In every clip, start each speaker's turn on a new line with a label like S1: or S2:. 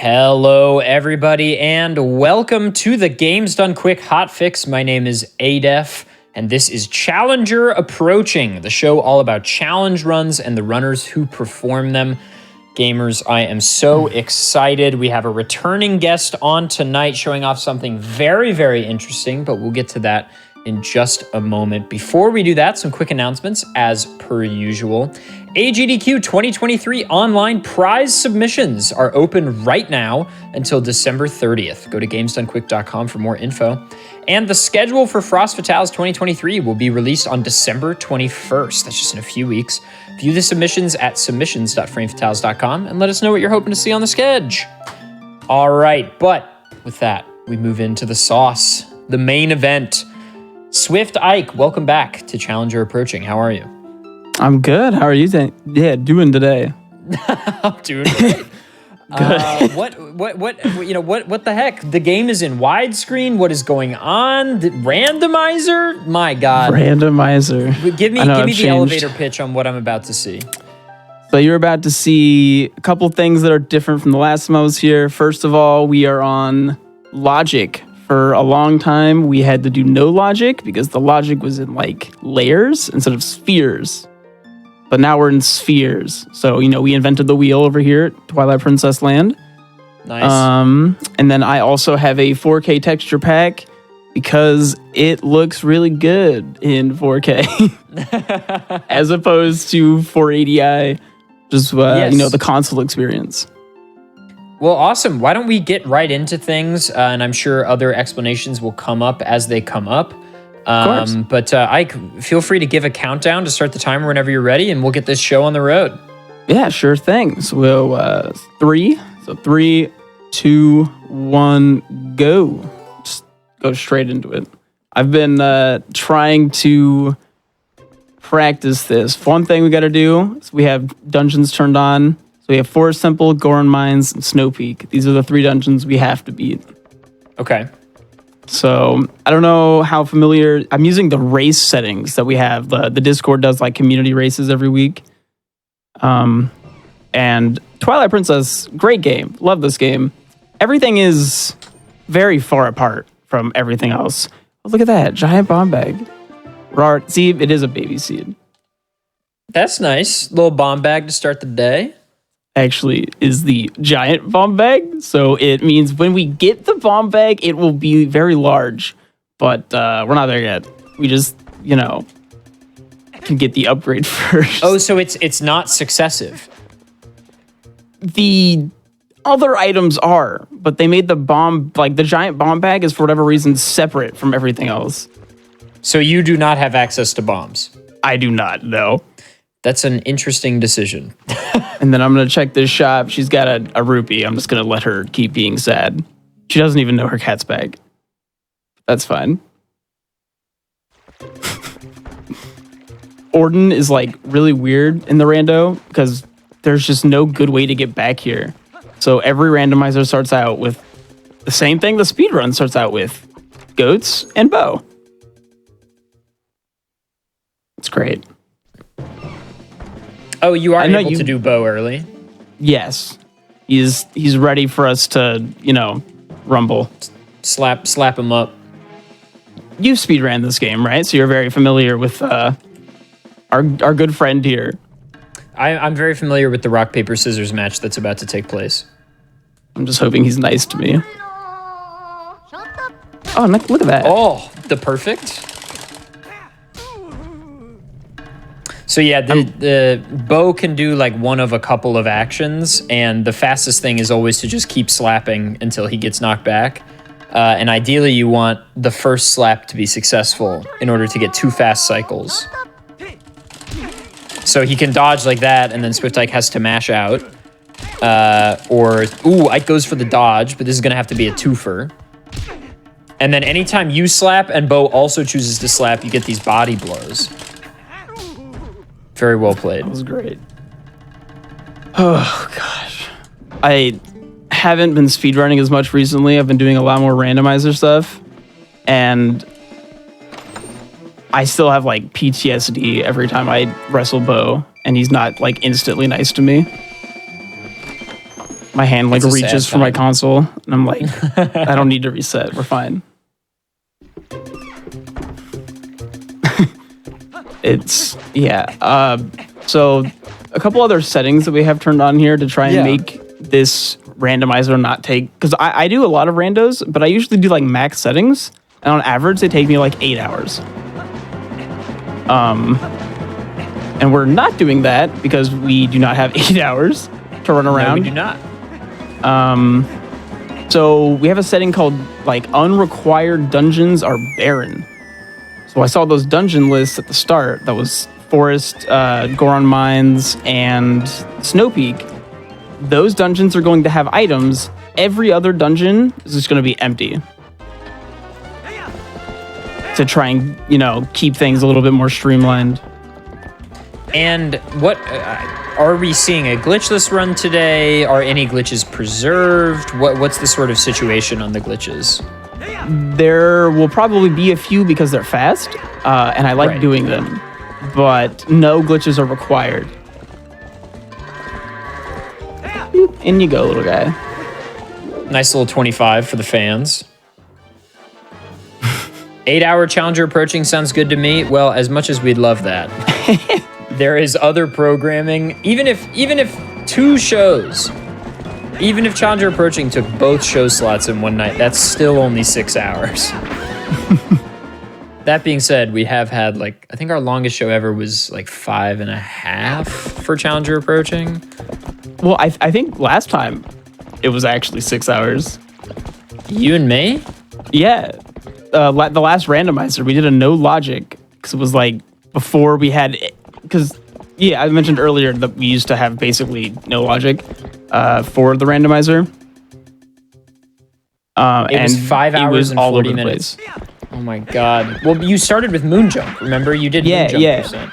S1: Hello, everybody, and welcome to the Games Done Quick Hot Fix. My name is Adef, and this is Challenger Approaching, the show all about challenge runs and the runners who perform them. Gamers, I am so excited. We have a returning guest on tonight showing off something very, very interesting, but we'll get to that in just a moment. Before we do that, some quick announcements as per usual. AGDQ 2023 online prize submissions are open right now until December 30th. Go to gamesdonequick.com for more info. And the schedule for Frost Fatales 2023 will be released on December 21st. That's just in a few weeks. View the submissions at submissions.framefatales.com and let us know what you're hoping to see on the schedule. All right, but with that, we move into the sauce, the main event. Swift Ike, welcome back to Challenger Approaching. How are you?
S2: I'm good. How are you doing today?
S1: I'm doing great.
S2: Good.
S1: What the heck? The game is in widescreen. What is going on? The randomizer? My God.
S2: Randomizer.
S1: Give me the elevator pitch on what I'm about to see.
S2: So you're about to see a couple things that are different from the last time I was here. First of all, we are on logic. For a long time, we had to do no logic because the logic was in like layers instead of spheres. But now we're in spheres. So, we invented the wheel over here at Twilight Princess Land.
S1: Nice.
S2: And then I also have a 4K texture pack because it looks really good in 4K as opposed to 480i, just,
S1: yes.
S2: The console experience.
S1: Well, awesome. Why don't we get right into things? And I'm sure other explanations will come up as they come up. But Ike, feel free to give a countdown to start the timer whenever you're ready, and we'll get this show on the road.
S2: Yeah, sure thing. So we'll 3, 2, 1, go. Just go straight into it. I've been trying to practice this. One thing we got to do is we have dungeons turned on. So we have Forest Temple, Goron Mines, and Snow Peak. These are the 3 dungeons we have to beat.
S1: Okay.
S2: So I don't know how familiar. I'm using the race settings that we have. The Discord does like community races every week. And Twilight Princess, great game. Love this game. Everything is very far apart from everything else. Oh, look at that giant bomb bag. See, it is a baby seed.
S1: That's nice. Little bomb bag to start the day.
S2: Actually is the giant bomb bag. So it means when we get the bomb bag, it will be very large. But we're not there yet. We just, can get the upgrade first.
S1: Oh, so it's not successive.
S2: The other items are, but they made the giant bomb bag is for whatever reason separate from everything else.
S1: So you do not have access to bombs.
S2: I do not, no.
S1: That's an interesting decision.
S2: And then I'm going to check this shop. She's got a rupee. I'm just going to let her keep being sad. She doesn't even know her cat's bag. That's fine. Orden is like really weird in the rando because there's just no good way to get back here. So every randomizer starts out with the same thing the speedrun starts out with. Goats and bow. It's great.
S1: Oh, you are able to do bow early?
S2: Yes. He's ready for us to, rumble.
S1: Slap him up.
S2: You've speedran this game, right? So you're very familiar with our good friend here.
S1: I'm very familiar with the rock, paper, scissors match that's about to take place.
S2: I'm just hoping he's nice to me. Oh, look at that.
S1: Oh, the perfect. So yeah, the bow can do like one of a couple of actions, and the fastest thing is always to just keep slapping until he gets knocked back. And ideally, you want the first slap to be successful in order to get 2 fast cycles. So he can dodge like that, and then Swift Ike has to mash out. Ike goes for the dodge, but this is going to have to be a twofer. And then anytime you slap and Bo also chooses to slap, you get these body blows. Very well played.
S2: That was great. Oh, gosh. I haven't been speedrunning as much recently. I've been doing a lot more randomizer stuff. And I still have, like, PTSD every time I wrestle Bo. And he's not, like, instantly nice to me. My hand like
S1: It's a
S2: reaches
S1: sad
S2: for my
S1: time.
S2: console, and I'm like, I don't need to reset. We're fine. So a couple other settings that we have turned on here to try and make this randomizer not take, because I do a lot of randos, but I usually do like max settings, and on average they take me like 8 hours. And we're not doing that because we do not have 8 hours to run around.
S1: No, we do not.
S2: So we have a setting called like unrequired dungeons are barren. So I saw those dungeon lists at the start. That was Forest, Goron Mines, and Snow Peak. Those dungeons are going to have items. Every other dungeon is just going to be empty. To try and, keep things a little bit more streamlined.
S1: And what are we seeing a glitchless run today? Are any glitches preserved? What's the sort of situation on the glitches?
S2: There will probably be a few because they're fast, and I like doing them, but no glitches are required. Boop, in you go, little guy.
S1: Nice little 25 for the fans. 8-hour challenger approaching sounds good to me. Well, as much as we'd love that. There is other programming. Even if 2 shows, even if Challenger Approaching took both show slots in one night, that's still only 6 hours. That being said, we have had I think our longest show ever was 5.5 for Challenger Approaching.
S2: Well, I think last time it was actually 6 hours.
S1: You and me?
S2: Yeah. The last randomizer, we did a no logic because it was before we had... Because, I mentioned earlier that we used to have basically no logic for the randomizer.
S1: It was 5 hours and 40 minutes.
S2: Place.
S1: Oh my god. Well, you started with Moonjump, remember? You did Moonjump percent.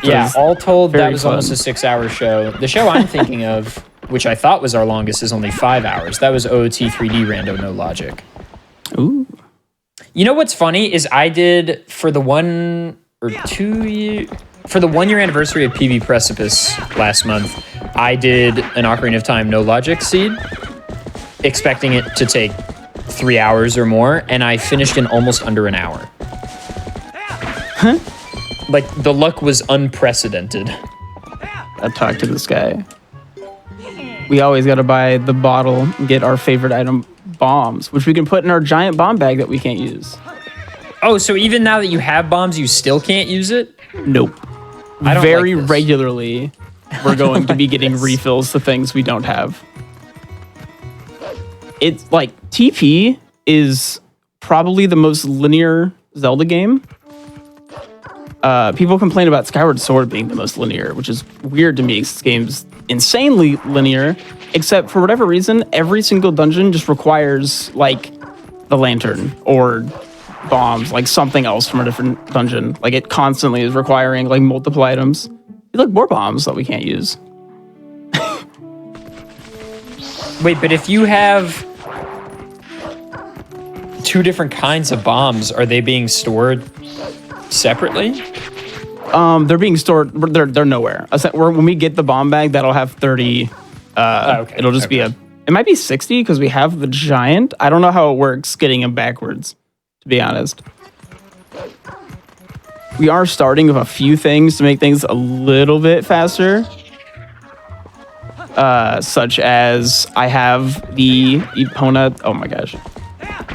S1: Yeah, all told, that was almost a 6-hour show. The show I'm thinking of, which I thought was our longest, is only 5 hours. That was OOT 3D Rando No Logic.
S2: Ooh.
S1: You know what's funny is I did for the 1 year anniversary of PB Precipice last month, I did an Ocarina of Time No Logic seed, expecting it to take 3 hours or more, and I finished in almost under an hour.
S2: Huh?
S1: The luck was unprecedented.
S2: I talked to this guy. We always got to buy the bottle and get our favorite item, bombs, which we can put in our giant bomb bag that we can't use.
S1: Oh, so even now that you have bombs, you still can't use it?
S2: Nope.
S1: I don't
S2: Very
S1: like this.
S2: regularly, we're going to be getting refills to things we don't have. It's TP is probably the most linear Zelda game. People complain about Skyward Sword being the most linear, which is weird to me. This game's insanely linear, except for whatever reason, every single dungeon just requires the lantern or bombs, something else from a different dungeon. It constantly is requiring multiple items. More bombs that we can't use.
S1: Wait, but if you have 2 different kinds of bombs, are they being stored separately?
S2: They're being stored. They're nowhere. When we get the bomb bag, that'll have 30.
S1: Okay.
S2: It'll just be it might be 60 because we have the giant. I don't know how it works getting them backwards, to be honest. We are starting with a few things to make things a little bit faster. Such as I have the Epona. Oh my gosh.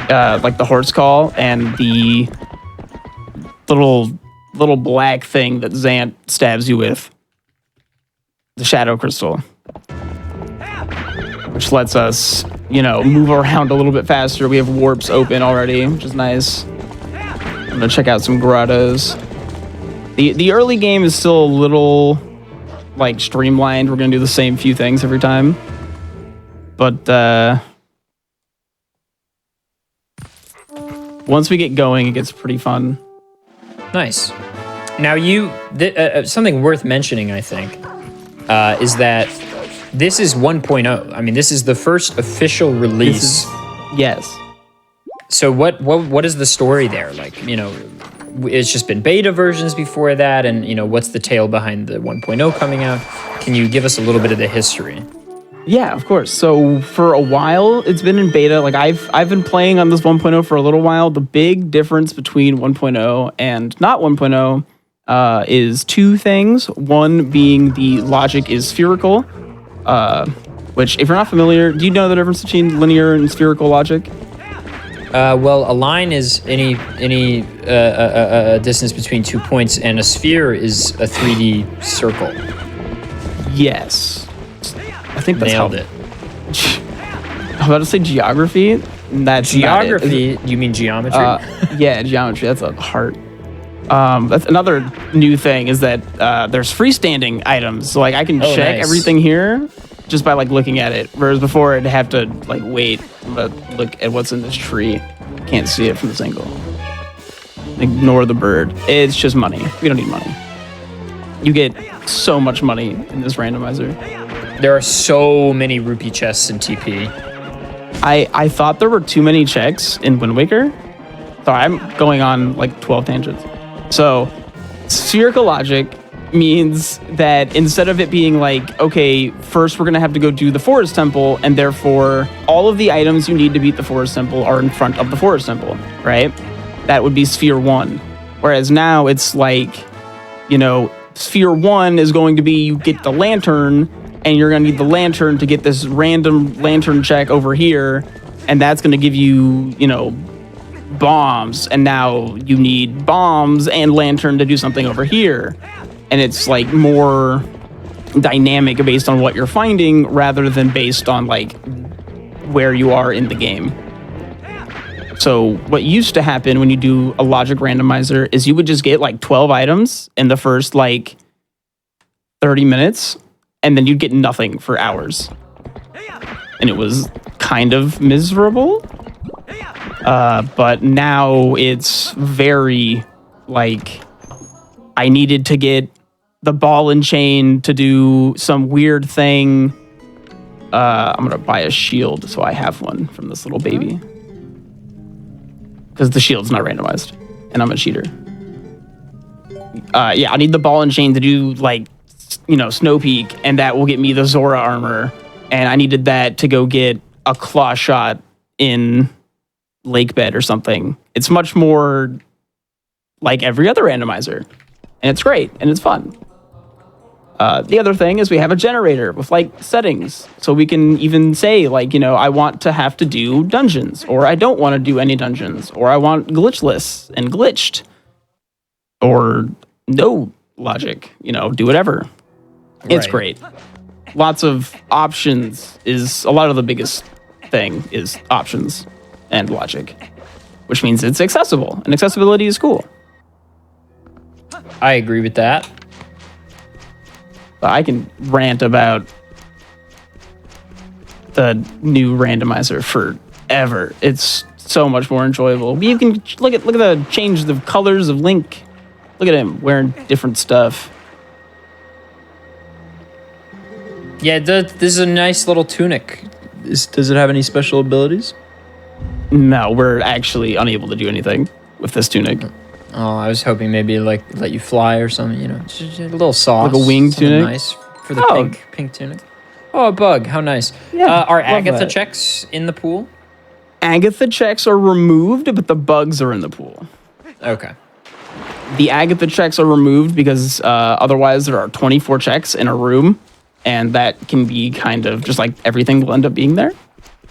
S2: The horse call and the little black thing that Zant stabs you with. The Shadow Crystal. Which lets us, move around a little bit faster. We have warps open already, which is nice. I'm gonna check out some grottos. The early game is still a little streamlined. We're gonna do the same few things every time. But once we get going, it gets pretty fun.
S1: Nice. Now something worth mentioning, I think, is that this is 1.0. I mean, this is the first official release.
S2: Yes.
S1: So what is the story there? It's just been beta versions before that, and what's the tale behind the 1.0 coming out? Can you give us a little bit of the history?
S2: Yeah, of course. So for a while, it's been in beta. Like I've been playing on this 1.0 for a little while. The big difference between 1.0 and not 1.0 is two things. One being the logic is spherical, which if you're not familiar, do you know the difference between linear and spherical logic?
S1: Well, a line is any distance between 2 points, and a sphere is a 3D circle.
S2: Yes. I think that's
S1: Nailed it.
S2: I'm about to say geography. That's
S1: Geography? You mean geometry?
S2: Yeah, geometry. That's a heart. That's another new thing is that there's freestanding items. So like I can check everything here just by like looking at it. Whereas before I'd have to like wait, but look at what's in this tree. Can't see it from this angle. Ignore the bird. It's just money. We don't need money. You get so much money in this randomizer.
S1: There are so many rupee chests in TP.
S2: I thought there were too many checks in Wind Waker. Sorry, I'm going on like 12 tangents. So, spherical logic means that instead of it being like, okay, first we're going to have to go do the Forest Temple, and therefore all of the items you need to beat the Forest Temple are in front of the Forest Temple, right? That would be Sphere 1. Whereas now it's like, you know, Sphere 1 is going to be you get the lantern, and you're going to need the lantern to get this random lantern check over here, and that's going to give you, you know, bombs, and now you need bombs and lantern to do something over here. And it's like more dynamic based on what you're finding rather than based on like where you are in the game. So what used to happen when you do a logic randomizer is you would just get like 12 items in the first like 30 minutes, and then you'd get nothing for hours. And it was kind of miserable. But now it's very like I needed to get the ball and chain to do some weird thing. I'm gonna buy a shield so I have one from this little baby. Because the shield's not randomized. And I'm a cheater. Yeah, I need the ball and chain to do like, you know, Snow Peak, and that will get me the Zora armor. And I needed that to go get a claw shot in Lake Bed or something. It's much more like every other randomizer, and it's great and it's fun. The other thing is we have a generator with like settings, so we can even say like, you know, I want to have to do dungeons, or I don't want to do any dungeons, or I want glitchless and glitched, or no logic, you know, do whatever. It's great. Lots of options is a lot of the biggest thing is options and logic, which means it's accessible, and accessibility is cool.
S1: I agree with that.
S2: I can rant about the new randomizer forever. It's so much more enjoyable. You can look at the change the colors of Link. Look at him wearing different stuff.
S1: Yeah, this is a nice little tunic. Does it have any special abilities?
S2: No, we're actually unable to do anything with this tunic.
S1: Oh, I was hoping maybe like let you fly or something, you know, just a little sauce.
S2: Like a wing tunic?
S1: Nice for the pink tunic. Oh, a bug. How nice.
S2: Yeah,
S1: are Agatha checks in the pool?
S2: Agatha checks are removed, but the bugs are in the pool.
S1: Okay.
S2: The Agatha checks are removed because otherwise there are 24 checks in a room, and that can be kind of just like everything will end up being there.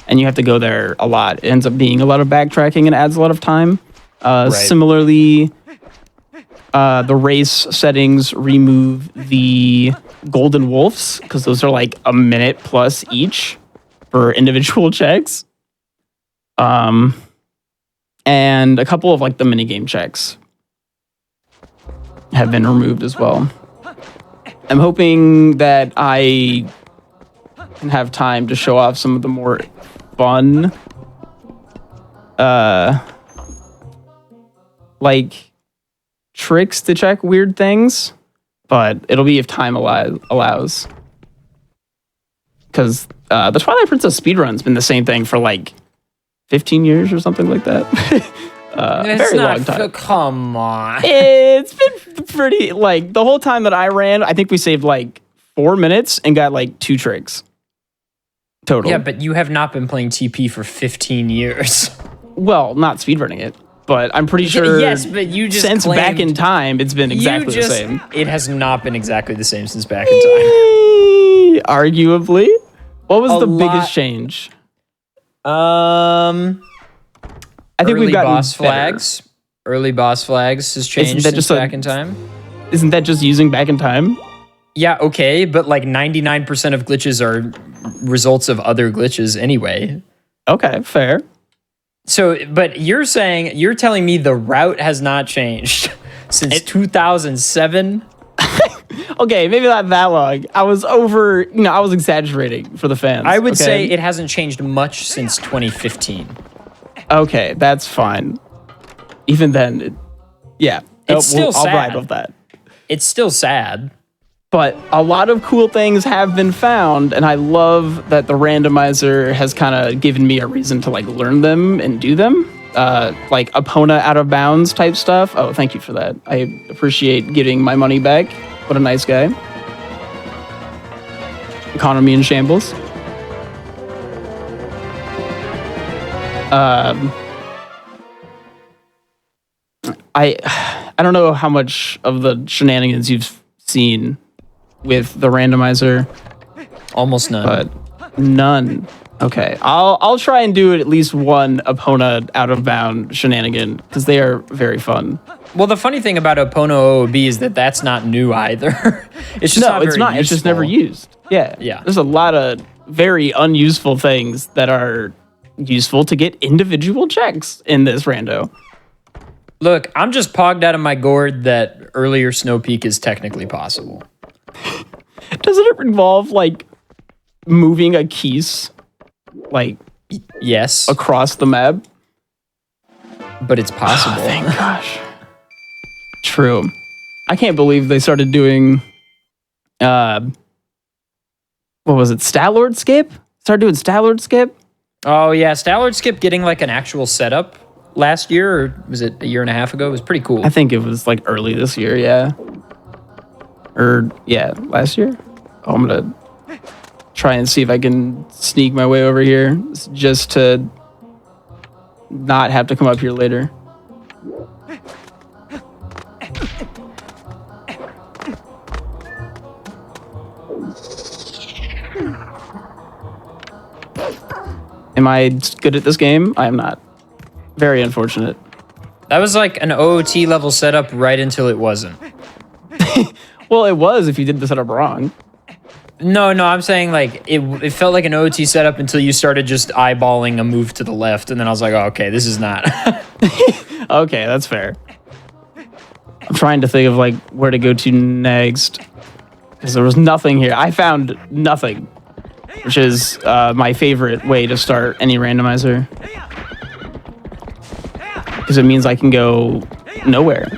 S2: And you have to go there a lot. It ends up being a lot of backtracking and adds a lot of time. Similarly, the race settings remove the golden wolves because those are like a minute plus each for individual checks. And a couple of like the minigame checks have been removed as well. I'm hoping that I can have time to show off some of the more fun like tricks to check weird things, but it'll be if time allows. Because the Twilight Princess speedrun's been the same thing for like 15 years or something like that. Very long time.
S1: Come on.
S2: It's been pretty, like, the whole time that I ran, I think we saved like 4 minutes and got like 2 tricks. total.
S1: Yeah, but you have not been playing TP for 15 years.
S2: Well, not speedrunning it, but I'm pretty sure.
S1: Yes, but you just
S2: since
S1: claimed,
S2: back in time, it's been exactly the same.
S1: It has not been exactly the same since back in time.
S2: Arguably. What was the
S1: lot-
S2: biggest change?
S1: I
S2: think
S1: early
S2: we've gotten
S1: boss
S2: better.
S1: flags. Early boss flags has changed
S2: that
S1: since
S2: just
S1: back in time.
S2: Isn't that just using back in time?
S1: Yeah, okay, but like 99% of glitches are results of other glitches anyway.
S2: Okay, fair.
S1: So, but you're telling me the route has not changed since 2007?
S2: Okay, maybe not that long. I was exaggerating for the fans.
S1: I would
S2: okay?
S1: say it hasn't changed much since 2015.
S2: Okay, that's fine. Even then,
S1: It's still
S2: I'll
S1: sad.
S2: ride with that.
S1: It's still sad.
S2: But a lot of cool things have been found, and I love that the randomizer has kind of given me a reason to like learn them and do them. Like Epona out of bounds type stuff. Oh, thank you for that. I appreciate getting my money back. What a nice guy. Economy in shambles. I don't know how much of the shenanigans you've seen with the randomizer,
S1: Almost none.
S2: but none. Okay, I'll try and do at least one Epona out of bound shenanigan because they are very fun.
S1: Well, the funny thing about Opono OOB is that that's not new either. It's just not
S2: it's
S1: very
S2: not. It's just never
S1: useful.
S2: used. Yeah.
S1: Yeah.
S2: There's a lot of very unuseful things that are useful to get individual checks in this rando.
S1: Look, I'm just pogged out of my gourd that earlier Snow Peak is technically possible.
S2: Doesn't it involve like moving a keys like
S1: Yes,
S2: across the map?
S1: but it's possible.
S2: Thank gosh. True. I can't believe they started doing what was it? Stat-Lord skip? Started doing Stat-Lord skip?
S1: Oh yeah, Stallard Skip getting like an actual setup last year, or was it a year and a half ago? It was pretty cool.
S2: I think it was like early this year, yeah. Or yeah, last year. Oh, I'm gonna try and see if I can sneak my way over here just to not have to come up here later. Am I good at this game? I am not. Very unfortunate.
S1: That was like an OOT level setup right until it wasn't.
S2: Well, it was if you did the setup wrong.
S1: No, I'm saying like it felt like an OOT setup until you started just eyeballing a move to the left, and then I was like, oh, okay, this is not.
S2: Okay, that's fair. I'm trying to think of like where to go to next because there was nothing here. I found nothing, which is my favorite way to start any randomizer because it means I can go nowhere.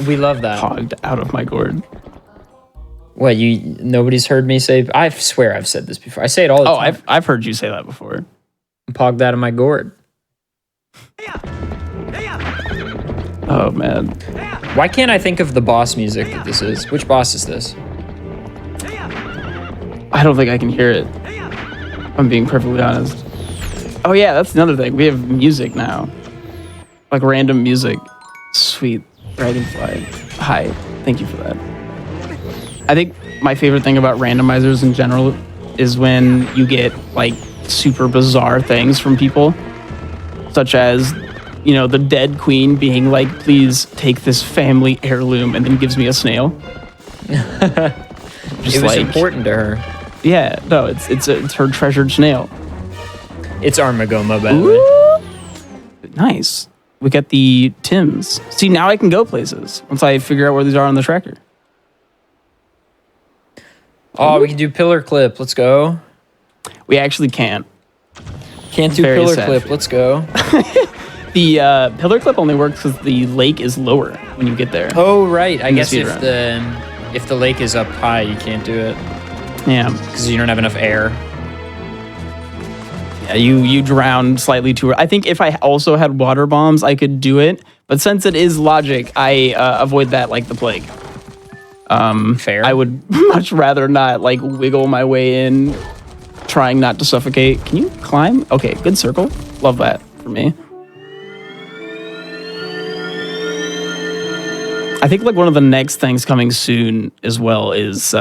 S1: We love that.
S2: Hogged out of my gourd.
S1: What, nobody's heard me say? I swear I've said this before. I say it all the
S2: Oh,
S1: time.
S2: I've heard you say that before.
S1: I'm pogged out of my gourd.
S2: Oh man.
S1: Why can't I think of the boss music that this is? Which boss is this?
S2: I don't think I can hear it. If I'm being perfectly honest. Oh yeah, that's another thing. We have music now. Like random music. Sweet. Dragonfly. Hi. Thank you for that. I think my favorite thing about randomizers in general is when you get like super bizarre things from people. Such as, the dead queen being like, please take this family heirloom and then gives me a snail.
S1: It was important to her.
S2: Yeah, no, it's her treasured snail.
S1: It's Armagoma, by the way.
S2: Nice. We got the Tims. See, now I can go places once I figure out where these are on the tracker.
S1: Oh, we can do pillar clip. Let's go.
S2: We actually can't.
S1: Can't do
S2: Very
S1: pillar
S2: sad.
S1: clip. Let's go.
S2: The pillar clip only works because the lake is lower when you get there.
S1: Oh, right. I
S2: In the
S1: guess
S2: speed
S1: if the lake is up high, you can't do it
S2: Yeah.
S1: because you don't have enough air.
S2: Yeah, you drown slightly too. I think if I also had water bombs, I could do it. But since it is logic, I avoid that like the plague.
S1: Fair.
S2: I would much rather not like wiggle my way in trying not to suffocate. Can you climb? Okay, good circle. Love that for me. I think like one of the next things coming soon as well is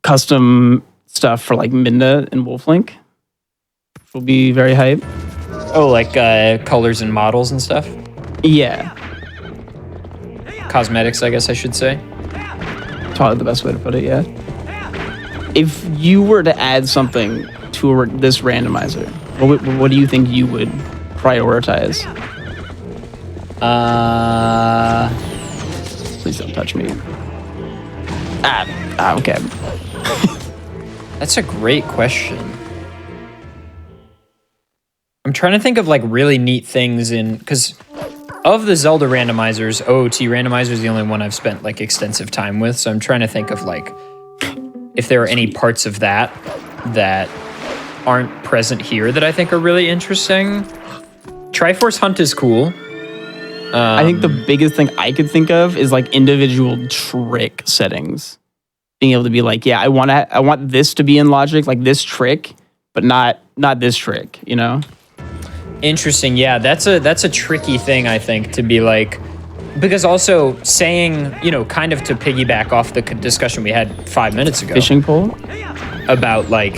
S2: custom stuff for like Midna and Wolflink. Will be very hype.
S1: Oh, like colors and models and stuff?
S2: Yeah.
S1: Cosmetics, I guess I should say.
S2: Probably the best way to put it, yeah. If you were to add something to this randomizer, what do you think you would prioritize? Please don't touch me. Okay.
S1: That's a great question. I'm trying to think of like really neat things because of the Zelda randomizers, OOT randomizer is the only one I've spent like extensive time with. So I'm trying to think of like if there are any parts of that aren't present here that I think are really interesting. Triforce Hunt is cool.
S2: I think the biggest thing I could think of is like individual trick settings. Being able to be like, yeah, I want this to be in logic, like this trick, but not this trick, you know?
S1: Interesting. Yeah, that's a tricky thing, I think, to be like, because also saying, you know, kind of to piggyback off the discussion we had 5 minutes ago.
S2: Fishing pole?
S1: About like,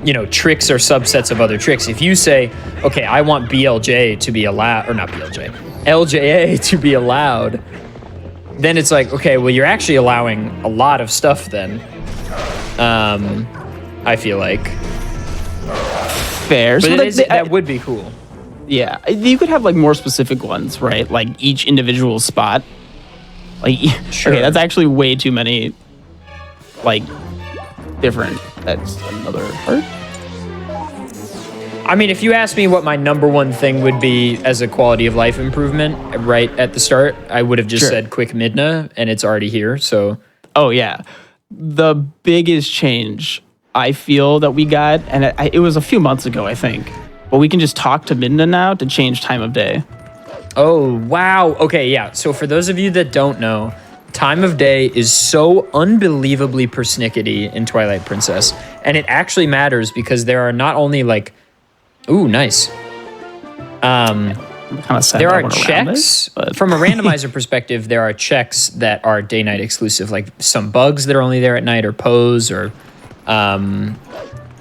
S1: you know, tricks or subsets of other tricks. If you say, okay, I want BLJ to be allowed, or not BLJ, LJA to be allowed, then it's like, okay, well, you're actually allowing a lot of stuff then. I feel like.
S2: Fair.
S1: But so that would be cool.
S2: Yeah, you could have like more specific ones, right? Like each individual spot. Like,
S1: sure.
S2: Okay, that's actually way too many, like, different. That's another part.
S1: I mean, if you asked me what my number one thing would be as a quality of life improvement right at the start, I would have just said quick Midna, and it's already here, so.
S2: Oh, yeah. The biggest change I feel that we got, and it was a few months ago, I think, but we can just talk to Midna now to change time of day.
S1: Oh, wow. Okay, yeah. So for those of you that don't know, time of day is so unbelievably persnickety in Twilight Princess, and it actually matters because there are not only like, ooh, nice. There are checks from a randomizer perspective. There are checks that are day-night exclusive, like some bugs that are only there at night, or pose, or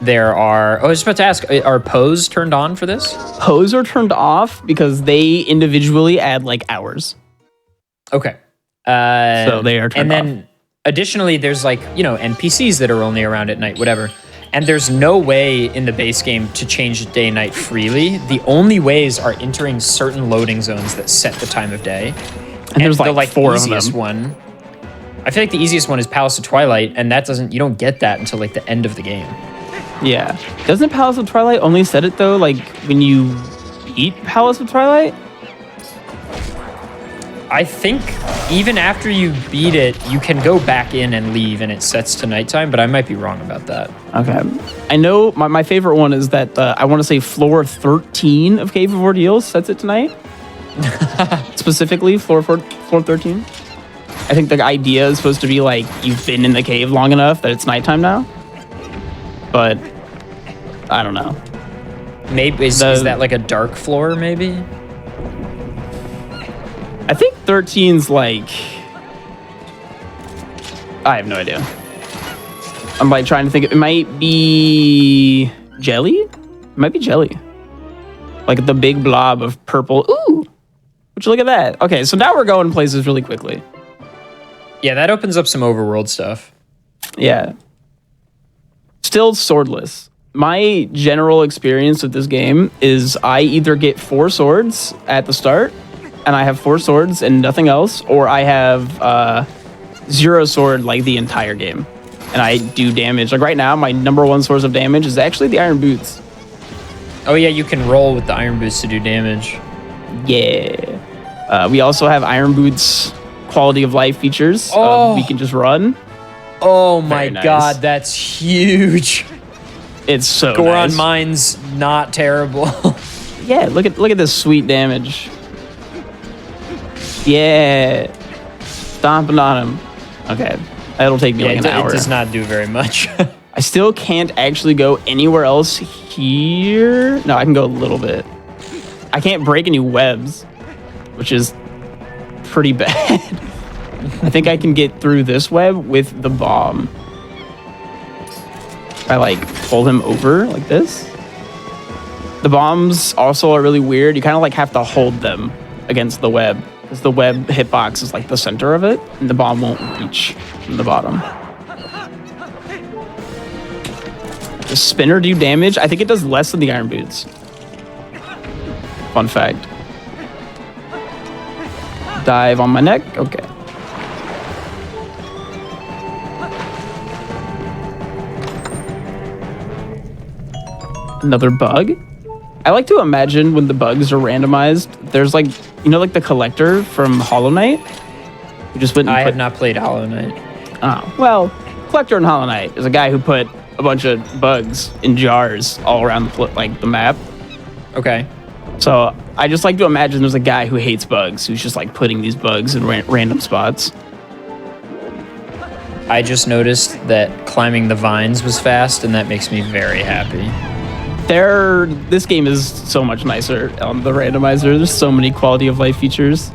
S1: there are. Oh, I was about to ask: are pose turned on for this?
S2: Pose are turned off because they individually add like hours.
S1: Okay.
S2: So they are turned off.
S1: And then additionally, there's like, you know, NPCs that are only around at night, whatever. And there's no way in the base game to change day and night freely. The only ways are entering certain loading zones that set the time of day.
S2: And there's like four of them.
S1: I feel like the easiest one is Palace of Twilight, and you don't get that until like the end of the game.
S2: Yeah. Doesn't Palace of Twilight only set it though, like when you beat Palace of Twilight?
S1: I think even after you beat it, you can go back in and leave and it sets to nighttime, but I might be wrong about that.
S2: Okay. I know my favorite one is that I want to say floor 13 of Cave of Ordeals sets it tonight. Specifically, floor 13. I think the idea is supposed to be like you've been in the cave long enough that it's nighttime now. But I don't know.
S1: Maybe is that like a dark floor maybe?
S2: I think 13's like, I have no idea. I'm like trying to think. It might be jelly. It might be jelly. Like the big blob of purple. Ooh, would you look at that? Okay, so now we're going places really quickly.
S1: Yeah, that opens up some overworld stuff.
S2: Yeah. Still swordless. My general experience with this game is I either get 4 swords at the start, and I have 4 swords and nothing else, or I have 0 sword like the entire game, and I do damage. Like right now, my number 1 source of damage is actually the iron boots.
S1: Oh yeah, you can roll with the iron boots to do damage.
S2: Yeah. We also have iron boots quality of life features. We can just run.
S1: Oh my god, that's huge.
S2: It's so
S1: Goron
S2: nice.
S1: Mine's not terrible.
S2: Yeah, look at this sweet damage. Yeah. Stomping on him. Okay. That'll take me like an hour.
S1: It does not do very much.
S2: I still can't actually go anywhere else here. No, I can go a little bit. I can't break any webs, which is pretty bad. I think I can get through this web with the bomb. I like pull him over like this. The bombs also are really weird. You kind of like have to hold them against the web because the web hitbox is like the center of it and the bomb won't reach from the bottom. Does spinner do damage? I think it does less than the iron boots. Fun fact. Dive on my neck? Okay. Another bug? I like to imagine when the bugs are randomized, there's like, you know, like the collector from Hollow Knight? You just went and
S1: I have not played Hollow Knight.
S2: Oh, well, collector in Hollow Knight is a guy who put a bunch of bugs in jars all around the map.
S1: Okay.
S2: So I just like to imagine there's a guy who hates bugs who's just like putting these bugs in random spots.
S1: I just noticed that climbing the vines was fast, and that makes me very happy.
S2: This game is so much nicer on the randomizer. There's so many quality of life features.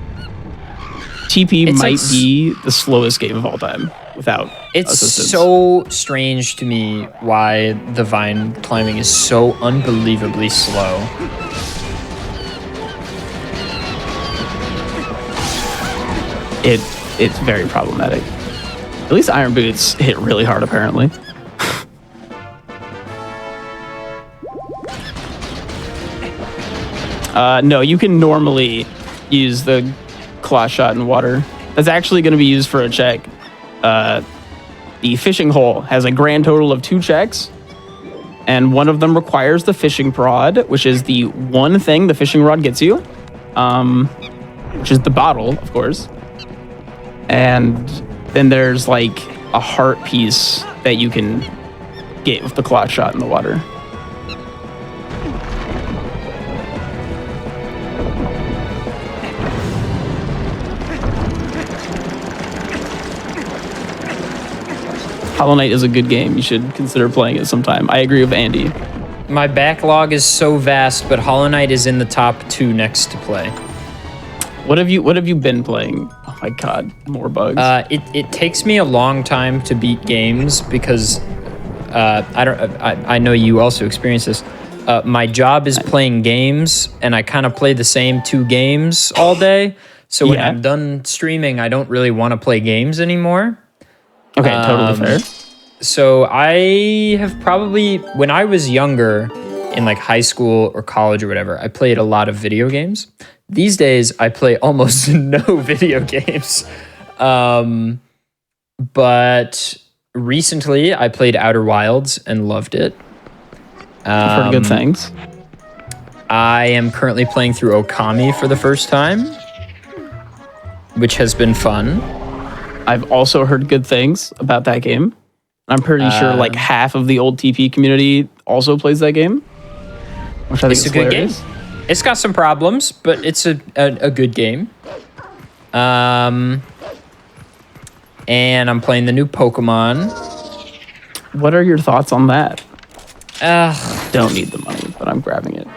S2: TP might be the slowest game of all time without assistance.
S1: It's so strange to me why the vine climbing is so unbelievably slow.
S2: It's very problematic. At least iron boots hit really hard, apparently. No, you can normally use the claw shot in water. That's actually going to be used for a check. The fishing hole has a grand total of 2 checks, and one of them requires the fishing prod, which is the one thing the fishing rod gets you, which is the bottle, of course. And then there's like a heart piece that you can get with the claw shot in the water. Hollow Knight is a good game. You should consider playing it sometime. I agree with Andy.
S1: My backlog is so vast, but Hollow Knight is in the top 2 next to play.
S2: What have you been playing? Oh my god, more bugs.
S1: It takes me a long time to beat games because I know you also experience this. My job is playing games, and I kind of play the same 2 games all day. So when I'm done streaming, I don't really want to play games anymore.
S2: Okay, totally fair.
S1: So I have probably, when I was younger, in like high school or college or whatever, I played a lot of video games. These days, I play almost no video games. But recently, I played Outer Wilds and loved it.
S2: I've heard good things.
S1: I am currently playing through Okami for the first time, which has been fun.
S2: I've also heard good things about that game. I'm pretty sure like half of the old TP community also plays that game, which I think is
S1: a good game.
S2: hilarious.
S1: It's got some problems, but it's a good game. And I'm playing the new Pokemon.
S2: What are your thoughts on that? Don't need the money, but I'm grabbing it.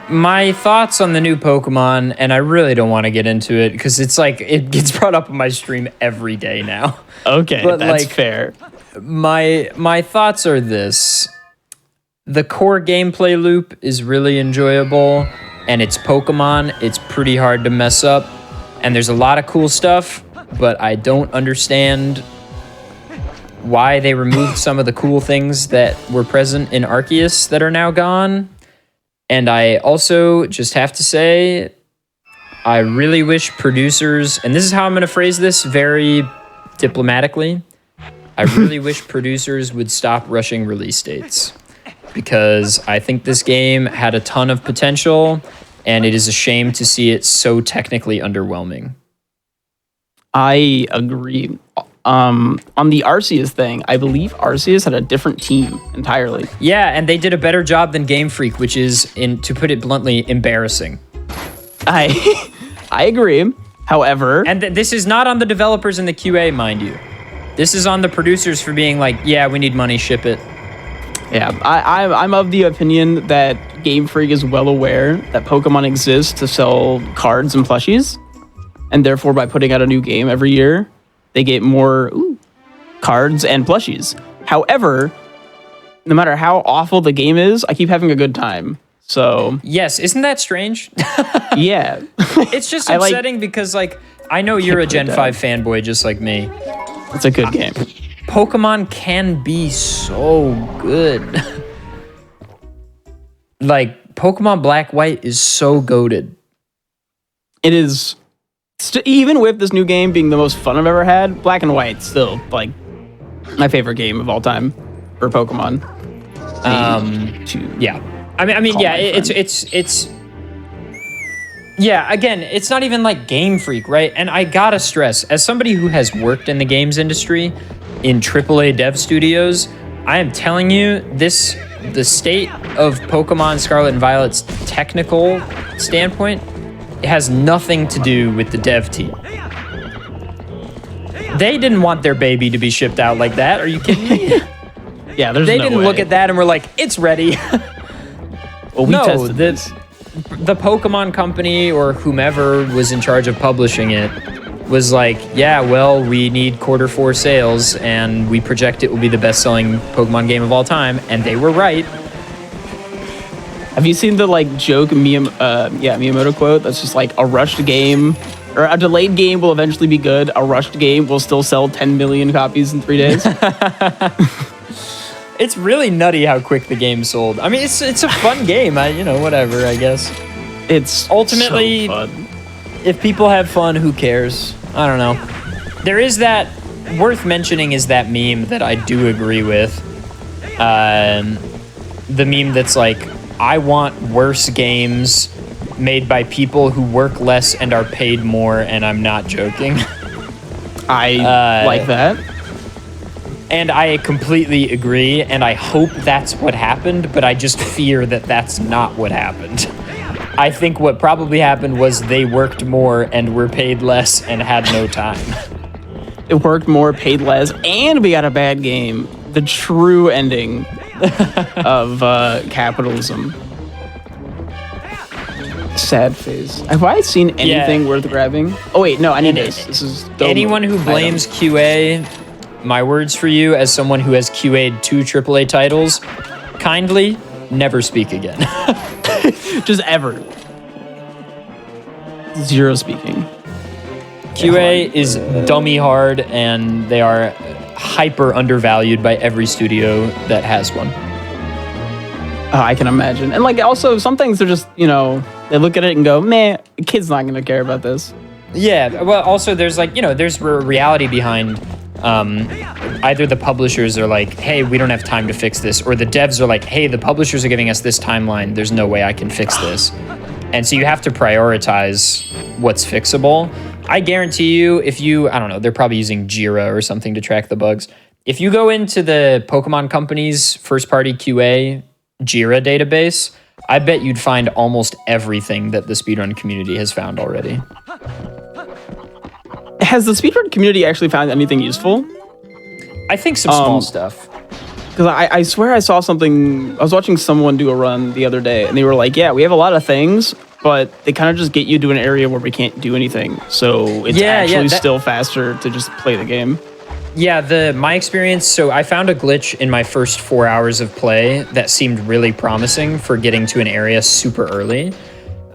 S1: My thoughts on the new Pokemon, and I really don't want to get into it because it's like it gets brought up on my stream every day now.
S2: Okay,
S1: but
S2: that's
S1: like,
S2: fair.
S1: My thoughts are this. The core gameplay loop is really enjoyable, and it's Pokemon. It's pretty hard to mess up, and there's a lot of cool stuff, but I don't understand why they removed some of the cool things that were present in Arceus that are now gone. And I also just have to say, I really wish producers, and this is how I'm going to phrase this very diplomatically, I really wish producers would stop rushing release dates, because I think this game had a ton of potential, and it is a shame to see it so technically underwhelming.
S2: I agree. On the Arceus thing, I believe Arceus had a different team entirely.
S1: Yeah, and they did a better job than Game Freak, which is, to put it bluntly, embarrassing.
S2: I agree. However,
S1: and this is not on the developers and the QA, mind you. This is on the producers for being like, yeah, we need money, ship it.
S2: Yeah, I'm of the opinion that Game Freak is well aware that Pokemon exists to sell cards and plushies, and therefore by putting out a new game every year, they get more cards and plushies. However, no matter how awful the game is, I keep having a good time. So
S1: yes, isn't that strange?
S2: yeah,
S1: It's just upsetting because like I know you're a Gen 5 fanboy just like me.
S2: It's a good game.
S1: Pokemon can be so good. Like Pokemon Black White is so goated.
S2: It is even with this new game being the most fun I've ever had. Black and White still like my favorite game of all time for Pokemon.
S1: Yeah. I mean, yeah. It's. Yeah. Again, it's not even like Game Freak, right? And I gotta stress, as somebody who has worked in the games industry, in AAA dev studios, I am telling you, the state of Pokemon Scarlet and Violet's technical standpoint, it has nothing to do with the dev team. They didn't want their baby to be shipped out like that. Are you kidding me?
S2: Yeah, there's
S1: they
S2: no
S1: didn't
S2: way.
S1: look at that and were like, it's ready.
S2: Well, we tested this.
S1: The Pokemon company or whomever was in charge of publishing it was like, yeah, well, we need Q4 sales and we project it will be the best-selling Pokemon game of all time, and they were right.
S2: Have you seen the like joke Miyamoto quote that's just like a rushed game or a delayed game will eventually be good, a rushed game will still sell 10 million copies in 3 days?
S1: It's really nutty how quick the game sold. I mean, it's a fun game. Whatever, I guess.
S2: It's
S1: ultimately
S2: so fun.
S1: If people have fun, who cares? I don't know. There is that worth mentioning is that meme that I do agree with. The meme that's like, I want worse games made by people who work less and are paid more, and I'm not joking.
S2: I like that.
S1: And I completely agree, and I hope that's what happened, but I just fear that that's not what happened. I think what probably happened was they worked more and were paid less and had no time.
S2: It worked more, paid less, and we got a bad game. The true ending of capitalism. Sad face. Have I seen anything worth grabbing? Oh wait, no, I need this. This is
S1: anyone who blames QA. My words for you, as someone who has QA'd 2 AAA titles, kindly never speak again.
S2: Just ever. Zero speaking.
S1: QA is dummy hard, and they are hyper undervalued by every studio that has one.
S2: I can imagine. And like also some things are just, they look at it and go, meh, a kid's not going to care about this.
S1: Yeah, well, also there's like, there's reality behind either the publishers are like, hey, we don't have time to fix this, or the devs are like, hey, the publishers are giving us this timeline, there's no way I can fix this. And so you have to prioritize what's fixable. I guarantee you, if you, I don't know, they're probably using Jira or something to track the bugs. If you go into the Pokemon company's first-party QA Jira database, I bet you'd find almost everything that the speedrun community has found already.
S2: Has the speedrun community actually found anything useful?
S1: I think some small stuff.
S2: Because I swear I saw something. I was watching someone do a run the other day, and they were like, yeah, we have a lot of things, but they kind of just get you to an area where we can't do anything. So it's still faster to just play the game.
S1: Yeah, my experience, so I found a glitch in my first 4 hours of play that seemed really promising for getting to an area super early.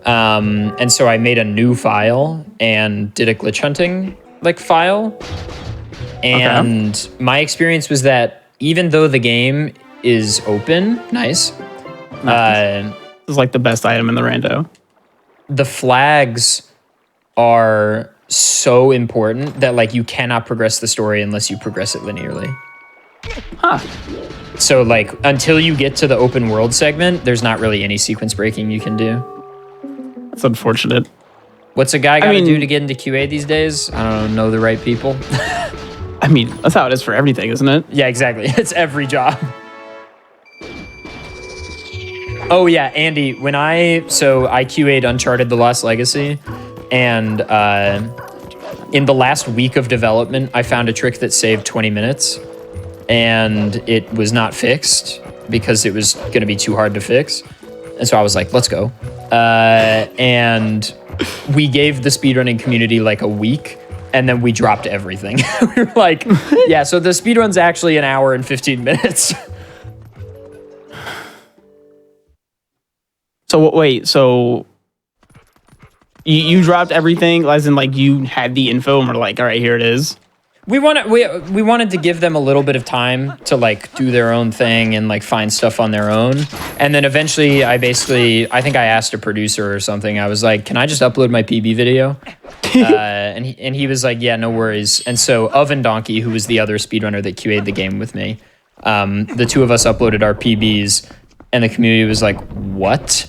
S1: And so I made a new file and did a glitch hunting file. And my experience was that even though the game is open, nice.
S2: This is like the best item in the rando.
S1: The flags are so important that you cannot progress the story unless you progress it linearly.
S2: Huh.
S1: So until you get to the open world segment, there's not really any sequence breaking you can do.
S2: That's unfortunate.
S1: What's a guy got to do to get into QA these days? I don't know the right people.
S2: I mean, that's how it is for everything, isn't it?
S1: Yeah, exactly. It's every job. Oh yeah, Andy, when I QA'd Uncharted: The Lost Legacy, and in the last week of development, I found a trick that saved 20 minutes, and it was not fixed. because it was going to be too hard to fix. And so I was like, let's go. And we gave the speedrunning community like a week, and then we dropped everything. We were like, yeah, so the speedrun's actually an hour and 15 minutes.
S2: So wait, so you dropped everything, as in like you had the info and were like, all right, here it is.
S1: We wanted to give them a little bit of time to like do their own thing and like find stuff on their own. And then eventually I think I asked a producer or something. I was like, can I just upload my PB video? And he was like, yeah, no worries. And so Oven Donkey, who was the other speedrunner that QA'd the game with me, the two of us uploaded our PBs, and the community was like, what?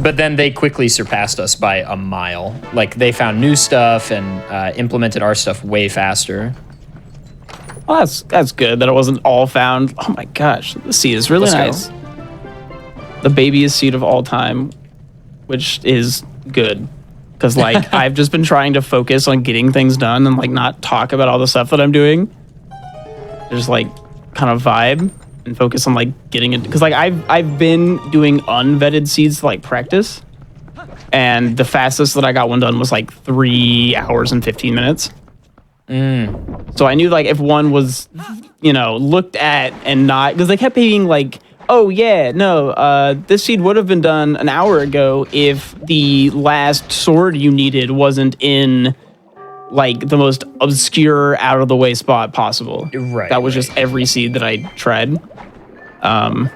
S1: But then they quickly surpassed us by a mile. Like, they found new stuff and implemented our stuff way faster.
S2: Well, that's good that it wasn't all found. Oh my gosh, the seed is really nice. The babyest seed of all time, which is good. Because, like, I've just been trying to focus on getting things done and, like, not talk about all the stuff that I'm doing. Just, like, kind of vibe and focus on, like, getting it. Because, like, I've been doing unvetted seeds to, like, practice. And the fastest that I got one done was, like, 3 hours and 15 minutes. So I knew, like, if one was, you know, looked at and not... Because they kept being, like... Oh, yeah, no, this seed would have been done an hour ago if the last sword you needed wasn't in, like, the most obscure, out-of-the-way spot possible.
S1: Right.
S2: That was just every seed that I tried. The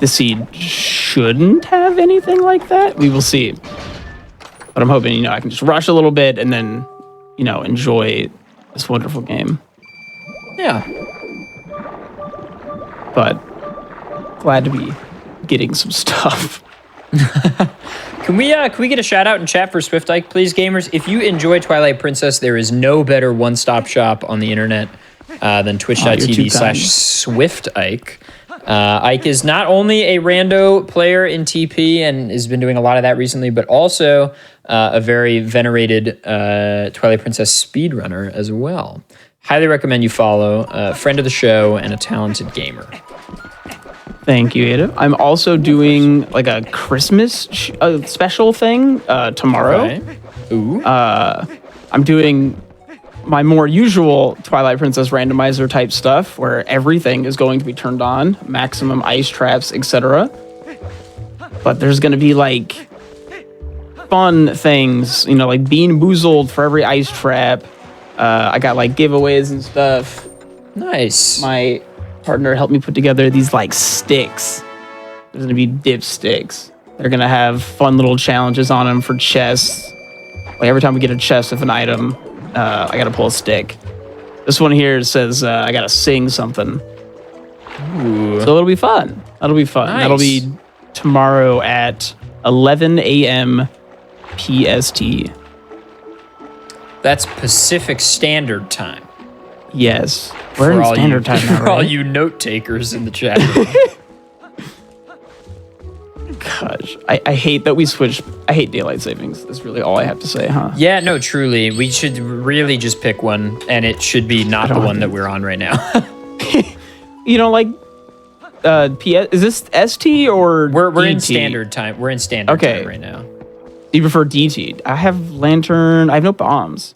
S2: seed shouldn't have anything like that. We will see. But I'm hoping, you know, I can just rush a little bit and then, you know, enjoy this wonderful game.
S1: Yeah.
S2: But glad to be getting some stuff.
S1: Can we get a shout out in chat for Swift Ike, please, gamers? If you enjoy Twilight Princess, there is no better one-stop shop on the internet than twitch.tv/Swift Ike. Ike is not only a rando player in TP and has been doing a lot of that recently, but also a very venerated Twilight Princess speedrunner as well. Highly recommend you follow. A friend of the show and a talented gamer.
S2: Thank you, Ada. I'm also doing like a Christmas special thing tomorrow.
S1: Okay. Ooh.
S2: I'm doing my more usual Twilight Princess randomizer type stuff where everything is going to be turned on, maximum ice traps, etc. But there's going to be like fun things, you know, like Bean Boozled for every ice trap. I got like giveaways and stuff.
S1: Nice.
S2: My partner helped me put together these like sticks. There's gonna be dip sticks. They're gonna have fun little challenges on them for chests. Like every time we get a chest of an item, I gotta pull a stick. This one here says I gotta sing something.
S1: Ooh.
S2: So it'll be fun. That'll be fun.
S1: Nice.
S2: That'll be tomorrow at 11 a.m. PST.
S1: That's Pacific Standard Time.
S2: Yes. We're in standard time now,
S1: For
S2: right?
S1: all you note takers in the chat room.
S2: Gosh, I hate that we switched. I hate daylight savings. That's really all I have to say, huh?
S1: Yeah, no, truly. We should really just pick one, and it should be not the one that we're on right now.
S2: You know, like, PS, is this ST or
S1: We're
S2: DT?
S1: in standard time. We're in standard
S2: Okay.
S1: time right now.
S2: Do you prefer DT? I have lantern. I have no bombs.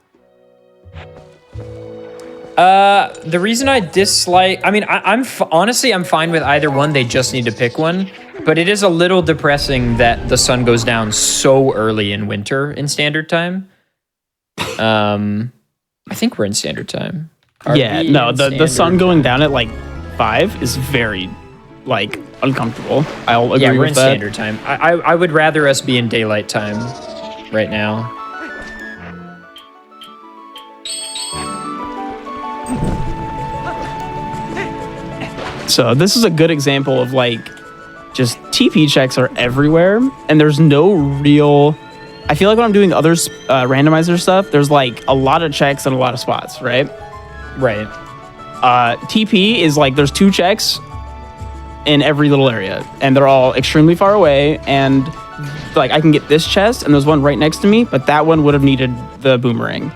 S1: The reason I dislike, I mean, honestly, I'm fine with either one. They just need to pick one. But it is a little depressing that the sun goes down so early in winter in standard time. I think we're in standard time.
S2: Yeah, no, the sun going down at like 5 is very, like, uncomfortable. I'll agree
S1: Yeah, we're
S2: with
S1: in
S2: that.
S1: standard time. I would rather us be in daylight time right now.
S2: So this is a good example of like, just TP checks are everywhere, and there's no real. I feel like when I'm doing other randomizer stuff, there's like a lot of checks and a lot of spots, right?
S1: Right.
S2: TP is like there's 2 checks in every little area, and they're all extremely far away. And like I can get this chest, and there's one right next to me, but that one would have needed the boomerang.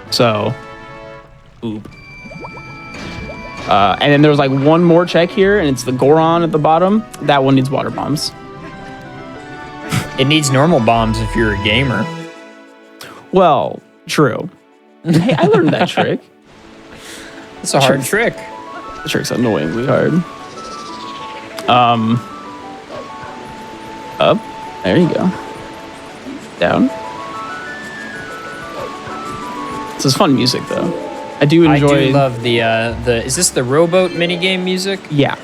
S2: So, oop. And then there's like one more check here, and it's the Goron at the bottom. That one needs water bombs.
S1: It needs normal bombs if you're a gamer.
S2: Well, true. Hey, I learned that trick.
S1: It's a hard trick.
S2: The trick's annoyingly hard. Up. There you go. Down. This is fun music, though. I do enjoy.
S1: I do love the is this the rowboat minigame music?
S2: Yeah.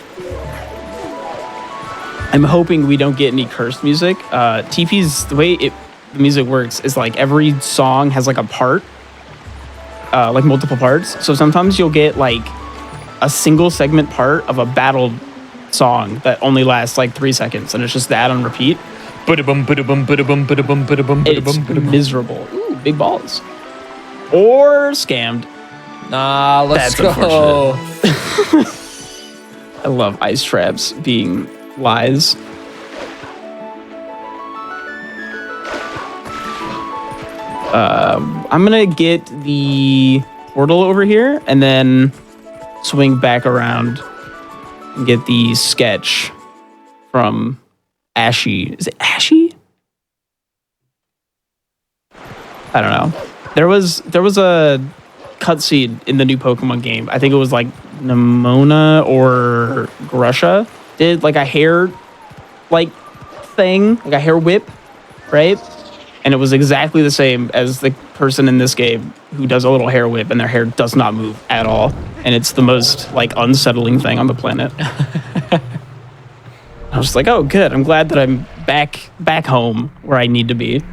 S2: I'm hoping we don't get any cursed music. TP's, the way the music works is like every song has like a part, like multiple parts. So sometimes you'll get like a single segment part of a battle song that only lasts like 3 seconds, and it's just that on repeat. It's miserable. Ooh, big balls. Or scammed.
S1: Nah, let's
S2: That's
S1: go.
S2: I love ice traps being lies. I'm gonna get the portal over here and then swing back around and get the sketch from Ashy. Is it Ashy? I don't know. There was a cutscene in the new Pokemon game. I think it was like Nemona or Grusha did like a hair like thing, like a hair whip, right? And it was exactly the same as the person in this game who does a little hair whip and their hair does not move at all. And it's the most like unsettling thing on the planet. I was like, oh, good. I'm glad that I'm back home where I need to be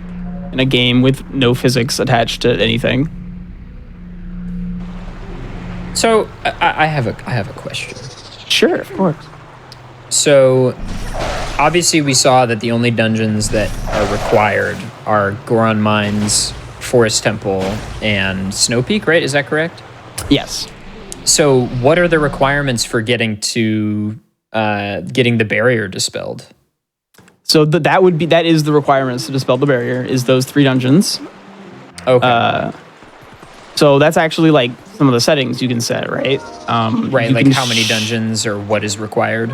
S2: in a game with no physics attached to anything.
S1: So I have a question.
S2: Sure, of course.
S1: So obviously we saw that the only dungeons that are required are Goron Mines, Forest Temple, and Snow Peak, right? Is that correct?
S2: Yes.
S1: So what are the requirements for getting to getting the barrier dispelled?
S2: So that is the requirements to dispel the barrier is those 3 dungeons.
S1: Okay.
S2: So that's actually like some of the settings you can set, right?
S1: Right, like how many dungeons or what is required?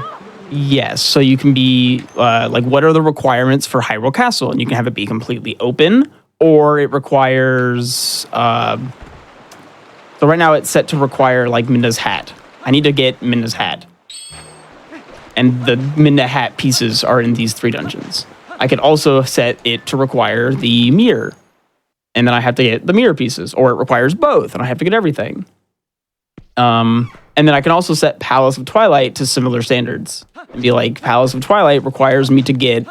S2: Yes, so you can be like, what are the requirements for Hyrule Castle? And you can have it be completely open, or it requires. So right now it's set to require like Minna's hat. I need to get Minna's hat, and the Minna hat pieces are in these 3 dungeons. I could also set it to require the mirror, and then I have to get the mirror pieces, or it requires both, and I have to get everything. And then I can also set Palace of Twilight to similar standards and be like, Palace of Twilight requires me to get,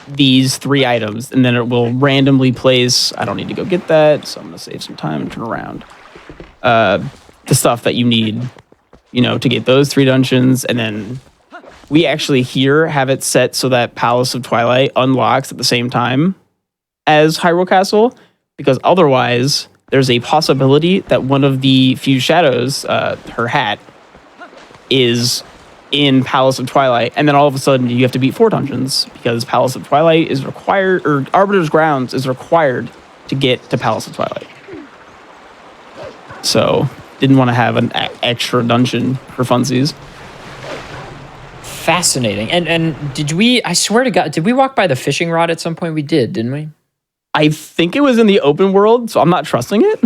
S2: these 3 items, and then it will randomly place. I don't need to go get that, so I'm gonna save some time and turn around. The stuff that you need, to get those 3 dungeons, and then we actually here have it set so that Palace of Twilight unlocks at the same time as Hyrule Castle, because otherwise there's a possibility that one of the Fused Shadows, her hat, is in Palace of Twilight, and then all of a sudden you have to beat 4 dungeons because Palace of Twilight is required, or Arbiter's Grounds is required to get to Palace of Twilight. So didn't want to have an extra dungeon for funsies.
S1: Fascinating. And did we? I swear to God, did we walk by the fishing rod at some point? We did, didn't we?
S2: I think it was in the open world, so I'm not trusting it.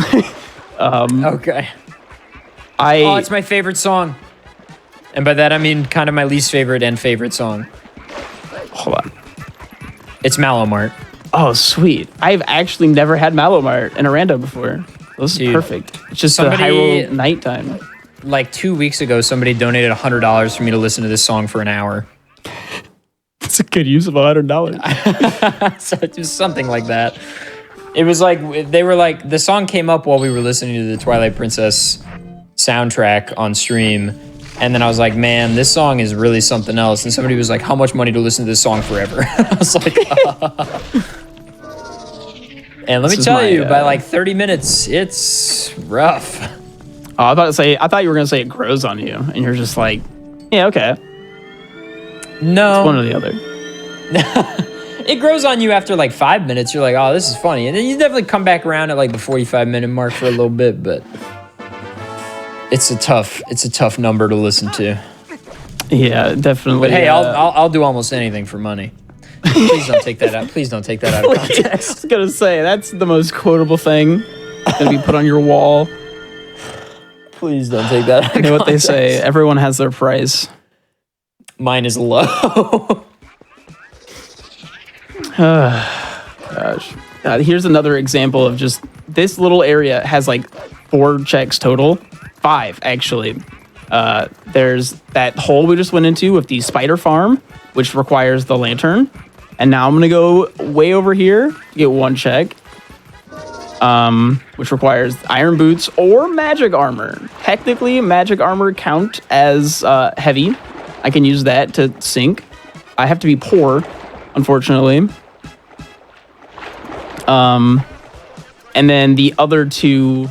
S1: Okay. It's my favorite song. And by that, I mean kind of my least favorite and favorite song.
S2: Hold on.
S1: It's Malomart.
S2: Oh, sweet. I've actually never had Malomart in a rando before. This is perfect. It's just the Hyrule nighttime.
S1: Like 2 weeks ago, somebody donated $100 for me to listen to this song for an hour.
S2: It's a good use of $100.
S1: So it was something like that. It was like, they were like, the song came up while we were listening to the Twilight Princess soundtrack on stream. And then I was like, man, this song is really something else. And somebody was like, how much money to listen to this song forever? I was like, And let me tell you, by like 30 minutes, it's rough.
S2: Oh, I thought you were gonna say it grows on you, and you're just like, yeah, okay.
S1: No.
S2: It's one or the other.
S1: It grows on you after like 5 minutes. You're like, oh, this is funny. And then you definitely come back around at like the 45-minute mark for a little bit, but It's a tough number to listen to.
S2: Yeah, definitely.
S1: But hey, I'll do almost anything for money. Please don't take that out. Please don't take that out of
S2: I
S1: context.
S2: was gonna say that's the most quotable thing gonna be put on your wall.
S1: Please don't take that out of
S2: You know what they
S1: context.
S2: say? Everyone has their price.
S1: Mine is low.
S2: Gosh. Here's another example of just this little area has like 4 checks total. 5, actually. There's that hole we just went into with the spider farm, which requires the lantern. And now I'm going to go way over here to get 1 check, which requires iron boots or magic armor. Technically, magic armor count as heavy. I can use that to sink. I have to be poor, unfortunately. And then the other 2,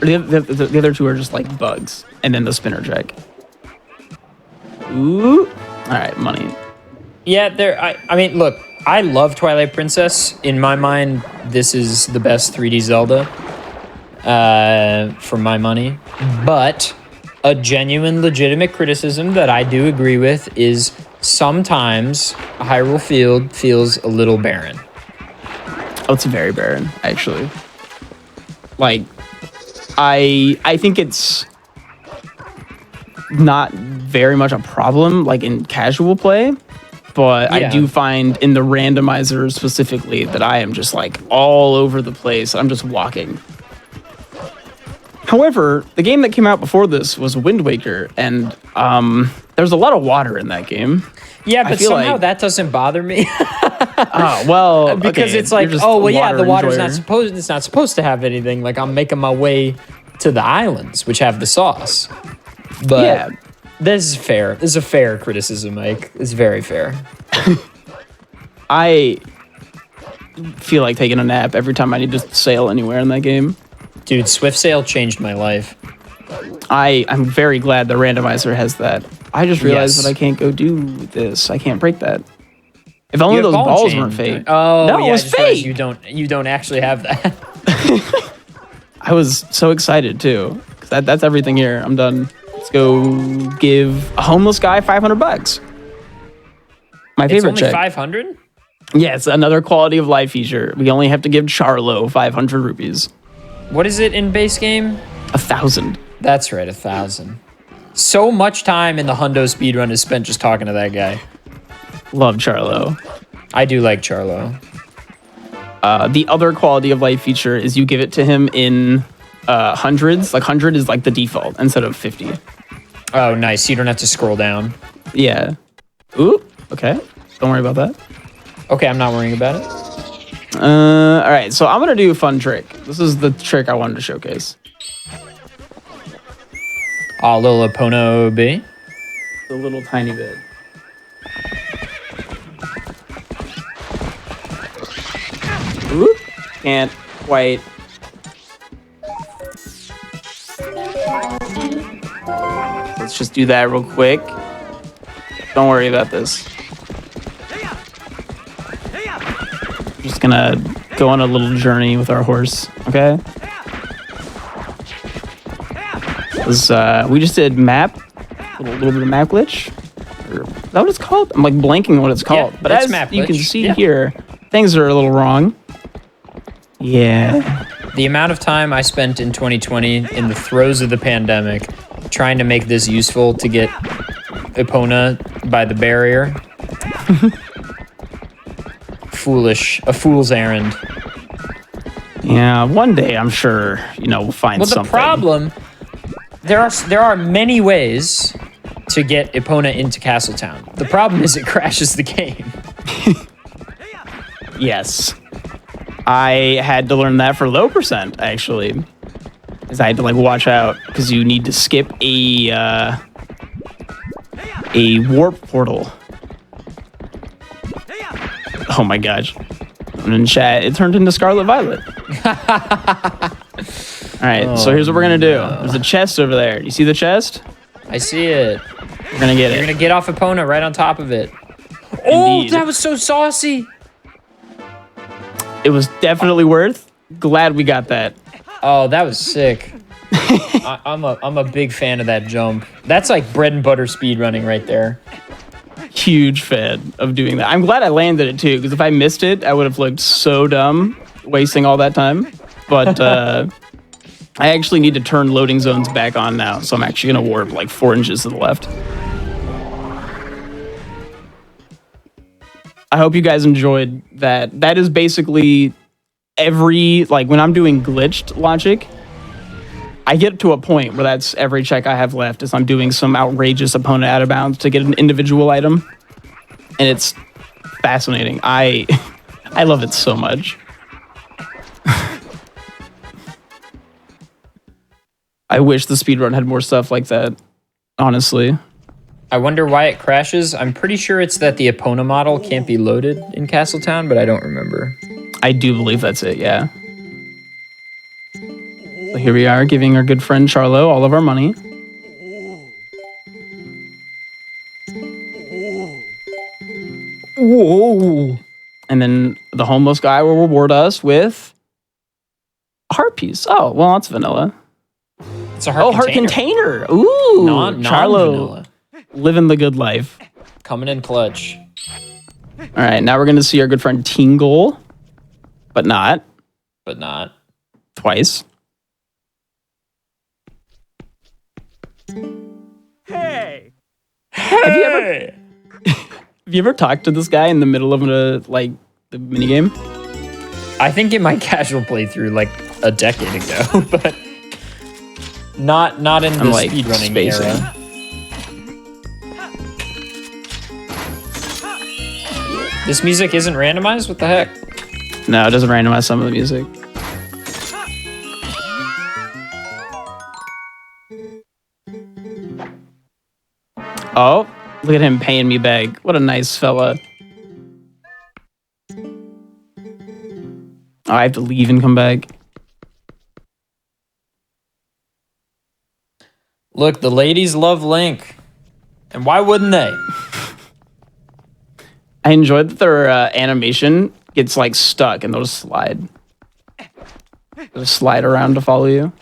S2: the other 2 are just like bugs, and then the spinner check. Ooh, all right, money.
S1: Yeah, I mean, look, I love Twilight Princess. In my mind, this is the best 3D Zelda for my money. But a genuine, legitimate criticism that I do agree with is sometimes Hyrule Field feels a little barren.
S2: Oh, it's very barren, actually. Like, I think it's not very much a problem, like in casual play, but
S1: Yeah.
S2: I do find in the randomizer specifically that I am just like all over the place. I'm just walking. However, the game that came out before this was Wind Waker, and there's a lot of water in that game.
S1: Yeah,
S2: I
S1: but
S2: feel
S1: somehow
S2: like-
S1: that doesn't bother me.
S2: Oh, well,
S1: because
S2: okay,
S1: it's like,
S2: you're just
S1: oh
S2: a
S1: well, yeah, the water's
S2: enjoyer.
S1: it's not supposed to have anything. Like I'm making my way to the islands, which have the sauce. But
S2: Yeah.
S1: this is fair. This is a fair criticism, Mike. It's very fair.
S2: I feel like taking a nap every time I need to sail anywhere in that game.
S1: Dude, Swift Sail changed my life.
S2: I'm very glad the randomizer has that. I just realized
S1: Yes.
S2: that I can't go do this. I can't break that. If only
S1: You have
S2: those
S1: ball
S2: balls
S1: chain.
S2: weren't fake.
S1: Oh,
S2: no,
S1: yeah,
S2: it
S1: I
S2: was
S1: just realized
S2: fake.
S1: you don't actually have that.
S2: I was so excited too. 'Cause that's everything here. I'm done. Let's go give a homeless guy $500. My
S1: It's
S2: favorite
S1: only
S2: check.
S1: 500?
S2: Yeah, it's another quality of life feature. We only have to give Charlo 500 rupees.
S1: What is it in base game?
S2: 1,000.
S1: That's right, 1,000. So much time in the Hundo speedrun is spent just talking to that guy.
S2: Love Charlo.
S1: I do like Charlo.
S2: The other quality of life feature is you give it to him in hundreds. Like 100 is like the default instead of 50.
S1: Oh, nice. You don't have to scroll down.
S2: Yeah. Ooh, okay. Don't worry about that.
S1: Okay, I'm not worrying about it.
S2: All right, so I'm gonna do a fun trick. This is the trick I wanted to showcase.
S1: Oh, little Epono B.
S2: A little tiny bit. Ooh, can't quite. Let's just do that real quick. Don't worry about this. Just gonna go on a little journey with our horse, okay? We just did map, a little bit of map glitch. Is that what it's called? I'm like blanking what it's called.
S1: Yeah,
S2: but
S1: that's
S2: as
S1: map
S2: you can
S1: glitch.
S2: see
S1: Yeah.
S2: here, things are a little wrong. Yeah.
S1: The amount of time I spent in 2020 in the throes of the pandemic trying to make this useful to get Epona by the barrier. A fool's errand.
S2: Yeah, one day I'm sure, we'll find
S1: Well,
S2: something.
S1: the problem, there are many ways to get Epona into Castletown. The problem is it crashes the game.
S2: Yes. I had to learn that for low percent, actually. Because I had to watch out because you need to skip a warp portal. Oh my gosh. And in chat, it turned into Scarlet Violet. Alright, so here's what we're gonna do. There's a chest over there. You see the chest?
S1: I see it.
S2: We're gonna get
S1: You're
S2: it.
S1: gonna get off Epona right on top of it. Oh,
S2: Indeed.
S1: that was so saucy.
S2: It was definitely worth. Glad we got that.
S1: Oh, that was sick. I'm a big fan of that jump. That's like bread and butter speed running right there.
S2: Huge fan of doing that. I'm glad I landed it too, because if I missed it, I would have looked so dumb wasting all that time. But I actually need to turn loading zones back on now, so I'm actually going to warp like 4 inches to the left. I hope you guys enjoyed that. That is basically like when I'm doing glitched logic, I get to a point where that's every check I have left is I'm doing some outrageous opponent out of bounds to get an individual item. And it's fascinating. I love it so much. I wish the speedrun had more stuff like that, honestly.
S1: I wonder why it crashes. I'm pretty sure it's that the Epona model can't be loaded in Castletown, but I don't remember.
S2: I do believe that's it, yeah. So here we are, giving our good friend Charlo all of our money. Whoa! And then the homeless guy will reward us with a heart piece. Oh, well, that's vanilla.
S1: It's a heart
S2: container. Ooh,
S1: non-vanilla.
S2: Living the good life.
S1: Coming in clutch.
S2: All right, now we're going to see our good friend Tingle, but not.
S1: But not.
S2: Twice.
S3: Hey!
S2: Have you ever talked to this guy in the middle of the minigame?
S1: I think in my casual playthrough like a decade ago, but not in the
S2: like
S1: speedrunning era. This music isn't randomized? What the heck?
S2: No, it doesn't randomize some of the music. Oh, look at him paying me back. What a nice fella. Oh, I have to leave and come back.
S1: Look, the ladies love Link. And why wouldn't they?
S2: I enjoyed that their animation gets like stuck and they'll just slide. They'll just slide around to follow you.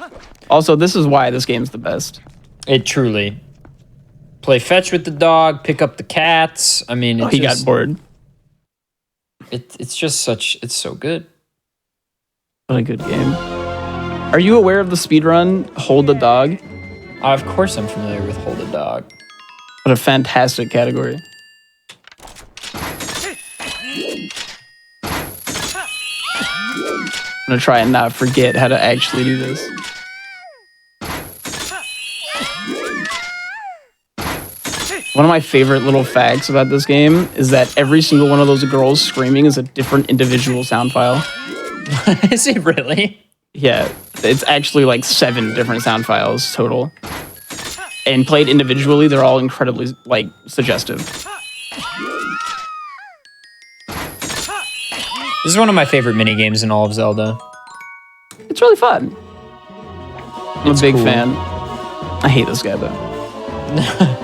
S2: Also, this is why this game's the best.
S1: It truly. Play fetch with the dog, pick up the cats. I mean,
S2: he got bored.
S1: It's just it's so good.
S2: What a good game. Are you aware of the speedrun Hold the Dog?
S1: Of course I'm familiar with Hold a Dog.
S2: What a fantastic category. I'm gonna try and not forget how to actually do this. One of my favorite little facts about this game is that every single one of those girls screaming is a different individual sound file.
S1: Is it really?
S2: Yeah, it's actually like 7 different sound files total. And played individually, they're all incredibly like suggestive.
S1: This is one of my favorite mini games in all of Zelda.
S2: It's really fun. I'm a big
S1: cool.
S2: fan. I hate this guy though.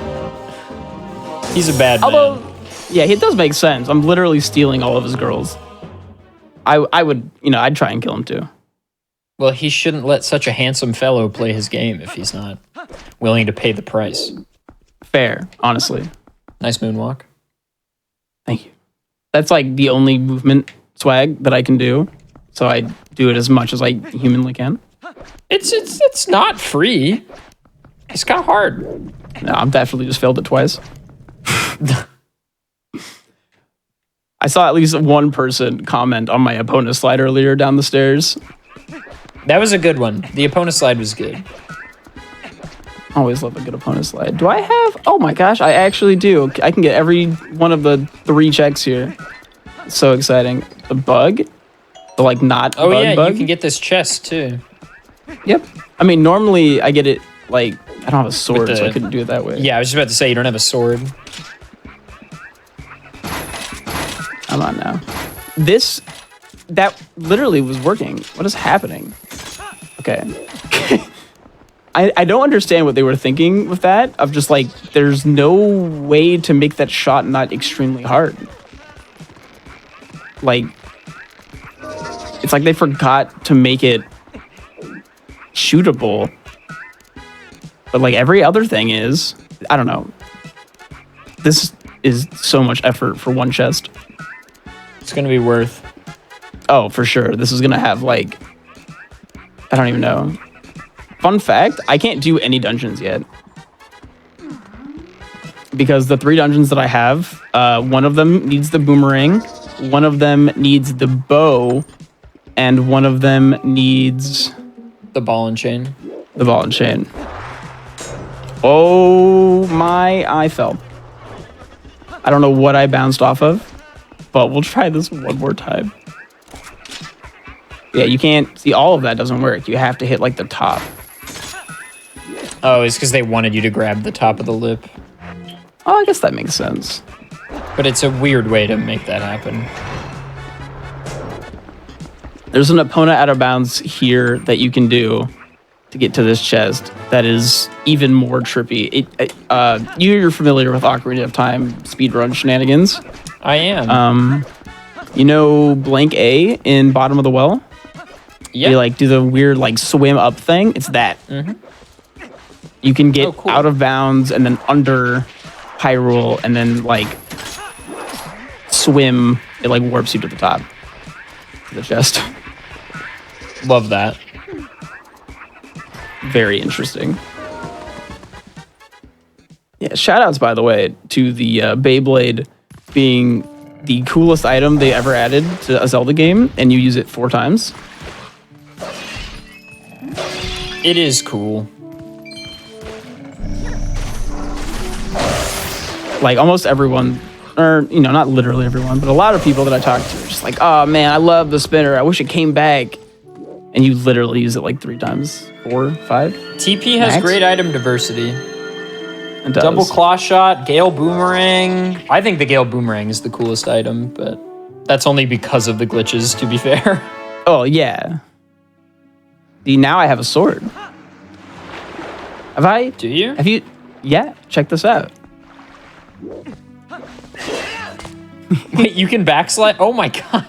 S1: He's a bad
S2: Although,
S1: man.
S2: yeah, it does make sense. I'm literally stealing all of his girls. I would, I'd try and kill him too.
S1: Well, he shouldn't let such a handsome fellow play his game if he's not willing to pay the price.
S2: Fair, honestly.
S1: Nice moonwalk.
S2: Thank you. That's like the only movement swag that I can do. So I do it as much as I humanly can.
S1: It's not free. It's kind of hard.
S2: No, I've definitely just failed it twice. I saw at least one person comment on my opponent slide earlier down the stairs.
S1: That was a good one. The opponent slide was good.
S2: Always love a good opponent slide. Do I have? Oh my gosh, I actually do. I can get every one of the 3 checks here. It's so exciting. The bug? The like not
S1: Oh
S2: bug
S1: yeah,
S2: bug?
S1: you can get this chest too.
S2: Yep. I mean, normally I get it like, I don't have a sword, so I couldn't do it that way.
S1: Yeah, I was just about to say you don't have a sword.
S2: Come on now. That literally was working. What is happening? Okay. I don't understand what they were thinking with that, of just like, there's no way to make that shot not extremely hard. Like, it's like they forgot to make it shootable. But like every other thing is, I don't know. This is so much effort for one chest.
S1: It's gonna be worth.
S2: Oh, for sure. This is gonna have like, I don't even know. Fun fact, I can't do any dungeons yet. Because the 3 dungeons that I have, one of them needs the boomerang, one of them needs the bow, and one of them needs...
S1: The ball and chain.
S2: The ball and chain. Oh my, I fell. I don't know what I bounced off of, but we'll try this one more time. Yeah, you can't see, all of that doesn't work. You have to hit like the top.
S1: Oh, it's because they wanted you to grab the top of the lip.
S2: Oh, I guess that makes sense.
S1: But it's a weird way to make that happen.
S2: There's an opponent out of bounds here that you can do to get to this chest that is even more trippy. You're familiar with Ocarina of Time speedrun shenanigans.
S1: I am.
S2: You know blank A in Bottom of the Well?
S1: Yeah.
S2: They like do the weird like swim up thing. It's that.
S1: Mm-hmm.
S2: You can get
S1: cool.
S2: out of bounds and then under Hyrule and then like swim. It like warps you to the top of the chest.
S1: Love that.
S2: Very interesting. Yeah, shoutouts, by the way, to the Beyblade being the coolest item they ever added to a Zelda game, and you use it 4 times.
S1: It is cool.
S2: Like, almost everyone, or, you know, not literally everyone, but a lot of people that I talk to are just like, oh, man, I love the spinner. I wish it came back. And you literally use it like 3 times, 4, 5.
S1: TP has
S2: Max?
S1: great item diversity.
S2: It does.
S1: Double claw shot, Gale Boomerang. I think the Gale Boomerang is the coolest item, but that's only because of the glitches, to be fair.
S2: Oh, yeah. See, now I have a sword. Have I?
S1: Do you?
S2: Have you? Yeah, check this out.
S1: Wait, you can backslide? Oh my god.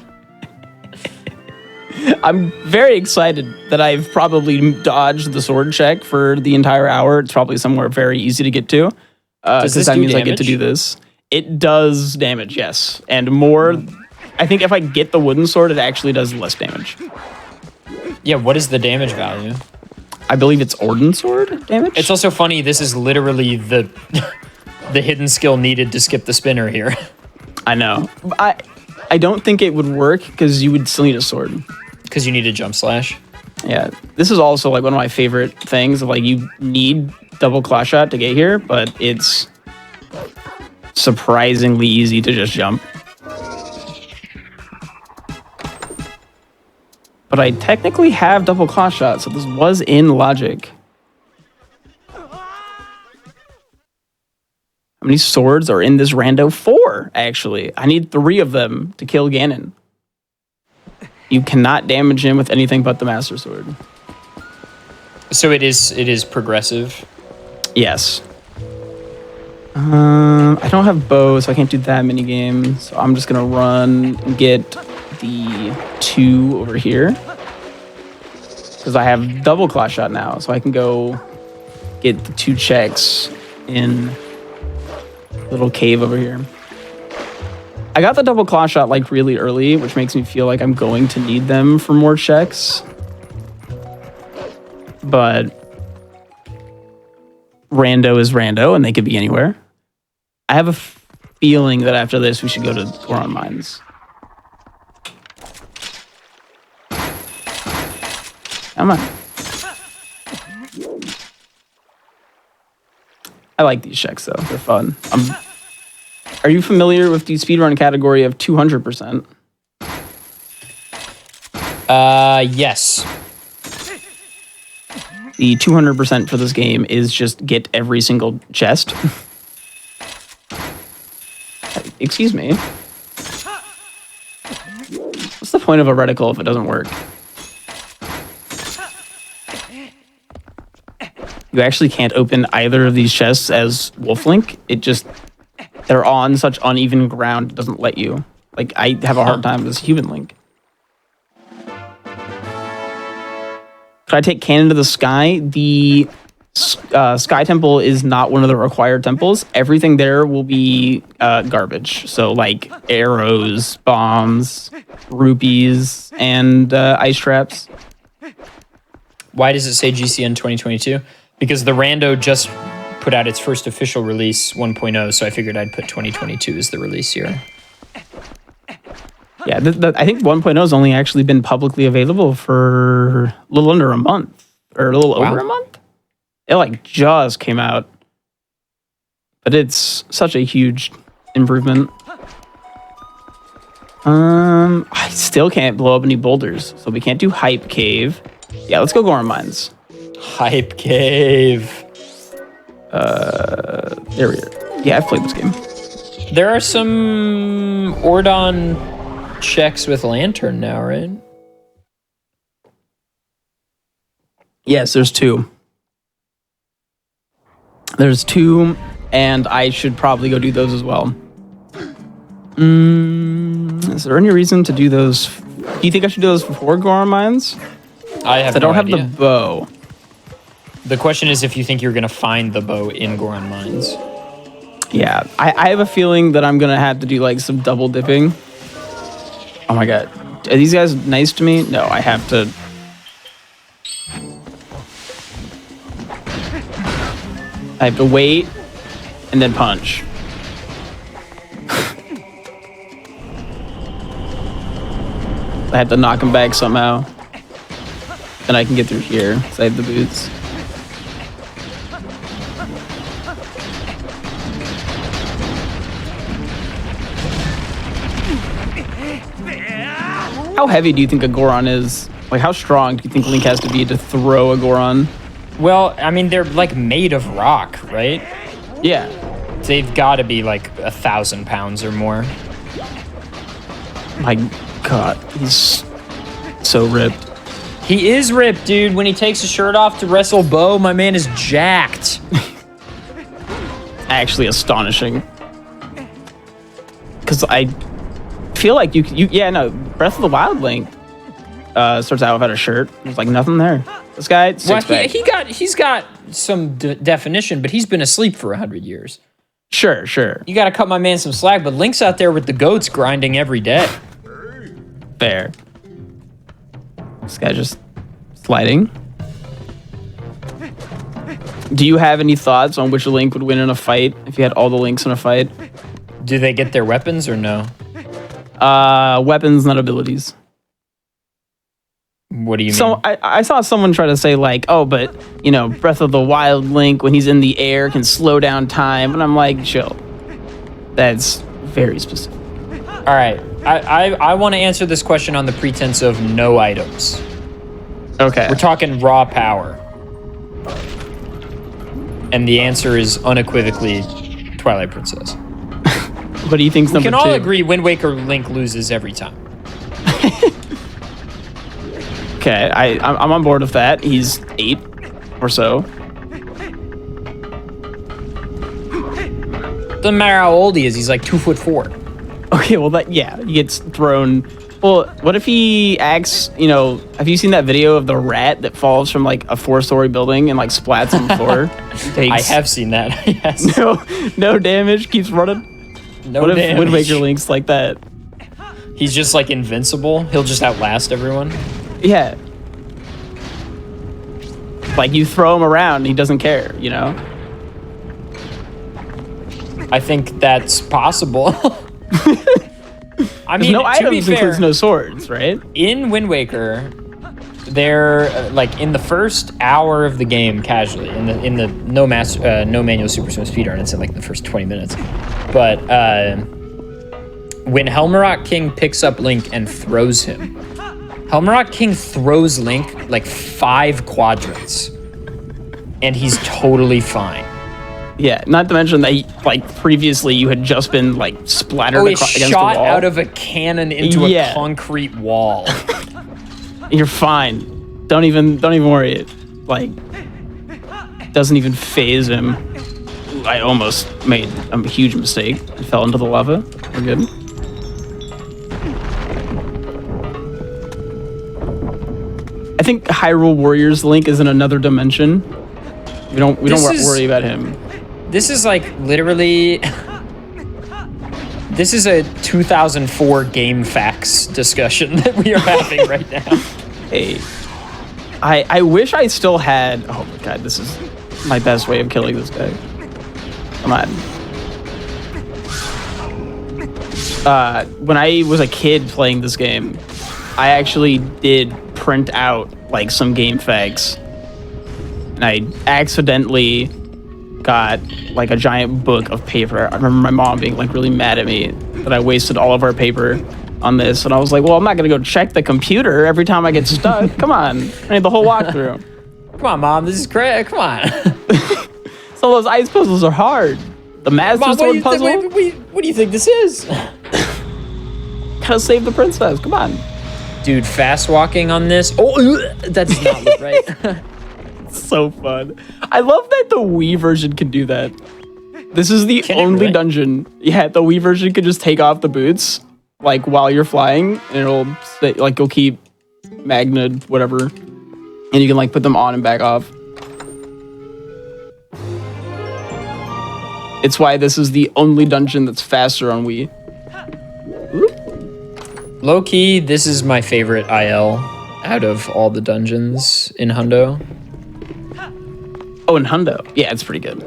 S2: I'm very excited that I've probably dodged the sword check for the entire hour. It's probably somewhere very easy to get to.
S1: Does this
S2: that
S1: do
S2: means I get to
S1: damage?
S2: do this. It does damage, yes. And more, I think if I get the wooden sword, it actually does less damage.
S1: Yeah, what is the damage value?
S2: I believe it's Orden sword damage.
S1: It's also funny, this is literally the the hidden skill needed to skip the spinner here.
S2: I know. I don't think it would work because you would still need a sword.
S1: Because you need a jump slash.
S2: Yeah, this is also like one of my favorite things. Like you need double claw shot to get here, but it's surprisingly easy to just jump. But I technically have double claw shot, so this was in logic. How many swords are in this rando? 4, actually. I need 3 of them to kill Ganon. You cannot damage him with anything but the Master Sword.
S1: So it is progressive.
S2: Yes. I don't have bow, so I can't do that many games. So I'm just gonna run and get the 2 over here. Because I have double claw shot now, so I can go get the 2 checks in the little cave over here. I got the double claw shot like really early, which makes me feel like I'm going to need them for more checks. But rando is rando, and they could be anywhere. I have a feeling that after this, we should go to Goron Mines. Come on. I like these checks, though. They're fun. Are you familiar with the speedrun category of 200%?
S1: Yes.
S2: The 200% for this game is just get every single chest. Excuse me. What's the point of a reticle if it doesn't work? You actually can't open either of these chests as Wolf Link. It just... They're on such uneven ground, it doesn't let you. Like, I have a hard time with this Human Link. Could I take Cannon to the Sky? The Sky Temple is not one of the required temples. Everything there will be garbage. So like arrows, bombs, rupees, and ice traps.
S1: Why does it say GCN 2022? Because the Rando just put out its first official release 1.0, so I figured I'd put 2022 as the release year.
S2: Yeah, I think 1.0 has only actually been publicly available for a little under a month, or a little over a month. It like just came out, but it's such a huge improvement. I still can't blow up any boulders, so we can't do Hype Cave. Yeah, let's go Goron Mines.
S1: Hype Cave.
S2: There we are. Yeah, I've played this game.
S1: There are some Ordon checks with Lantern now, right?
S2: Yes, there's two. There's two, and I should probably go do those as well. Is there any reason to do those? Do you think I should do those before Goron Mines?
S1: I
S2: don't have the bow.
S1: The question is if you think you're going to find the bow in Goron Mines.
S2: Yeah, I have a feeling that I'm going to have to do like some double dipping. Oh my god. Are these guys nice to me? No, I have to... I have to wait and then punch. I have to knock him back somehow. Then I can get through here, because I have the boots. How heavy do you think a Goron is? Like, how strong do you think Link has to be to throw a Goron?
S1: Well, I mean, they're like made of rock, right?
S2: Yeah.
S1: They've got to be like 1,000 pounds or more.
S2: My god, he's so ripped.
S1: He is ripped, dude. When he takes his shirt off to wrestle Bo, my man is jacked.
S2: Actually astonishing. Because I feel like Breath of the Wild Link starts out without a shirt. There's like nothing there. This guy,
S1: he's got some definition, but he's been asleep for 100 years.
S2: Sure.
S1: You got to cut my man some slack, but Link's out there with the goats grinding every day.
S2: Fair. This guy just sliding. Do you have any thoughts on which Link would win in a fight if you had all the Links in a fight?
S1: Do they get their weapons or no?
S2: Weapons, not abilities.
S1: What do you mean?
S2: So I saw someone try to say like, oh, but you know, Breath of the Wild Link when he's in the air can slow down time, and I'm like, chill. That's very specific.
S1: All right, I want to answer this question on the pretense of no items.
S2: Okay.
S1: We're talking raw power, and the answer is unequivocally Twilight Princess.
S2: What do you think's number two?
S1: We can all agree Wind Waker Link loses every time.
S2: Okay, I'm on board with that. He's 8 or so.
S1: Doesn't matter how old he is. He's like 2'4".
S2: Okay, well he gets thrown. Well, what if he acts? You know, have you seen that video of the rat that falls from like a 4-story building and like splats on the floor?
S1: I have seen that. Yes.
S2: No damage. Keeps running.
S1: No
S2: what
S1: damage.
S2: If Wind Waker Link's like that?
S1: He's just like invincible. He'll just outlast everyone.
S2: Yeah. Like you throw him around and he doesn't care, you know?
S1: I think that's possible. I mean,
S2: no items
S1: fair,
S2: includes no swords, right?
S1: In Wind Waker, they're like in the first hour of the game, casually in the no manual super swim speedrun. It's in like the first 20 minutes. But when Helmrock King picks up Link and throws him, Helmrock King throws Link like 5 quadrants, and he's totally fine.
S2: Yeah, not to mention that, like, previously you had just been, like, splattered against the wall.
S1: Shot out of a cannon into a concrete wall.
S2: You're fine. Don't even worry. It, like, doesn't even phase him. I almost made a huge mistake and fell into the lava. We're good. I think Hyrule Warriors Link is in another dimension. We don't
S1: This
S2: worry about him.
S1: This is like literally. This is a 2004 game facts discussion that we are having right now.
S2: Hey, I wish I still had. Oh my god, this is my best way of killing this guy. Come on. When I was a kid playing this game, I actually did print out like some game facts, and I accidentally got like a giant book of paper. I remember my mom being like really mad at me that I wasted all of our paper on this, and I was like, well, I'm not gonna go check the computer every time I get stuck. Come on, I need the whole walkthrough.
S1: Come on, Mom, this is great. Come on.
S2: Some of those ice puzzles are hard. The Master
S1: Mom,
S2: Sword puzzle.
S1: what do you think this is?
S2: Gotta save the princess. Come on.
S1: Dude, fast walking on this. Oh, that does not look right.
S2: So fun. I love that the Wii version can do that. This is the
S1: Can it
S2: only
S1: really?
S2: dungeon. Yeah, the Wii version can just take off the boots like while you're flying, and it'll say, like you'll keep magnet whatever, and you can like put them on and back off. It's why this is the only dungeon that's faster on Wii.
S1: Low key, this is my favorite IL out of all the dungeons in Hundo.
S2: Oh, and Hundo. Yeah, it's pretty good.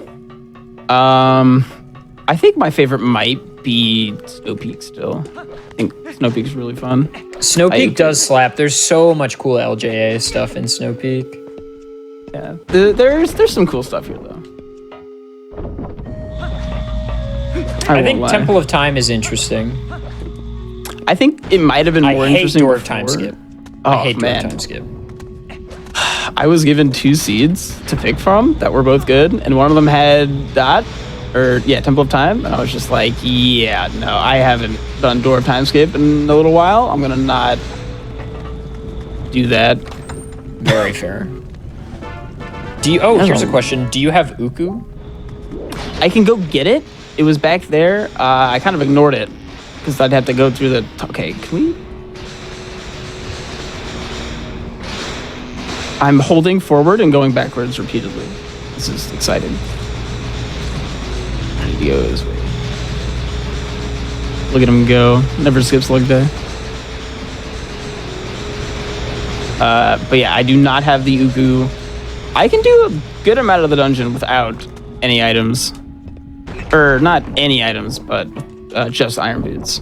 S2: I think my favorite might be Snow Peak still. I think Snow Peak's really fun.
S1: Snow Peak does slap. There's so much cool LJA stuff in Snow Peak.
S2: Yeah, there's some cool stuff here though.
S1: I
S2: won't
S1: think
S2: lie.
S1: Temple of Time is interesting.
S2: I think it might have been more
S1: I hate
S2: interesting
S1: Door of
S2: before.
S1: Time Skip.
S2: Oh
S1: I hate Door of
S2: man,
S1: Time Skip.
S2: I was given 2 seeds to pick from that were both good, and one of them had Temple of Time, and I was just like, yeah, no, I haven't done Door of Time Skip in a little while. I'm gonna not do that.
S1: Very fair. Here's a question. Do you have Uku?
S2: I can go get it. It was back there. I kind of ignored it because I'd have to go through the. Okay, can we? I'm holding forward and going backwards repeatedly. This is exciting. I need to go this way. Look at him go. Never skips leg day. But yeah, I do not have the Uku. I can do a good amount of the dungeon without any items. Or not any items, but just iron boots.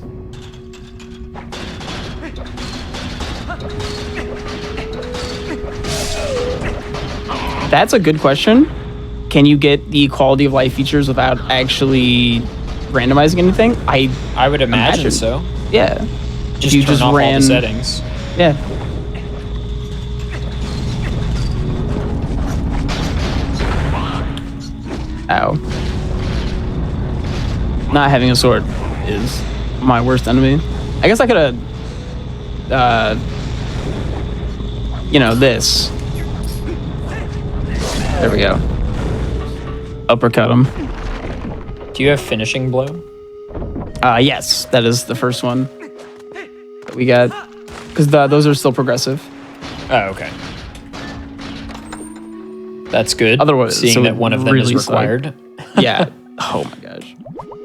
S2: That's a good question. Can you get the quality of life features without actually randomizing anything?
S1: I would imagine so.
S2: Yeah.
S1: Just
S2: you
S1: turn
S2: just
S1: off all
S2: ran
S1: the settings.
S2: Yeah. Ow. Not having a sword is my worst enemy. I guess I could have, this. There we go. Uppercut him.
S1: Do you have finishing blow?
S2: Yes, that is the first one that we got. Because those are still progressive.
S1: Oh, okay. That's good.
S2: Otherwise,
S1: seeing
S2: so
S1: that one of them
S2: really
S1: is required.
S2: Yeah. Oh my gosh.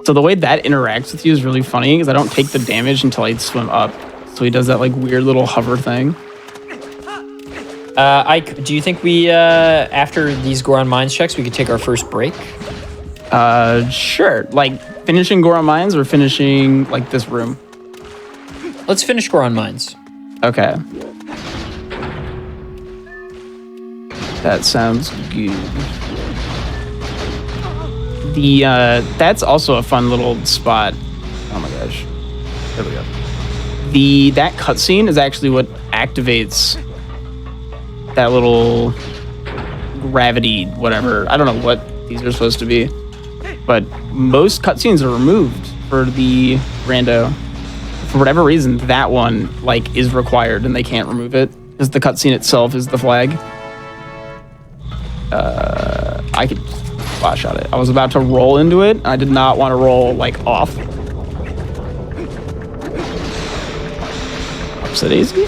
S2: So the way that interacts with you is really funny because I don't take the damage until I swim up. So he does that like weird little hover thing.
S1: Do you think we, after these Goron Mines checks, we could take our first break?
S2: Sure. Like finishing Goron Mines or finishing like this room?
S1: Let's finish Goron Mines.
S2: Okay. That sounds good. That's also a fun little spot. Oh my gosh. There we go. That cutscene is actually what activates that little gravity, whatever. I don't know what these are supposed to be, but most cutscenes are removed for the rando. For whatever reason, that one like is required and they can't remove it because the cutscene itself is the flag. I could flash at it. I was about to roll into it. I did not want to roll like off. Upset easy.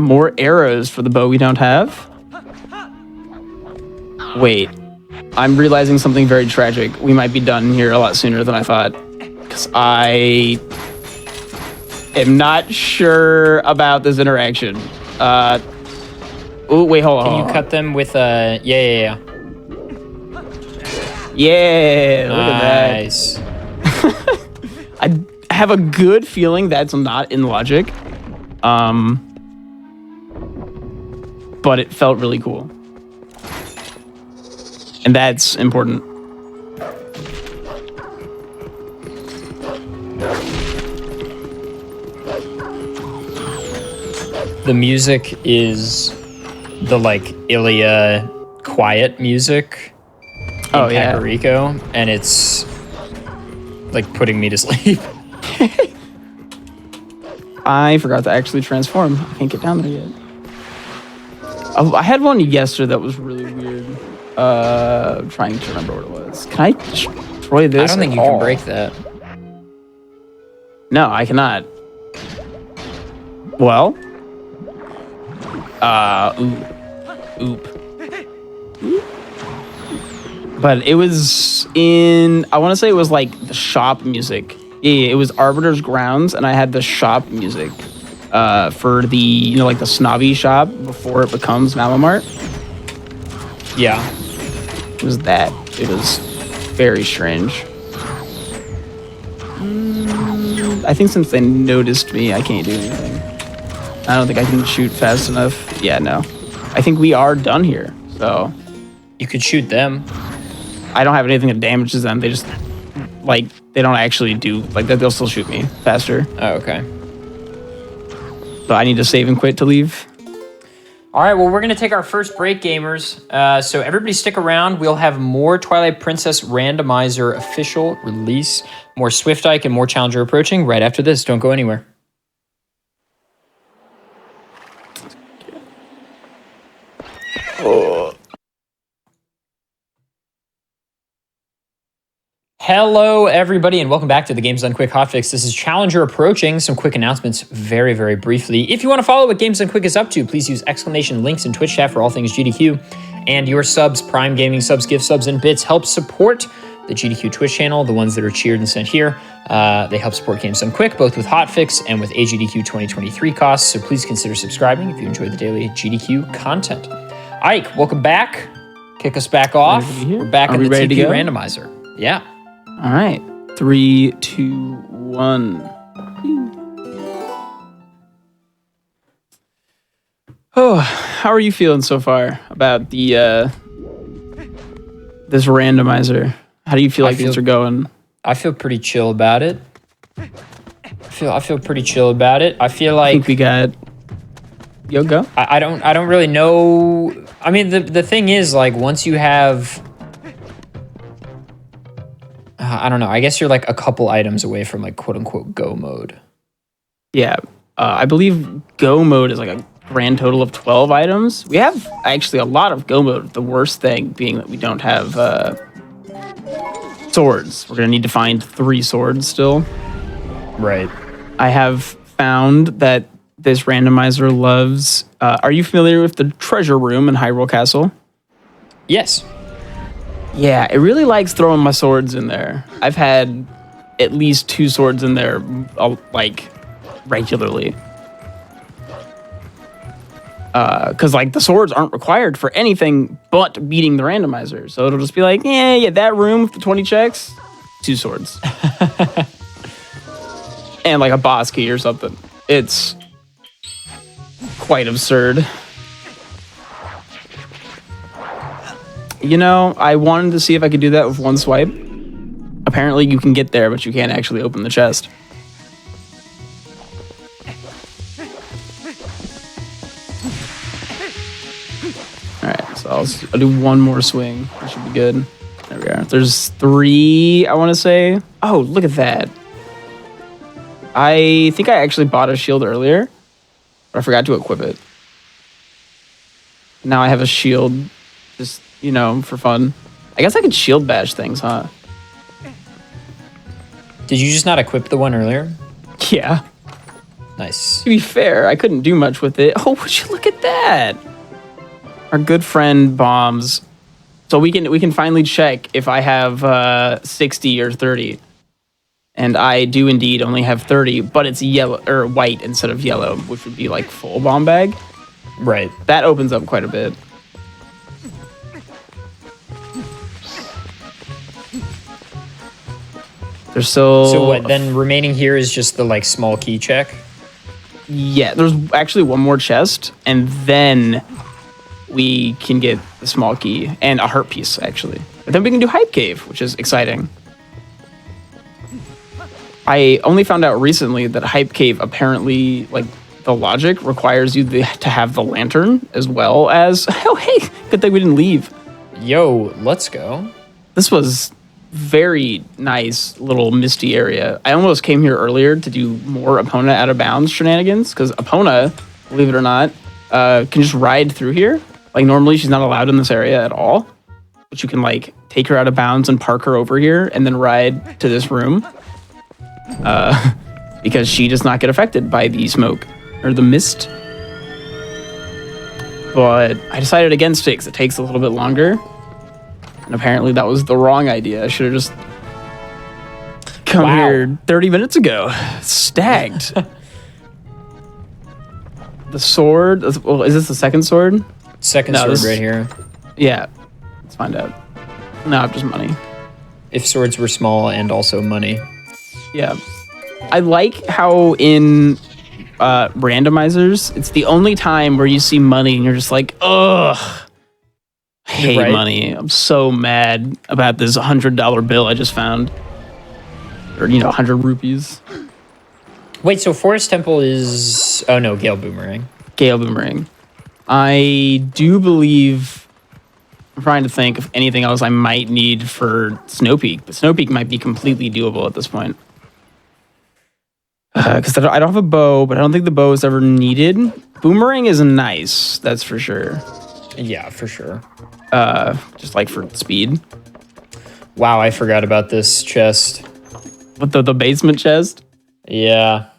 S2: More arrows for the bow we don't have. Wait, I'm realizing something very tragic. We might be done here a lot sooner than I thought. Because I am not sure about this interaction. Oh, wait, hold on.
S1: Can you cut them with a... Yeah.
S2: Yeah, look at that.
S1: Nice.
S2: I have a good feeling that's not in logic. But it felt really cool. And that's important.
S1: The music is the like Ilya quiet music in Kakariko, and it's like putting me to sleep.
S2: I forgot to actually transform. I can't get down there yet. I had one yesterday that was really weird. I'm trying to remember what it was. Can I destroy this?
S1: I don't think you can break that.
S2: No, I cannot. Well. Oop. But it was in, I want to say it was like the shop music. Yeah, it was Arbiter's Grounds, and I had the shop music for the, you know, like the snobby shop before it becomes Malamart.
S1: Yeah.
S2: It was that. It was very strange. I think since they noticed me, I can't do anything. I don't think I can shoot fast enough. Yeah, no. I think we are done here, so.
S1: You could shoot them.
S2: I don't have anything that damages them. They just, like, they don't actually do, like, they'll still shoot me faster.
S1: Oh, okay.
S2: So I need to save and quit to leave.
S1: All right, well, we're going to take our first break, gamers. So everybody stick around. We'll have more Twilight Princess Randomizer official release, more Swift Ike, and more Challenger approaching right after this. Don't go anywhere.
S2: Oh.
S1: Hello, everybody, and welcome back to the Games Done Quick Hotfix. This is Challenger approaching. Some quick announcements very, very briefly. If you want to follow what Games Done Quick is up to, please use exclamation links in Twitch chat for all things GDQ. And your subs, Prime Gaming subs, gift subs, and bits help support the GDQ Twitch channel, the ones that are cheered and sent here. They help support Games Done Quick, both with Hotfix and with AGDQ 2023 costs, so please consider subscribing if you enjoy the daily GDQ content. Ike, welcome back. Kick us back off. We're back in the TP randomizer. Yeah.
S2: All right. 3, 2, 1. Oh, how are you feeling so far about the this randomizer? How do you feel like things are going?
S1: I feel pretty chill about it. I feel pretty chill about it. I feel like
S2: I think we got. Yo, go.
S1: I don't really know. I mean, the thing is, like, once you have, I don't know. I guess you're like a couple items away from like quote unquote go mode.
S2: Yeah, I believe go mode is like a grand total of 12 items. We have actually a lot of go mode. The worst thing being that we don't have swords. We're gonna need to find 3 swords still.
S1: Right.
S2: I have found that this randomizer loves. Are you familiar with the treasure room in Hyrule Castle?
S1: Yes.
S2: Yeah, it really likes throwing my swords in there. I've had at least 2 swords in there, like, regularly. Because, like, the swords aren't required for anything but beating the randomizer. So it'll just be like, yeah, that room with the 20 checks, 2 swords. And, like, a boss key or something. It's quite absurd. You know, I wanted to see if I could do that with one swipe. Apparently you can get there, but you can't actually open the chest. Alright, so I'll do one more swing. That should be good. There we are. There's 3, I want to say. Oh, look at that. I think I actually bought a shield earlier, but I forgot to equip it. Now I have a shield, just, you know, for fun. I guess I could shield bash things, huh?
S1: Did you just not equip the one earlier?
S2: Yeah.
S1: Nice.
S2: To be fair, I couldn't do much with it. Oh, would you look at that? Our good friend bombs. So we can finally check if I have 60 or 30. And I do indeed only have 30, but it's yellow or white instead of yellow, which would be like full bomb bag.
S1: Right.
S2: That opens up quite a bit. There's still...
S1: So what, then remaining here is just the like small key check?
S2: Yeah, there's actually one more chest, and then we can get the small key and a heart piece, actually. But then we can do Hype Cave, which is exciting. I only found out recently that Hype Cave apparently, like, the logic requires you to have the lantern as well as... Oh, hey, good thing we didn't leave.
S1: Yo, let's go.
S2: This was very nice little misty area. I almost came here earlier to do more Epona out of bounds shenanigans, because Epona, believe it or not, can just ride through here. Like, normally she's not allowed in this area at all, but you can, like, take her out of bounds and park her over here and then ride to this room, because she does not get affected by the smoke or the mist. But I decided against it because it takes a little bit longer. And apparently that was the wrong idea. I should have just come here 30 minutes ago. Stagged. The sword. Well, is this the second sword?
S1: Second sword right here.
S2: Yeah. Let's find out. No, just money.
S1: If swords were small and also money.
S2: Yeah. I like how in randomizers, it's the only time where you see money and you're just like, ugh. I hate money. I'm so mad about this $100 bill I just found. Or, 100 rupees.
S1: Wait, so Forest Temple is... Oh, no, Gale Boomerang.
S2: Gale Boomerang. I do believe... I'm trying to think of anything else I might need for Snow Peak. But Snow Peak might be completely doable at this point. Because I don't have a bow, but I don't think the bow is ever needed. Boomerang is nice, that's for sure.
S1: Yeah, for sure.
S2: Just like for speed.
S1: Wow, I forgot about this chest.
S2: What, the basement chest?
S1: Yeah.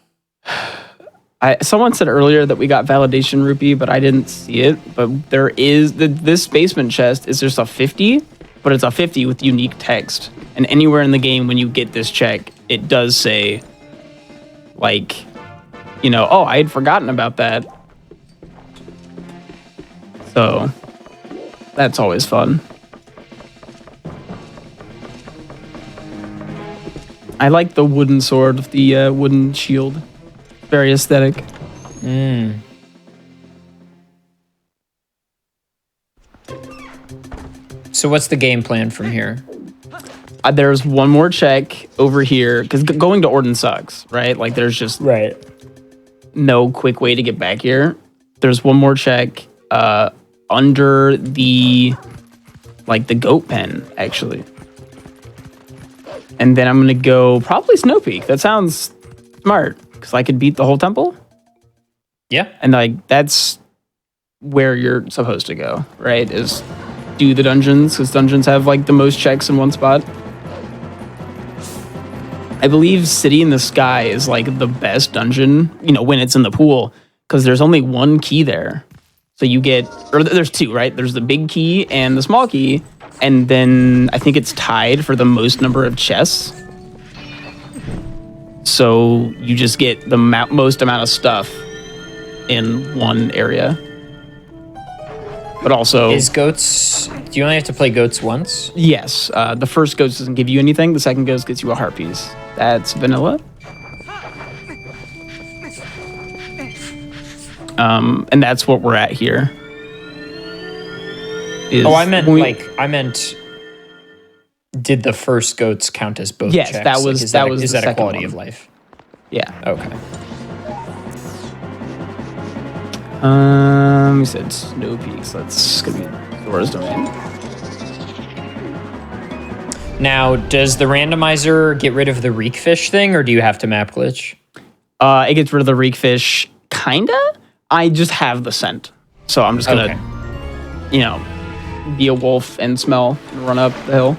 S2: Someone said earlier that we got validation rupee, but I didn't see it. But there is this basement chest is just a 50, but it's a 50 with unique text. And anywhere in the game when you get this check, it does say, like, oh, I had forgotten about that. So that's always fun. I like the wooden sword with the wooden shield. Very aesthetic.
S1: So what's the game plan from here?
S2: There's one more check over here, because going to Orden sucks, right? Like, there's just no quick way to get back here. There's one more check under the goat pen, actually. And then I'm going to go probably Snow Peak. That sounds smart, because I could beat the whole temple.
S1: Yeah.
S2: And, like, that's where you're supposed to go, right? Is do the dungeons, because dungeons have, like, the most checks in one spot. I believe City in the Sky is, like, the best dungeon, when it's in the pool, because there's only one key there. So you get, or there's two, right? There's the big key and the small key, and then I think it's tied for the most number of chests. So you just get the most amount of stuff in one area. But also...
S1: Is goats... Do you only have to play goats once?
S2: Yes. The first ghost doesn't give you anything. The second ghost gets you a heart piece. That's vanilla. And that's what we're at here.
S1: Oh, I meant did the first goats count as both checks?
S2: Yes, that was
S1: is
S2: the
S1: that a quality
S2: one.
S1: of life?
S2: Yeah.
S1: Okay.
S2: We said Snow Peak, so that's gonna be Zora's Domain.
S1: Now, does the randomizer get rid of the reek fish thing, or do you have to map glitch?
S2: It gets rid of the reek fish, kinda. I just have the scent, so I'm just gonna, be a wolf and smell and run up the hill.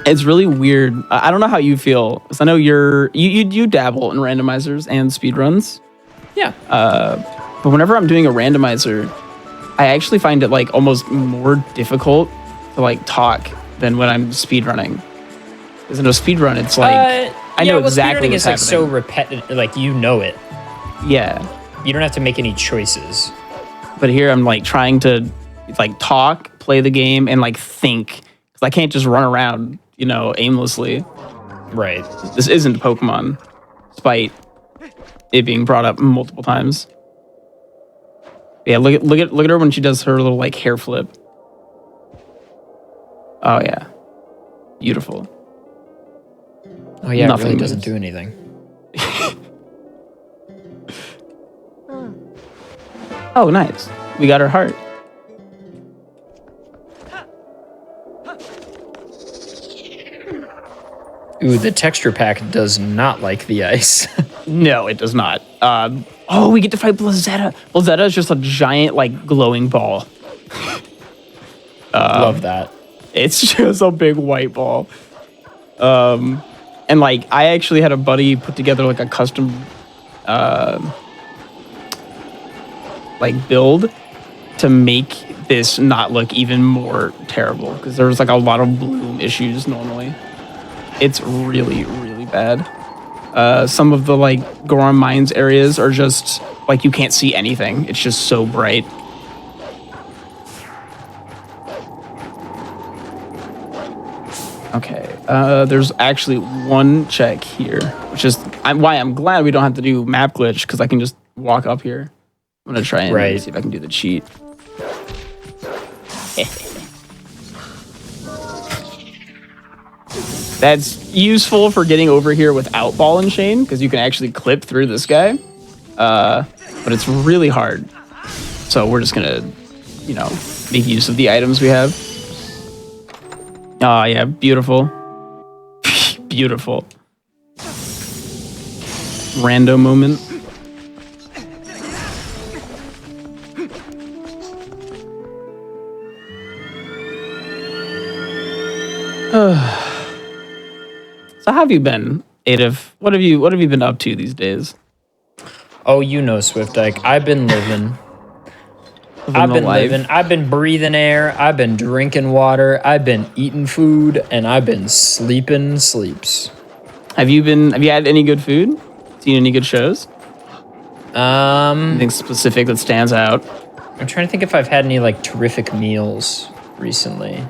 S2: It's really weird. I don't know how you feel, because I know you dabble in randomizers and speedruns.
S1: Yeah.
S2: But whenever I'm doing a randomizer, I actually find it like almost more difficult to like talk than when I'm speedrunning. Because in a speedrun, it's like I know exactly what's happening.
S1: Speedrunning is like so repetitive, like you know it.
S2: Yeah.
S1: You don't have to make any choices.
S2: But here I'm like trying to like talk, play the game, and like think. Because I can't just run around, aimlessly.
S1: Right.
S2: This isn't Pokemon, despite it being brought up multiple times. Yeah, look at her when she does her little like hair flip. Oh yeah, beautiful.
S1: Oh yeah,
S2: Nothing
S1: it really
S2: moves.
S1: doesn't do anything.
S2: Oh, nice. We got her heart.
S1: Ooh, the texture pack does not like the ice.
S2: No, it does not. We get to fight Blazetta. Blazetta is just a giant, like, glowing ball.
S1: Love that.
S2: It's just a big white ball. And, like, I actually had a buddy put together, like, a custom, build to make this not look even more terrible. Because there was, like, a lot of bloom issues normally. It's really, really bad. Some of the like Goron Mines areas are just like you can't see anything. It's just so bright. Okay, there's actually one check here, which is why I'm glad we don't have to do map glitch, because I can just walk up here. I'm gonna try and see if I can do the cheat. That's useful for getting over here without ball and chain, because you can actually clip through this guy. But it's really hard. So we're just gonna, make use of the items we have. Oh yeah, beautiful. Beautiful. Rando moment. So how have you been, Adif? What have you been up to these days?
S1: Oh, Swiftike. I've been living. I've been breathing air. I've been drinking water. I've been eating food, and I've been sleeping sleeps.
S2: Have you had any good food? Seen any good shows? Anything specific that stands out?
S1: I'm trying to think if I've had any like terrific meals recently.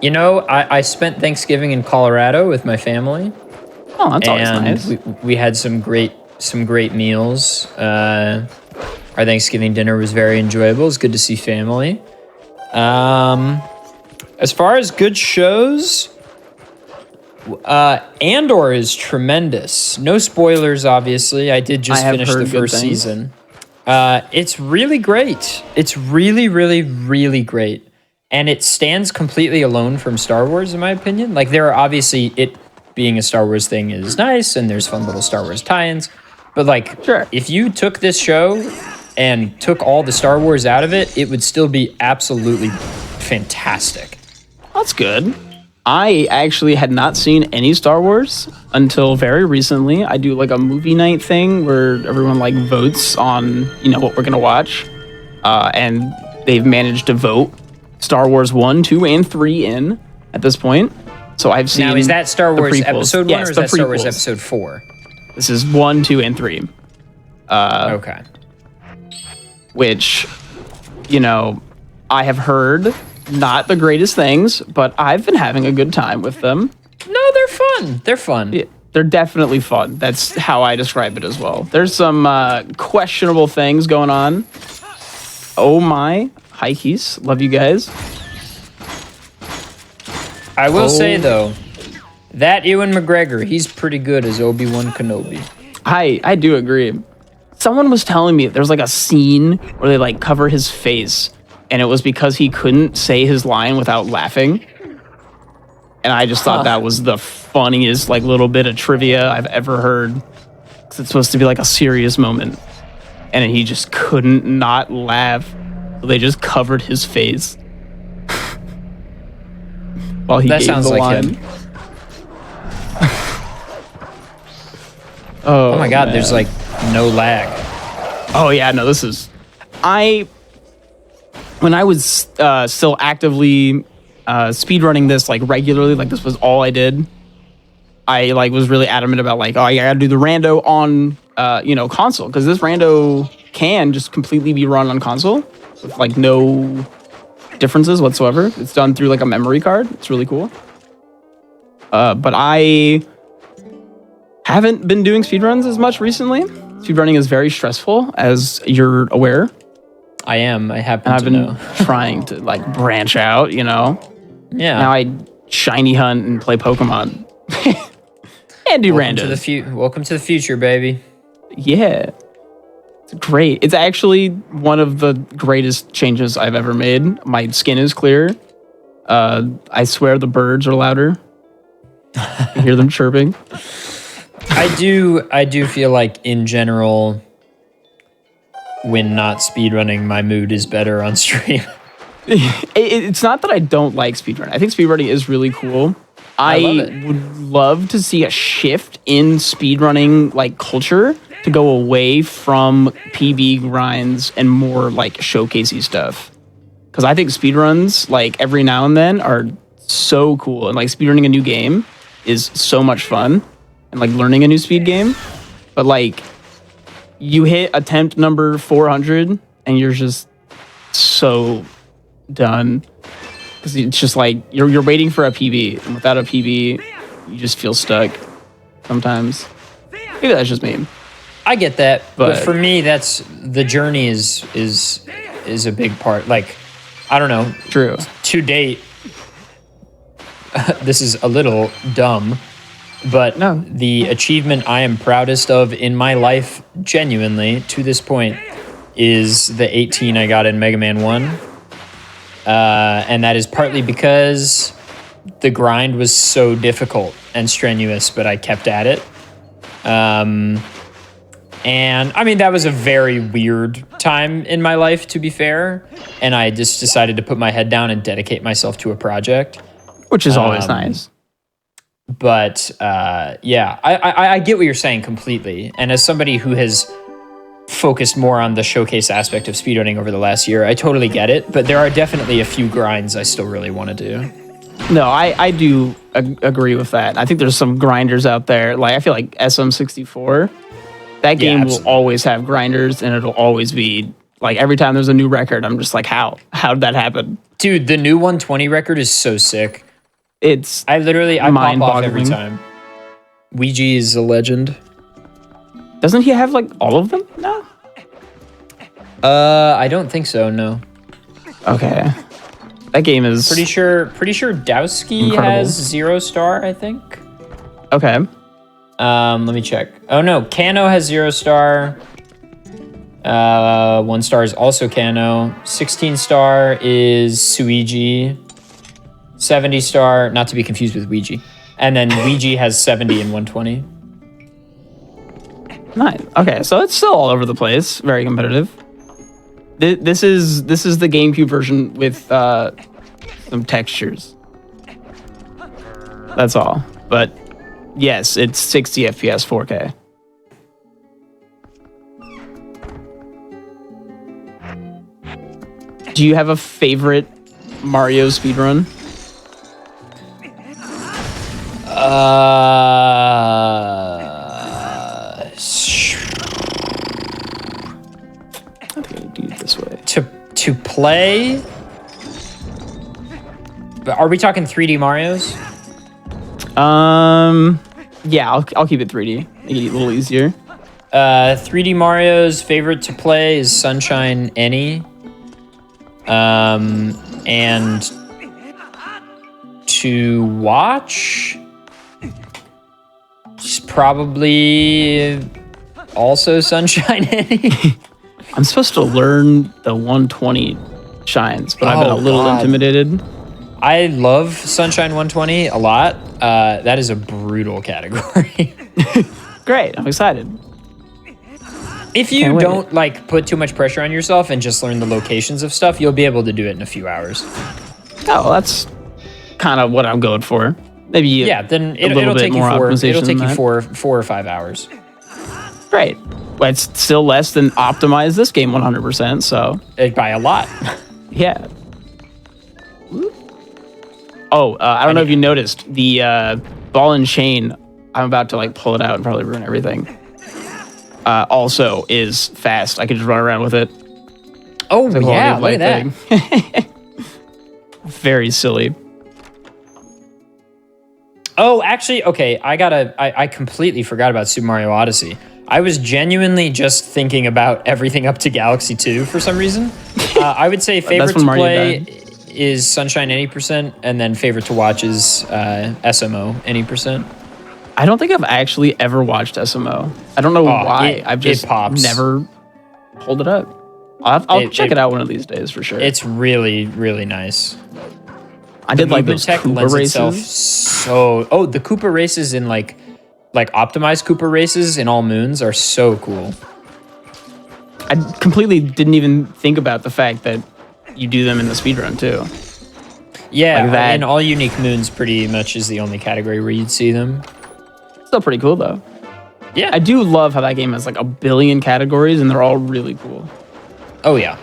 S1: I spent Thanksgiving in Colorado with my family.
S2: Oh, that's always nice.
S1: We had some great meals. Our Thanksgiving dinner was very enjoyable. It was good to see family. As far as good shows, Andor is tremendous. No spoilers, obviously. I did just finish the first season. It's really great. It's really, really, really great. And it stands completely alone from Star Wars, in my opinion. Like, there are obviously, it being a Star Wars thing is nice, and there's fun little Star Wars tie-ins. But, like,
S2: sure,
S1: if you took this show and took all the Star Wars out of it, it would still be absolutely fantastic.
S2: That's good. I actually had not seen any Star Wars until very recently. I do, like, a movie night thing where everyone, like, votes on, what we're going to watch. And they've managed to vote Star Wars 1, 2, and 3 in at this point. So I've seen.
S1: Now, is that Star Wars Episode 1 or is that
S2: prequels.
S1: Star Wars Episode 4?
S2: This is 1, 2, and 3.
S1: Okay.
S2: Which, I have heard not the greatest things, but I've been having a good time with them.
S1: No, they're fun. They're fun.
S2: Yeah, they're definitely fun. That's how I describe it as well. There's some questionable things going on. Oh my. Hi, Keys. Love you guys.
S1: I will say, though, that Ewan McGregor, he's pretty good as Obi-Wan Kenobi.
S2: I do agree. Someone was telling me there's like a scene where they like cover his face, and it was because he couldn't say his line without laughing. And I just thought that was the funniest like little bit of trivia I've ever heard. 'Cause it's supposed to be like a serious moment, and he just couldn't not laugh. So they just covered his face. while he
S1: That
S2: gave
S1: sounds
S2: the
S1: like
S2: line.
S1: him.
S2: Oh,
S1: Oh my god,
S2: man.
S1: there's like no lag.
S2: Oh yeah, no, this is. When I was still actively speedrunning this like regularly, like this was all I did. I like was really adamant about like, oh, I gotta do the rando on console, because this rando can just completely be run on console with like no differences whatsoever. It's done through like a memory card. It's really cool. But I haven't been doing speedruns as much recently. Speedrunning is very stressful, as you're aware.
S1: I am. I happen
S2: And I've
S1: to
S2: been
S1: know.
S2: trying to like branch out, Now
S1: Yeah.
S2: I shiny hunt and play Pokemon. And do
S1: Welcome
S2: randos.
S1: welcome to the future, baby.
S2: Yeah. It's great. It's actually one of the greatest changes I've ever made. My skin is clear. I swear the birds are louder. You hear them chirping.
S1: I do feel like in general, when not speedrunning, my mood is better on stream.
S2: It's not that I don't like speedrunning. I think speedrunning is really cool.
S1: I love it.
S2: would love to see a shift in speedrunning like culture to go away from PB grinds and more like showcasey stuff. Because I think speedruns, like every now and then, are so cool. And like speedrunning a new game is so much fun. And like learning a new speed game. But like you hit attempt number 400 and you're just so done. Because it's just like you're waiting for a PB, and without a PB, you just feel stuck sometimes. Maybe that's just me.
S1: I get that, but
S2: But-
S1: for me, that's the journey is a big part. Like, I don't know.
S2: True.
S1: To date, this is a little dumb, but
S2: No.
S1: the achievement I am proudest of in my life, genuinely to this point, is the 18 I got in Mega Man 1. And that is partly because the grind was so difficult and strenuous, but I kept at it. And I mean, that was a very weird time in my life, to be fair. And I just decided to put my head down and dedicate myself to a project.
S2: Which is always nice.
S1: But yeah, I get what you're saying completely. And as somebody who has focused more on the showcase aspect of speedrunning over the last year, I totally get it. But there are definitely a few grinds I still really want to do.
S2: No, I do agree with that. I think there's some grinders out there. Like I feel like SM64, that game will
S1: absolutely.
S2: always have grinders, and it'll always be like every time there's a new record, I'm just like, how did that happen?
S1: Dude, the new 120 record is so sick.
S2: It's
S1: I pop off every
S2: mind-boggling.
S1: time. Ouija is a legend.
S2: Doesn't he have like all of them now?
S1: I don't think so, no.
S2: Okay. That game is
S1: Pretty sure Dowski
S2: Incredible.
S1: has 0 star, I think.
S2: okay.
S1: Let me check. Oh no, Kano has 0 star. 1 star is also Kano. 16 star is Suigi. 70 star, not to be confused with Ouija. And then Ouija has 70 and 120.
S2: Nice. Okay, so it's still all over the place. Very competitive. This is the GameCube version with some textures. That's all. But yes, it's 60 FPS 4K. Do you have a favorite Mario speedrun? I think I do it this way.
S1: To play. Are we talking 3D Marios?
S2: Yeah, I'll keep it 3D. Make it a little easier.
S1: 3D Mario's favorite to play is Sunshine Any. And to watch is probably also Sunshine Any.
S2: I'm supposed to learn the 120 shines, but I've been a
S1: Oh,
S2: little
S1: God.
S2: intimidated.
S1: I love Sunshine 120 a lot. That is a brutal category.
S2: Great, I'm excited.
S1: If you
S2: Can't wait.
S1: don't like put too much pressure on yourself and just learn the locations of stuff, you'll be able to do it in a few hours.
S2: Oh, well, kind of what I'm going for. Maybe
S1: Yeah, then
S2: a little
S1: it'll
S2: bit
S1: take you
S2: more
S1: four.
S2: optimization
S1: It'll take
S2: than
S1: you
S2: that.
S1: 4 or 5 hours.
S2: Right. But it's still less than optimize this game 100%. So
S1: By a lot.
S2: yeah. Oh, I don't know if you noticed the ball and chain. I'm about to like pull it out and probably ruin everything. Also is fast. I can just run around with it.
S1: Oh
S2: It's a quality
S1: yeah,
S2: of
S1: look at
S2: life
S1: that.
S2: thing. Very silly.
S1: Oh, actually, okay. I completely forgot about Super Mario Odyssey. I was genuinely just thinking about everything up to Galaxy 2 for some reason. I would say favorite
S2: when
S1: to
S2: Mario
S1: play
S2: died.
S1: is Sunshine any %, and then favorite to watch is SMO any %.
S2: I don't think I've actually ever watched SMO. I don't know why. I've just
S1: pops.
S2: never pulled it up. I'll check it out one of these days for sure.
S1: It's really, really nice.
S2: I did like
S1: Movement
S2: those
S1: tech
S2: Koopa
S1: lends itself
S2: races.
S1: so. Oh, the Koopa races in like optimized Koopa races in all moons are so cool.
S2: I completely didn't even think about the fact that you do them in the speedrun too.
S1: Yeah,
S2: Like that.
S1: in all unique moons pretty much is the only category where you'd see them.
S2: Still pretty cool though.
S1: Yeah.
S2: I do love how that game has like a billion categories and they're all really cool.
S1: Oh yeah.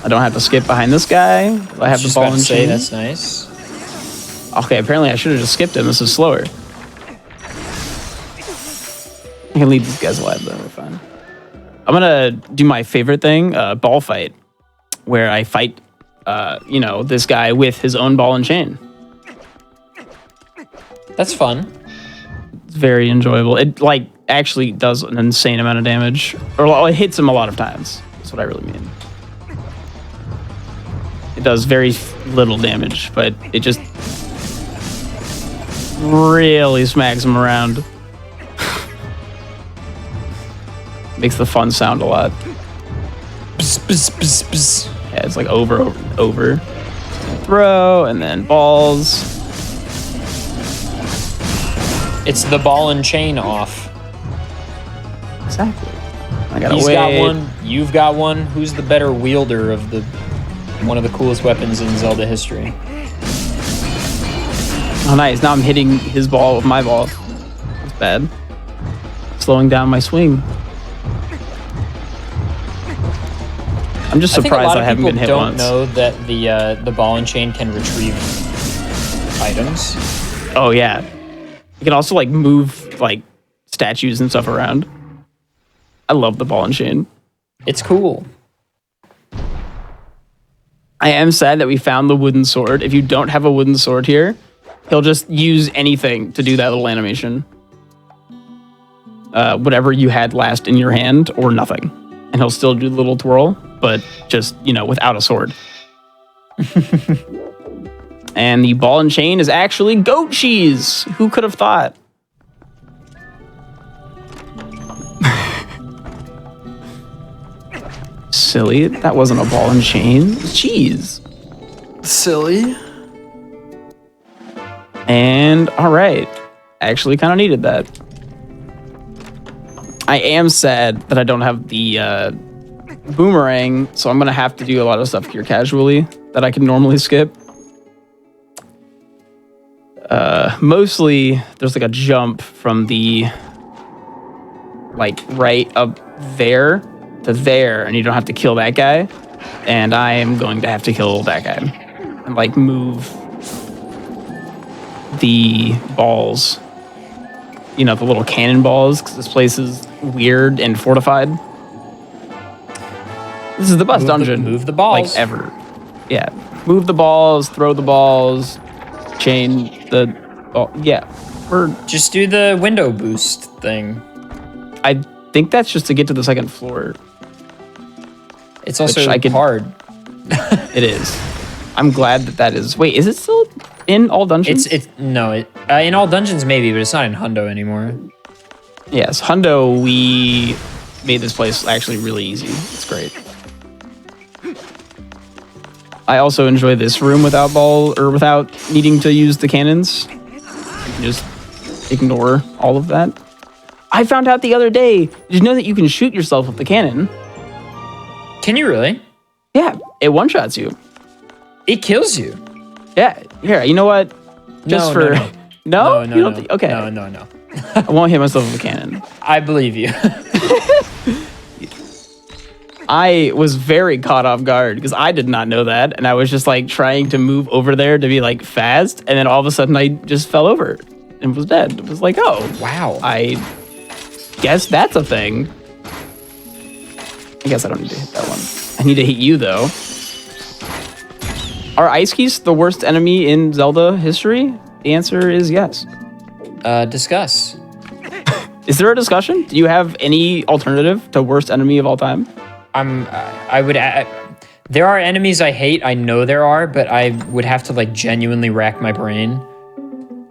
S2: I don't have to skip behind this guy. I have the
S1: Just
S2: ball
S1: about to
S2: and
S1: say
S2: chain.
S1: that's nice.
S2: Okay, apparently I should have just skipped him. This is slower. I can leave these guys alive though. We're fine. I'm gonna do my favorite thing, ball fight, where I fight, this guy with his own ball and chain.
S1: That's fun.
S2: It's very enjoyable. It like actually does an insane amount of damage, or it hits him a lot of times. That's what I really mean. It does very little damage, but it just really smacks him around. Makes the fun sound a lot.
S1: Bzz, bzz, bzz, bzz.
S2: Yeah, it's like over. Throw, and then balls.
S1: It's the ball and chain off.
S2: Exactly. I gotta
S1: He's
S2: wait.
S1: got one. You've got one. Who's the better wielder of one of the coolest weapons in Zelda history?
S2: Oh, nice. Now I'm hitting his ball with my ball. That's bad. Slowing down my swing. I'm just
S1: I think a
S2: surprised
S1: lot
S2: I
S1: of
S2: haven't
S1: people
S2: been hit
S1: don't
S2: once.
S1: know that the ball and chain can retrieve items.
S2: Oh yeah. You can also like move like statues and stuff around. I love the ball and chain.
S1: It's cool.
S2: I am sad that we found the wooden sword. If you don't have a wooden sword here, he'll just use anything to do that little animation. Whatever you had last in your hand or nothing. And he'll still do the little twirl, but just, without a sword. And the ball and chain is actually goat cheese. Who could have thought? Silly. That wasn't a ball and chain. It was cheese.
S1: Silly.
S2: And all right. Actually kind of needed that. I am sad that I don't have the boomerang, so I'm going to have to do a lot of stuff here casually that I can normally skip. Mostly, there's like a jump from the right up there to there, and you don't have to kill that guy. And I am going to have to kill that guy and move the balls. The little cannon balls, because this place is weird and fortified. This is the best dungeon.
S1: Move the balls.
S2: Ever. Yeah. Move the balls, throw the balls, chain the ball. Yeah.
S1: Just do the window boost thing.
S2: I think that's just to get to the second floor.
S1: It's also
S2: Which
S1: hard.
S2: It is. I'm glad that is. Wait, is it still in all dungeons?
S1: In all dungeons maybe, but it's not in Hundo anymore.
S2: Yes, Hundo, we made this place actually really easy. It's great. I also enjoy this room without needing to use the cannons. You can just ignore all of that. I found out the other day, did you know that you can shoot yourself with the cannon?
S1: Can you really?
S2: Yeah, it one-shots you.
S1: It kills you.
S2: Yeah. Here, you know what? Just
S1: No,
S2: for
S1: no.
S2: no,
S1: No,
S2: you don't think? Okay.
S1: No.
S2: I won't hit myself with a cannon.
S1: I believe you.
S2: I was very caught off guard because I did not know that, and I was just like trying to move over there to be like fast, and then all of a sudden I just fell over and was dead. It was like, oh
S1: Wow.
S2: I guess that's a thing. I guess I don't need to hit that one. I need to hit you though. Are ice keys the worst enemy in Zelda history? The answer is yes.
S1: Discuss.
S2: Is there a discussion? Do you have any alternative to worst enemy of all time?
S1: There are enemies I hate. I know there are, but I would have to like genuinely rack my brain.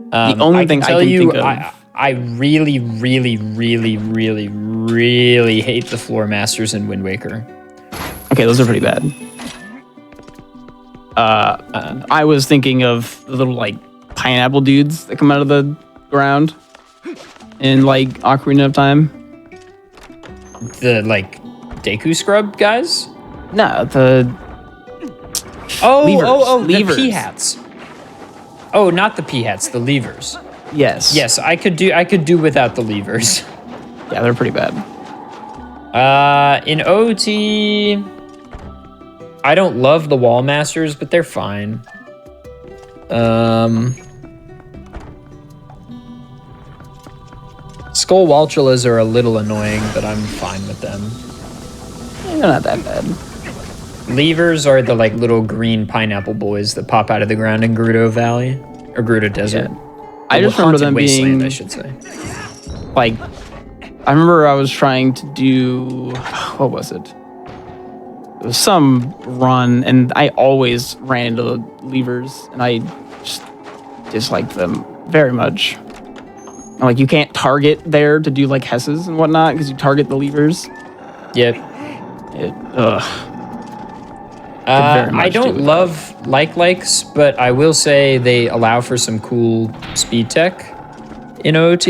S2: The only thing I can think of.
S1: I really, really, really, really, really hate the floor masters in Wind Waker.
S2: Okay, those are pretty bad. I was thinking of the little like pineapple dudes that come out of the ground in like Ocarina of Time.
S1: The like Deku Scrub guys?
S2: No, the
S1: the pea hats. Oh, not the pea hats, the levers.
S2: yes.
S1: Yes, I could do without the levers.
S2: Yeah, they're pretty bad.
S1: In OT, I don't love the wall masters, but they're fine. Skull Walchulas are a little annoying, but I'm fine with them.
S2: They're not that bad.
S1: Levers are the like little green pineapple boys that pop out of the ground in Gerudo Valley or Gerudo Desert.
S2: Yeah. I just remember them
S1: Wasteland,
S2: being
S1: I should say.
S2: like, I remember I was trying to do, what was it? It was some run, and I always ran into the levers, and I just disliked them very much. And, like, you can't target there to do like Hesses and whatnot because you target the levers.
S1: Yep. I don't love likes, but I will say they allow for some cool speed tech in OOT.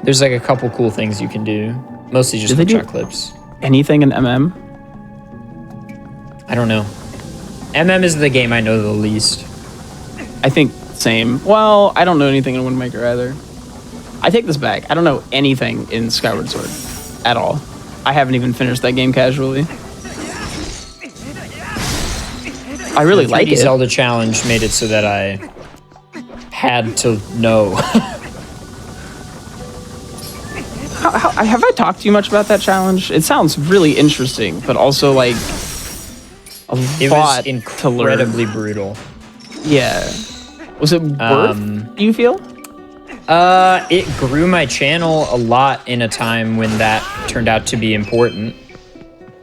S1: There's like a couple cool things you can do, mostly just with chuck clips.
S2: Anything in MM?
S1: I don't know. MM is the game I know the least.
S2: I think same. Well, I don't know anything in Wind Waker either. I take this back. I don't know anything in Skyward Sword at all. I haven't even finished that game casually. I really like it.
S1: Zelda challenge made it so that I had to know.
S2: Have I talked to you much about that challenge? It sounds really interesting, but also like
S1: It was incredibly brutal.
S2: Yeah. Was it worth, do you feel?
S1: It grew my channel a lot in a time when that turned out to be important.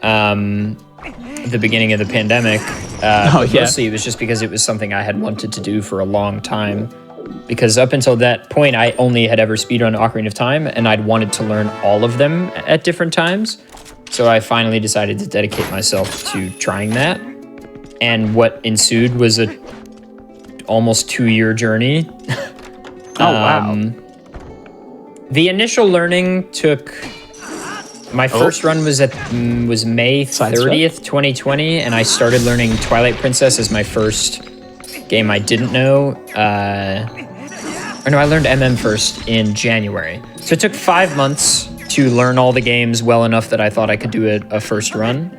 S1: The beginning of the pandemic. Mostly it was just because it was something I had wanted to do for a long time. Because up until that point, I only had ever speedrun Ocarina of Time, and I'd wanted to learn all of them at different times. So I finally decided to dedicate myself to trying that. And what ensued was a almost 2-year journey.
S2: Oh, wow.
S1: The initial learning took... My first run was May 30th, 2020, and I started learning Twilight Princess as my first game I didn't know. Or no, I learned MM first in January. So it took 5 months to learn all the games well enough that I thought I could do a first run.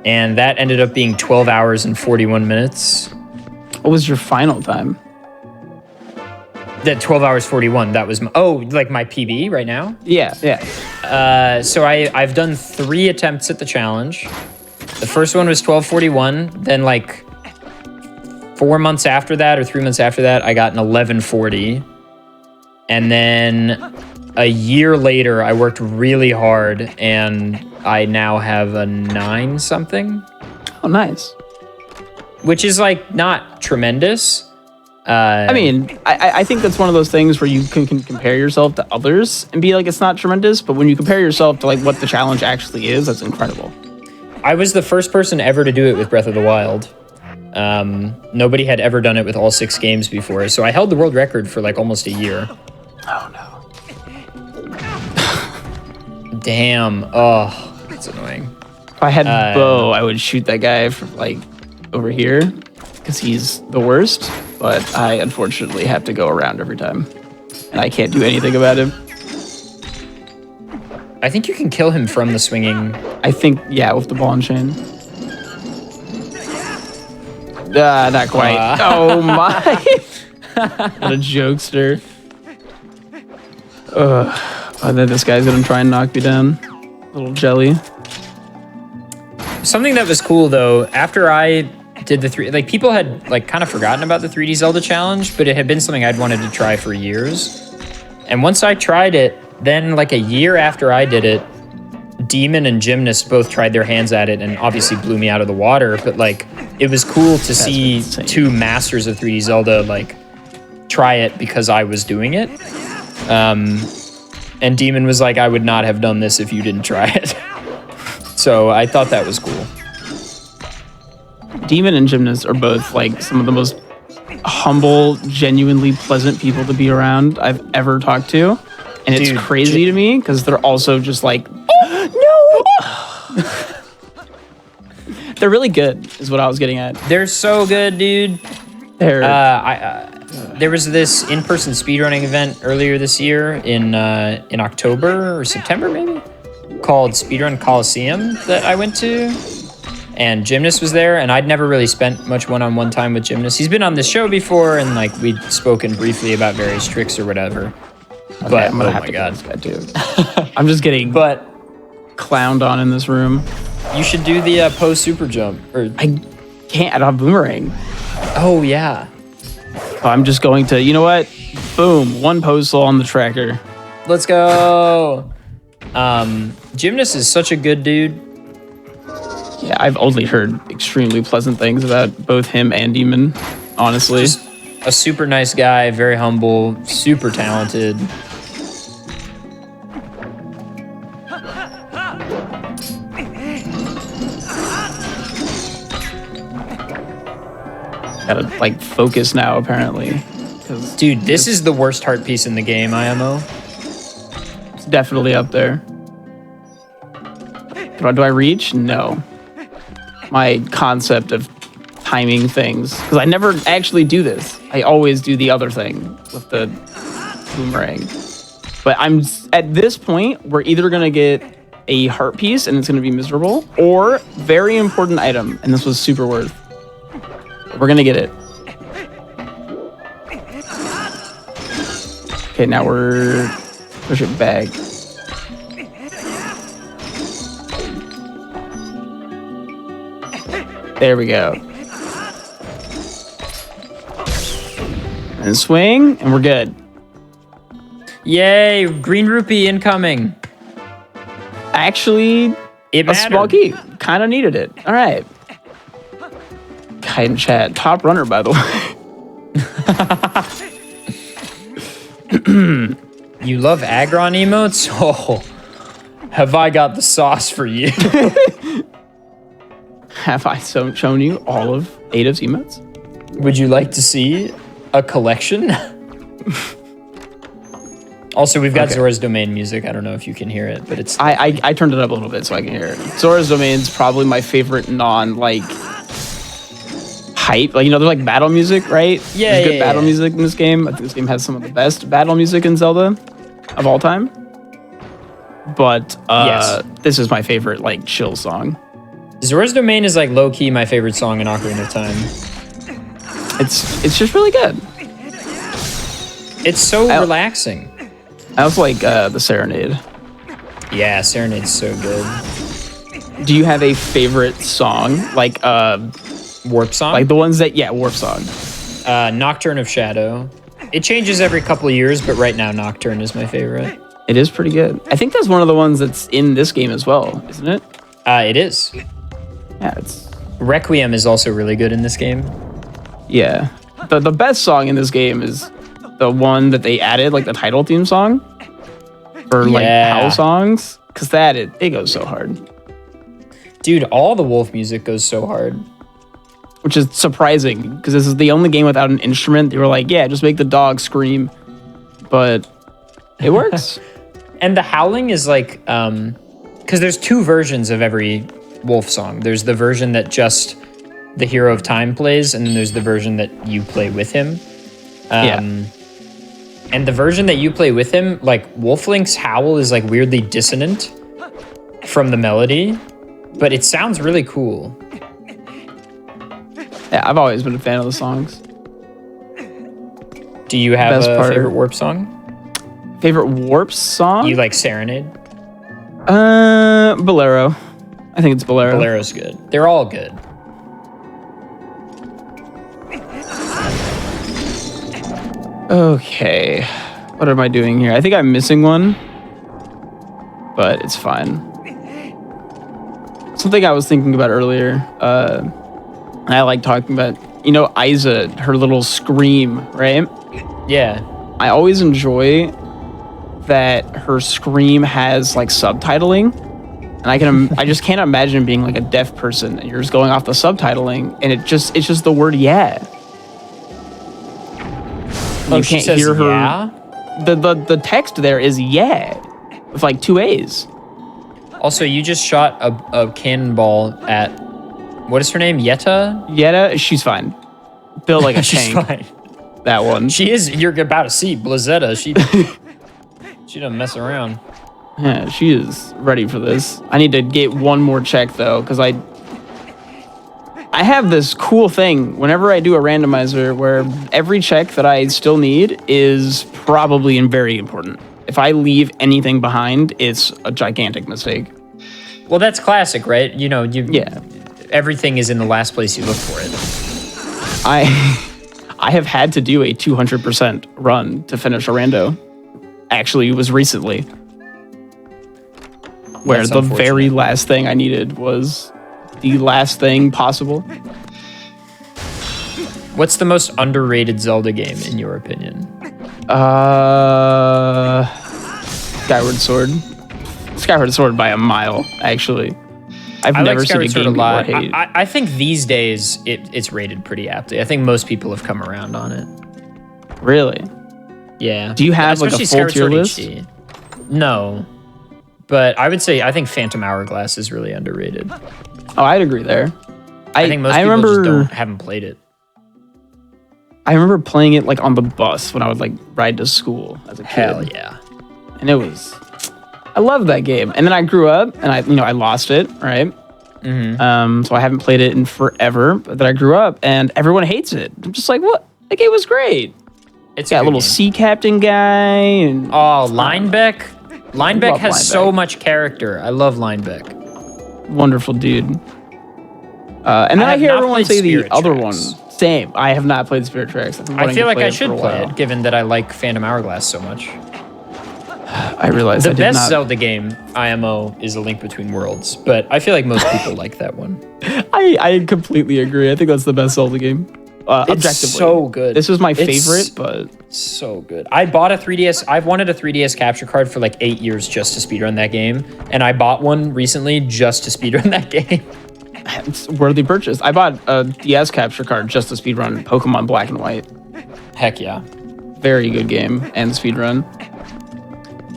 S1: And that ended up being 12 hours and 41 minutes.
S2: What was your final time?
S1: That 12 hours 41, that was my PB right now?
S2: Yeah.
S1: So I've done 3 attempts at the challenge. The first one was 12:41. Then like 4 months after that or 3 months after that, I got an 11:40. And then a year later, I worked really hard and I now have a 9 something.
S2: Oh, nice.
S1: Which is like not tremendous.
S2: I mean, I think that's one of those things where you can compare yourself to others and be like, it's not tremendous. But when you compare yourself to like what the challenge actually is, that's incredible.
S1: I was the first person ever to do it with Breath of the Wild. Nobody had ever done it with all 6 games before. So I held the world record for like almost a year.
S2: Oh, no.
S1: Damn. Oh, that's annoying.
S2: If I had bow, I would shoot that guy for like over here because he's the worst, but I unfortunately have to go around every time. And I can't do anything about him.
S1: I think you can kill him from the swinging.
S2: I think, yeah, with the ball and chain. Not quite. Oh my. What a jokester. And then this guy's gonna try and knock me down. Little jelly.
S1: Something that was cool though, after I did the people had like kind of forgotten about the 3D Zelda challenge, but it had been something I'd wanted to try for years. And once I tried it, then like a year after I did it, Demon and Gymnast both tried their hands at it and obviously blew me out of the water. But like, it was cool to see
S2: insane.
S1: Two masters of 3D Zelda like try it because I was doing it. And Demon was like, I would not have done this if you didn't try it. So I thought that was cool.
S2: Demon and Gymnast are both like some of the most humble, genuinely pleasant people to be around I've ever talked to. And it's crazy to me because they're also just like, oh, no! They're really good, is what I was getting at.
S1: They're so good, dude.
S2: They're
S1: there was this in-person speedrunning event earlier this year in October or September, maybe, called Speedrun Coliseum that I went to. And Gymnast was there, and I'd never really spent much one-on-one time with Gymnast. He's been on this show before, and like we'd spoken briefly about various tricks or whatever.
S2: Okay,
S1: but
S2: I'm gonna
S1: oh
S2: have
S1: my
S2: to
S1: god,
S2: this guy too. I'm just getting clowned on in this room.
S1: You should do the post super jump. Or
S2: I can't. I don't have boomerang.
S1: Oh yeah.
S2: I'm just going to. You know what? Boom! One postal on the tracker.
S1: Let's go. Gymnast is such a good dude.
S2: Yeah, I've only heard extremely pleasant things about both him and Demon. Honestly,
S1: Just a super nice guy, very humble, super talented.
S2: gotta like focus now apparently.
S1: Dude, this is the worst heart piece in the game, IMO.
S2: It's definitely up there. Do I reach? No. My concept of timing things, because I never actually do this. I always do the other thing with the boomerang. But I'm at this point, we're either gonna get a heart piece and it's gonna be miserable, or very important item, and this was super worth. We're gonna get it. Okay, now we're push it back. There we go. And swing, and we're good.
S1: Yay, green rupee incoming.
S2: Actually,
S1: It
S2: a small
S1: mattered.
S2: key. Kind of needed it. All right. Guy in chat. Top runner, by the way.
S1: You love Agron emotes? Oh, have I got the sauce for you?
S2: Have I shown you all of Ada's emotes?
S1: Would you like to see a collection? Also, we've got
S2: Okay.
S1: Zora's Domain music. I don't know if you can hear it, but it's...
S2: I turned it up a little bit so I can hear it. Zora's Domain's probably my favorite non-like hype. Like, you know, there's like battle music, right?
S1: Yeah,
S2: There's good
S1: yeah,
S2: battle
S1: yeah.
S2: music in this game. I think this game has some of the best battle music in Zelda of all time. But
S1: Yes.
S2: this is my favorite like chill song.
S1: Zora's Domain is like low-key my favorite song in Ocarina of Time.
S2: It's just really good.
S1: It's so relaxing.
S2: I also like the Serenade.
S1: Yeah, Serenade's so good.
S2: Do you have a favorite song? Like
S1: Warp Song?
S2: the ones that Warp Song.
S1: Nocturne of Shadow. It changes every couple of years, but right now Nocturne is my favorite.
S2: It is pretty good. I think that's one of the ones that's in this game as well, isn't it?
S1: It is.
S2: Yeah, it's
S1: Requiem is also really good in this game.
S2: yeah. The best song in this game is the one that they added, like the title theme song for like
S1: Yeah.
S2: PAL songs, because that it goes so hard,
S1: Dude, all the wolf music goes so hard.
S2: which is surprising because this is the only game without an instrument. They were like, yeah, just make the dog scream, but it works.
S1: And the howling is like, because there's two versions of every wolf song. There's the version that just the Hero of Time plays, and then there's the version that you play with him. And the version that you play with him, like Wolflink's howl is like weirdly dissonant from the melody, but it sounds really cool.
S2: Yeah, I've always been a fan of the songs.
S1: Do you have a favorite Warp song?
S2: Favorite Warp song?
S1: You like Serenade?
S2: Bolero. I think it's Bolero.
S1: Bolero's good. They're all good.
S2: Okay. What am I doing here? I think I'm missing one, but it's fine. Something I was thinking about earlier, I like talking about, you know, Isa, her little scream, right?
S1: Yeah.
S2: I always enjoy that her scream has like subtitling, and I just can't imagine being like a deaf person and you're just going off the subtitling and it's just the word yeah.
S1: You can't hear her. Yeah?
S2: The text there is yeah, with like 2 A's.
S1: Also, you just shot a cannonball at, what is her name? Yetta?
S2: Yetta, she's fine. Built like a
S1: she's
S2: tank.
S1: Fine.
S2: That one.
S1: She is. You're about to see Blizzetta. She doesn't mess around.
S2: Yeah, she is ready for this. I need to get one more check though, because I have this cool thing whenever I do a randomizer where every check that I still need is probably very important. If I leave anything behind, it's a gigantic mistake.
S1: Well, that's classic, right? You know,
S2: yeah.
S1: Everything is in the last place you look for it.
S2: I have had to do a 200% run to finish a rando. Actually, it was recently. Where
S1: That's
S2: the very last thing I needed was the last thing possible.
S1: What's the most underrated Zelda game, in your opinion?
S2: Skyward Sword. Skyward Sword by a mile, actually. I've never seen a game more hated.
S1: I think these days it's rated pretty aptly. I think most people have come around on it.
S2: Really?
S1: Yeah.
S2: Do you have like a full tier list?
S1: HD. No. But I would say I think Phantom Hourglass is really underrated.
S2: Oh, I'd agree there.
S1: I think most people just haven't played it.
S2: I remember playing it like on the bus when I would like ride to school as a kid.
S1: Hell yeah.
S2: And I loved that game. And then I grew up and I lost it, right?
S1: Mm-hmm.
S2: So I haven't played it in forever. But then I grew up and everyone hates it. I'm just like, what? That game was great.
S1: It's
S2: got a little sea captain guy. And
S1: Linebeck. Linebeck has so much character. I love Linebeck.
S2: Wonderful dude. And then I hear everyone say the other one. Same. I have not played Spirit Tracks.
S1: I feel like I should play it, given that I like Phantom Hourglass so much.
S2: I realize
S1: the best Zelda game, IMO, is A Link Between Worlds, but I feel like most people like that one.
S2: I completely agree. I think that's the best Zelda game. Objectively.
S1: It's so good.
S2: This was my favorite, but
S1: so good. I bought a 3DS. I've wanted a 3DS capture card for like 8 years just to speedrun that game, and I bought one recently just to speedrun that game.
S2: It's a worthy purchase. I bought a DS capture card just to speedrun Pokemon Black and White.
S1: Heck yeah.
S2: Very good game and speedrun.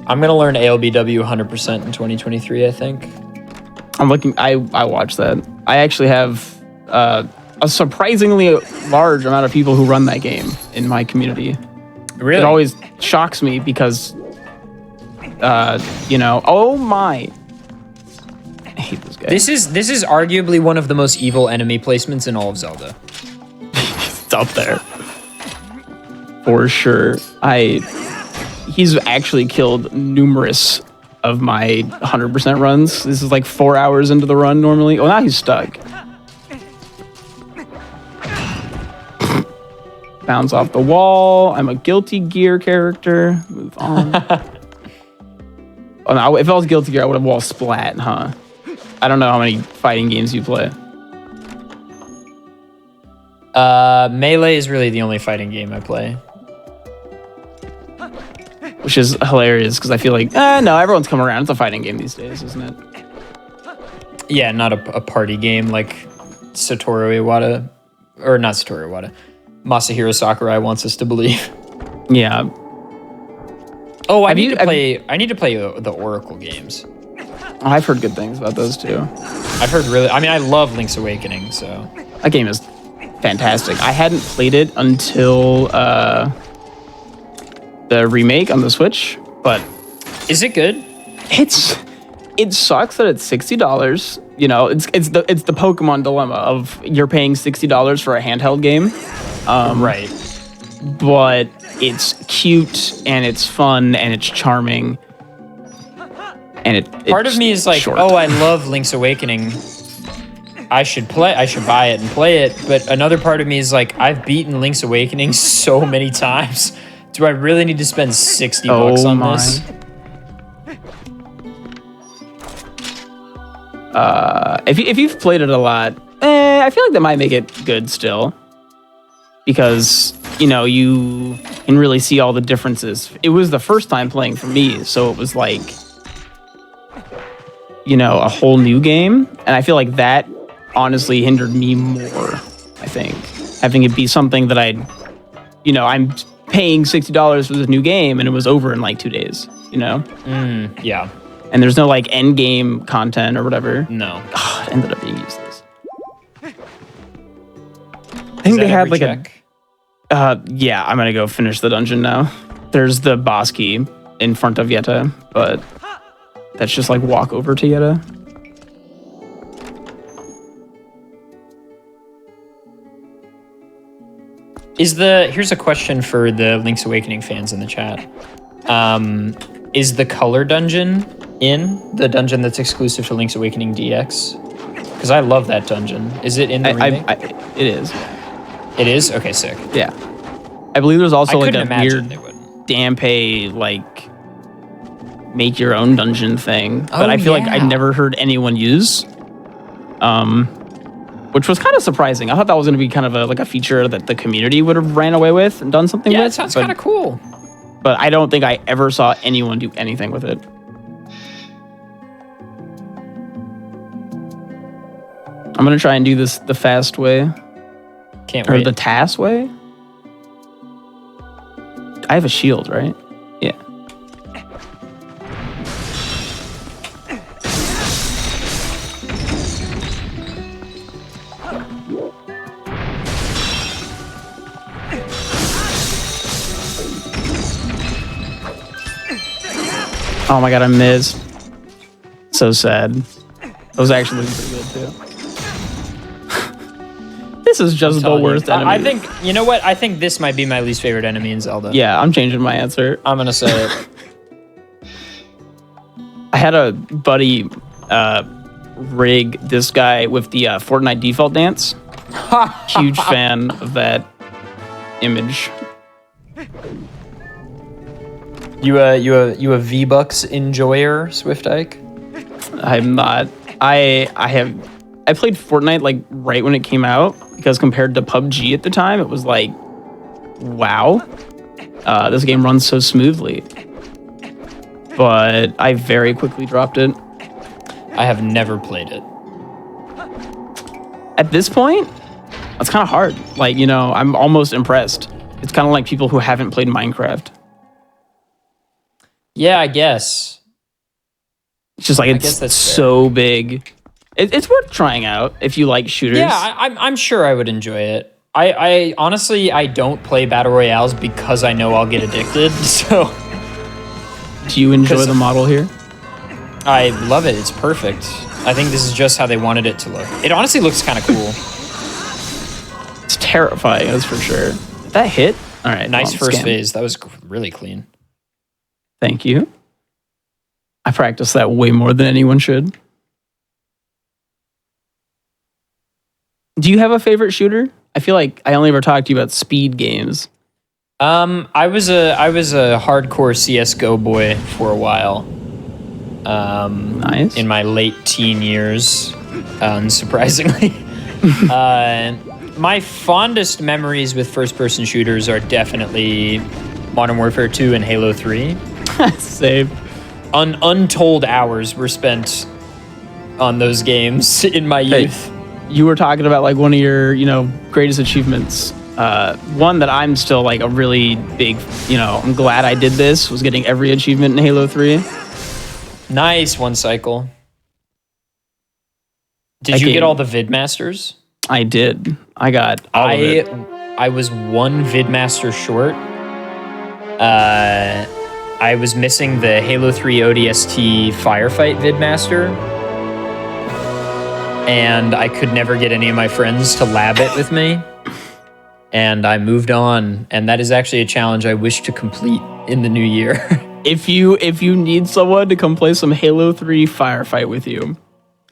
S1: I'm going to learn ALBW 100% in 2023, I think.
S2: I'm looking, I watched that. I actually have a surprisingly large amount of people who run that game in my community.
S1: Really?
S2: It always shocks me because, oh my. I hate this guy.
S1: This is arguably one of the most evil enemy placements in all of Zelda.
S2: It's up there. For sure. He's actually killed numerous of my 100% runs. This is like 4 hours into the run normally. Oh, now he's stuck. Bounce off the wall. I'm a Guilty Gear character. Move on. Oh, no, if I was Guilty Gear, I would have wall splat, huh? I don't know how many fighting games you play.
S1: Melee is really the only fighting game I play.
S2: Which is hilarious because I feel like, no, everyone's come around. It's a fighting game these days, isn't it?
S1: Yeah, not a party game like Satoru Iwata, or not Satoru Iwata, Masahiro Sakurai wants us to believe.
S2: Yeah.
S1: Oh, I need to play the Oracle games.
S2: Oh, I've heard good things about those too.
S1: I love Link's Awakening, so.
S2: That game is fantastic. I hadn't played it until the remake on the Switch, but
S1: Is it good?
S2: it sucks that it's $60. You know, it's the Pokemon dilemma of you're paying $60 for a handheld game.
S1: Right.
S2: But it's cute and it's fun and it's charming. And
S1: Part of me is like,
S2: short.
S1: oh, I love Link's Awakening. I should buy it and play it. But another part of me is like, I've beaten Link's Awakening so many times. Do I really need to spend $60 on this?
S2: If you've played it a lot, I feel like that might make it good still. Because, you know, you can really see all the differences. It was the first time playing for me, so it was like, you know, a whole new game. And I feel like that honestly hindered me more, I think. Having it be something that I'm paying $60 for this new game and it was over in like 2 days, you know?
S1: Yeah.
S2: And there's no like end game content or whatever.
S1: No.
S2: It ended up being useless. I think they had like yeah, I'm gonna go finish the dungeon now. There's the boss key in front of Yetta, but that's just like walk over to Yetta.
S1: Here's a question for the Link's Awakening fans in the chat. Is the color dungeon in the dungeon that's exclusive to Link's Awakening DX? Because I love that dungeon. Is it in the remake?
S2: It is.
S1: It is? Okay, sick.
S2: Yeah. I believe there's also like a weird
S1: they wouldn't.
S2: Dampe like make your own dungeon thing that I feel like I never heard anyone use. Which was kind of surprising. I thought that was going to be kind of a feature that the community would have ran away with and done something with.
S1: Yeah, it sounds kind of cool.
S2: But I don't think I ever saw anyone do anything with it. I'm going to try and do this the fast way.
S1: Can't
S2: or
S1: wait.
S2: the TAS way. I have a shield, right? Yeah. Oh my god, I missed. So sad. That was actually pretty good too. This is just the worst enemy.
S1: I think, you know what? I think this might be my least favorite enemy in Zelda.
S2: Yeah, I'm changing my answer.
S1: I'm going to say it.
S2: I had a buddy rig this guy with the Fortnite default dance. Huge fan of that image.
S1: You a V-Bucks enjoyer, Swift Ike?
S2: I'm not. I played Fortnite like right when it came out because compared to PUBG at the time, it was like, wow, this game runs so smoothly. But I very quickly dropped it.
S1: I have never played it.
S2: At this point, it's kind of hard. Like, you know, I'm almost impressed. It's kind of like people who haven't played Minecraft.
S1: Yeah, I guess.
S2: It's just like it's so big. It's worth trying out if you like shooters.
S1: Yeah, I'm sure I would enjoy it. I honestly, I don't play battle royales because I know I'll get addicted. So,
S2: do you enjoy the model here?
S1: I love it. It's perfect. I think this is just how they wanted it to look. It honestly looks kind of cool.
S2: It's terrifying, that's for sure. That hit? All right.
S1: Nice first phase. That was really clean.
S2: Thank you. I practice that way more than anyone should. Do you have a favorite shooter? I feel like I only ever talked to you about speed games.
S1: I was a hardcore CS:GO boy for a while.
S2: Nice.
S1: In my late teen years, unsurprisingly. My fondest memories with first-person shooters are definitely Modern Warfare 2 and Halo 3.
S2: Same.
S1: Untold hours were spent on those games in my youth.
S2: You were talking about like one of your, greatest achievements. One that I'm still like a really big, I'm glad I did this, was getting every achievement in Halo 3.
S1: Nice, one cycle. Did you get all the VidMasters?
S2: I did. I got all of it.
S1: I was one Vidmaster short. I was missing the Halo 3 ODST Firefight Vidmaster. And I could never get any of my friends to lab it with me. And I moved on. And that is actually a challenge I wish to complete in the new year.
S2: If you need someone to come play some Halo 3 Firefight with you,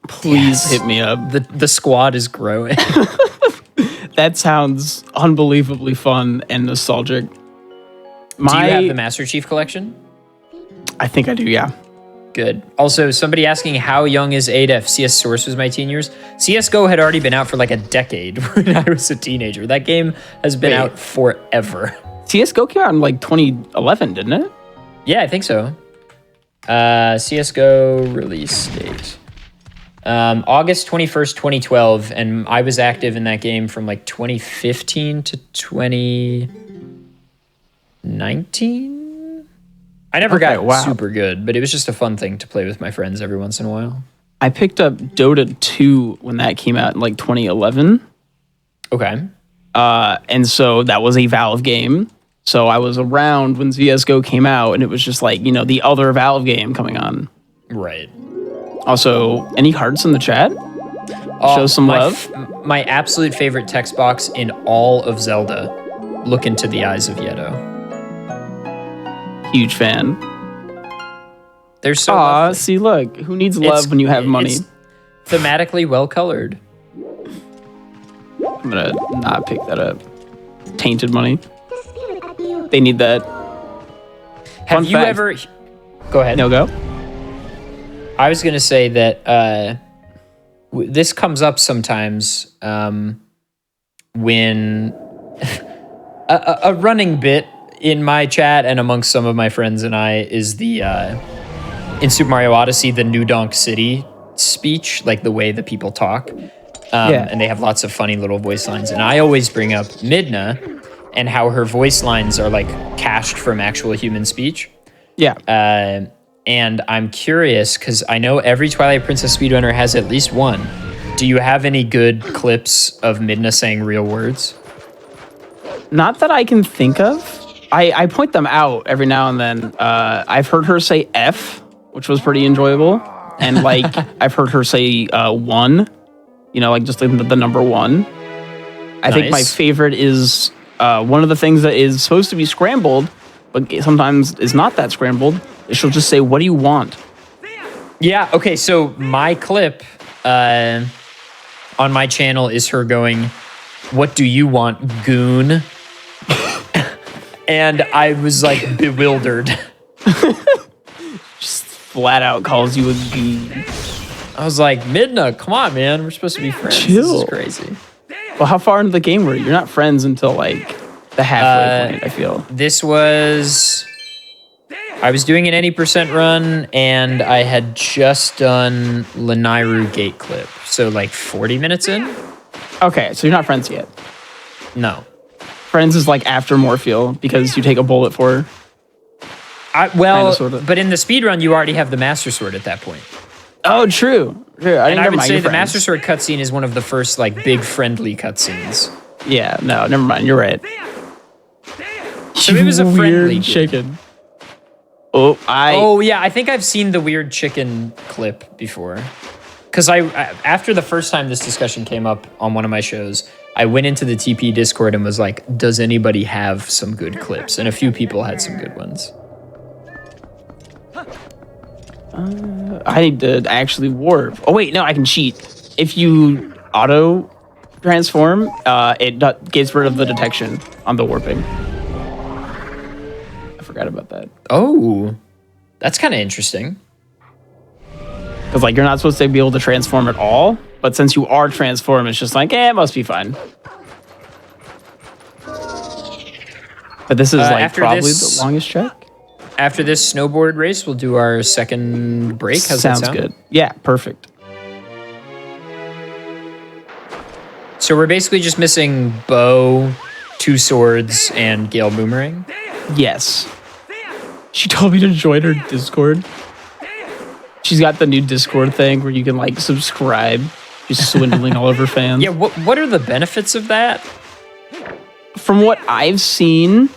S2: please hit me up.
S1: The squad is growing.
S2: That sounds unbelievably fun and nostalgic.
S1: Do you have the Master Chief Collection?
S2: I think I do, yeah.
S1: Good. Also, somebody asking how young is ADEF? CS Source was my teen years. CSGO had already been out for like a decade when I was a teenager. That game has been out forever.
S2: CSGO came out in like 2011, didn't it?
S1: Yeah, I think so. CSGO release date. August 21st, 2012, and I was active in that game from like 2015 to 2019? I never got super good, but it was just a fun thing to play with my friends every once in a while.
S2: I picked up Dota 2 when that came out in like 2011.
S1: Okay.
S2: And so that was a Valve game. So I was around when CSGO came out, and it was just like, the other Valve game coming on.
S1: Right.
S2: Also, any hearts in the chat? Show some love.
S1: My absolute favorite text box in all of Zelda. Look into the eyes of Yedo.
S2: Huge fan.
S1: They're so lovely.
S2: See, look. Who needs love when you have money?
S1: It's thematically well colored.
S2: I'm gonna not pick that up. Tainted money. They need that.
S1: Have you ever... Go ahead.
S2: No, go.
S1: I was going to say that this comes up sometimes when a running bit in my chat and amongst some of my friends and I is the in Super Mario Odyssey, the New Donk City speech, like the way the people talk. And they have lots of funny little voice lines. And I always bring up Midna and how her voice lines are like cached from actual human speech.
S2: Yeah.
S1: And I'm curious because I know every Twilight Princess speedrunner has at least one. Do you have any good clips of Midna saying real words?
S2: Not that I can think of. I point them out every now and then. I've heard her say F, which was pretty enjoyable. And like I've heard her say one, like just like the number one. I think my favorite is one of the things that is supposed to be scrambled, but sometimes is not that scrambled. She'll just say, "What do you want?"
S1: Yeah. Okay. So my clip on my channel is her going, "What do you want, goon?" And I was like bewildered.
S2: Just flat out calls you a goon.
S1: I was like, Midna, come on, man. We're supposed to be friends.
S2: Chill.
S1: This is crazy.
S2: Well, how far into the game were you? You're not friends until like the halfway point, I feel.
S1: This was... I was doing an 80% run, and I had just done Lanairu gate clip. So like 40 minutes in?
S2: Okay, so you're not friends yet.
S1: No.
S2: Friends is like after Morpheal, because you take a bullet for her.
S1: But in the speedrun, you already have the Master Sword at that point.
S2: Oh, true.
S1: I would say the Master Sword cutscene is one of the first like big friendly cutscenes.
S2: Yeah, no, never mind. You're right.
S1: So it was a friendly
S2: chicken.
S1: Oh yeah, I think I've seen the weird chicken clip before. Because after the first time this discussion came up on one of my shows, I went into the TP Discord and was like, "Does anybody have some good clips?" And a few people had some good ones.
S2: I need to actually warp. Oh wait, no, I can cheat. If you auto transform, it gets rid of the detection on the warping. I forgot about that.
S1: Oh, that's kind of interesting.
S2: Because like you're not supposed to be able to transform at all, but since you are transformed, it's just like, it must be fine. But this is like probably the longest check.
S1: After this snowboard race, we'll do our second break. How's that sound?
S2: Sounds good. Yeah, perfect.
S1: So we're basically just missing bow, 2 swords, and Gale Boomerang?
S2: Yes. She told me to join her Discord. She's got the new Discord thing where you can like subscribe. She's swindling all of her fans.
S1: Yeah, what are the benefits of that?
S2: From what I've seen,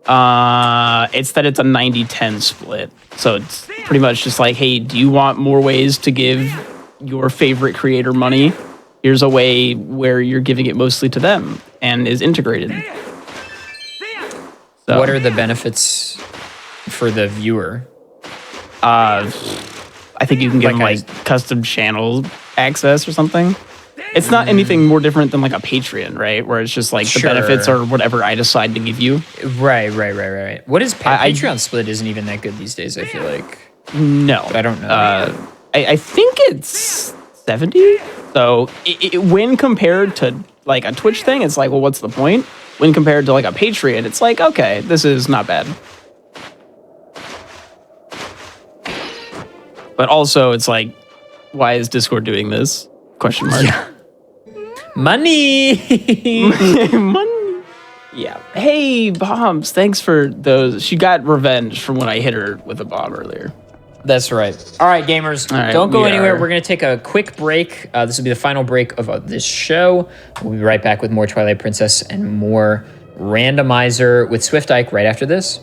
S2: it's that it's a 90-10 split. So it's pretty much just like, hey, do you want more ways to give your favorite creator money? Here's a way where you're giving it mostly to them and is integrated. So,
S1: What are the benefits for the viewer?
S2: I think you can give
S1: Like
S2: them custom channel access or something. It's not anything more different than like a Patreon, right? Where it's just like the
S1: Sure.
S2: benefits are whatever I decide to give you.
S1: Right. What is
S2: I-
S1: Patreon split? Isn't even that good these days. I feel like.
S2: No.
S1: I don't know.
S2: I think it's 70. So when compared to like a Twitch thing, it's like, well, what's the point? When compared to like a Patreon, it's like, okay, this is not bad. But also, it's like, why is Discord doing this? Question mark.
S1: Yeah. Money.
S2: Money. Yeah. Hey, bombs. Thanks for those. She got revenge from when I hit her with a bomb earlier.
S1: That's right. All right, gamers,
S2: All right,
S1: don't go
S2: we
S1: anywhere.
S2: are-
S1: We're going to take a quick break. This will be the final break of this show. We'll be right back with more Twilight Princess and more Randomizer with Swift Ike right after this.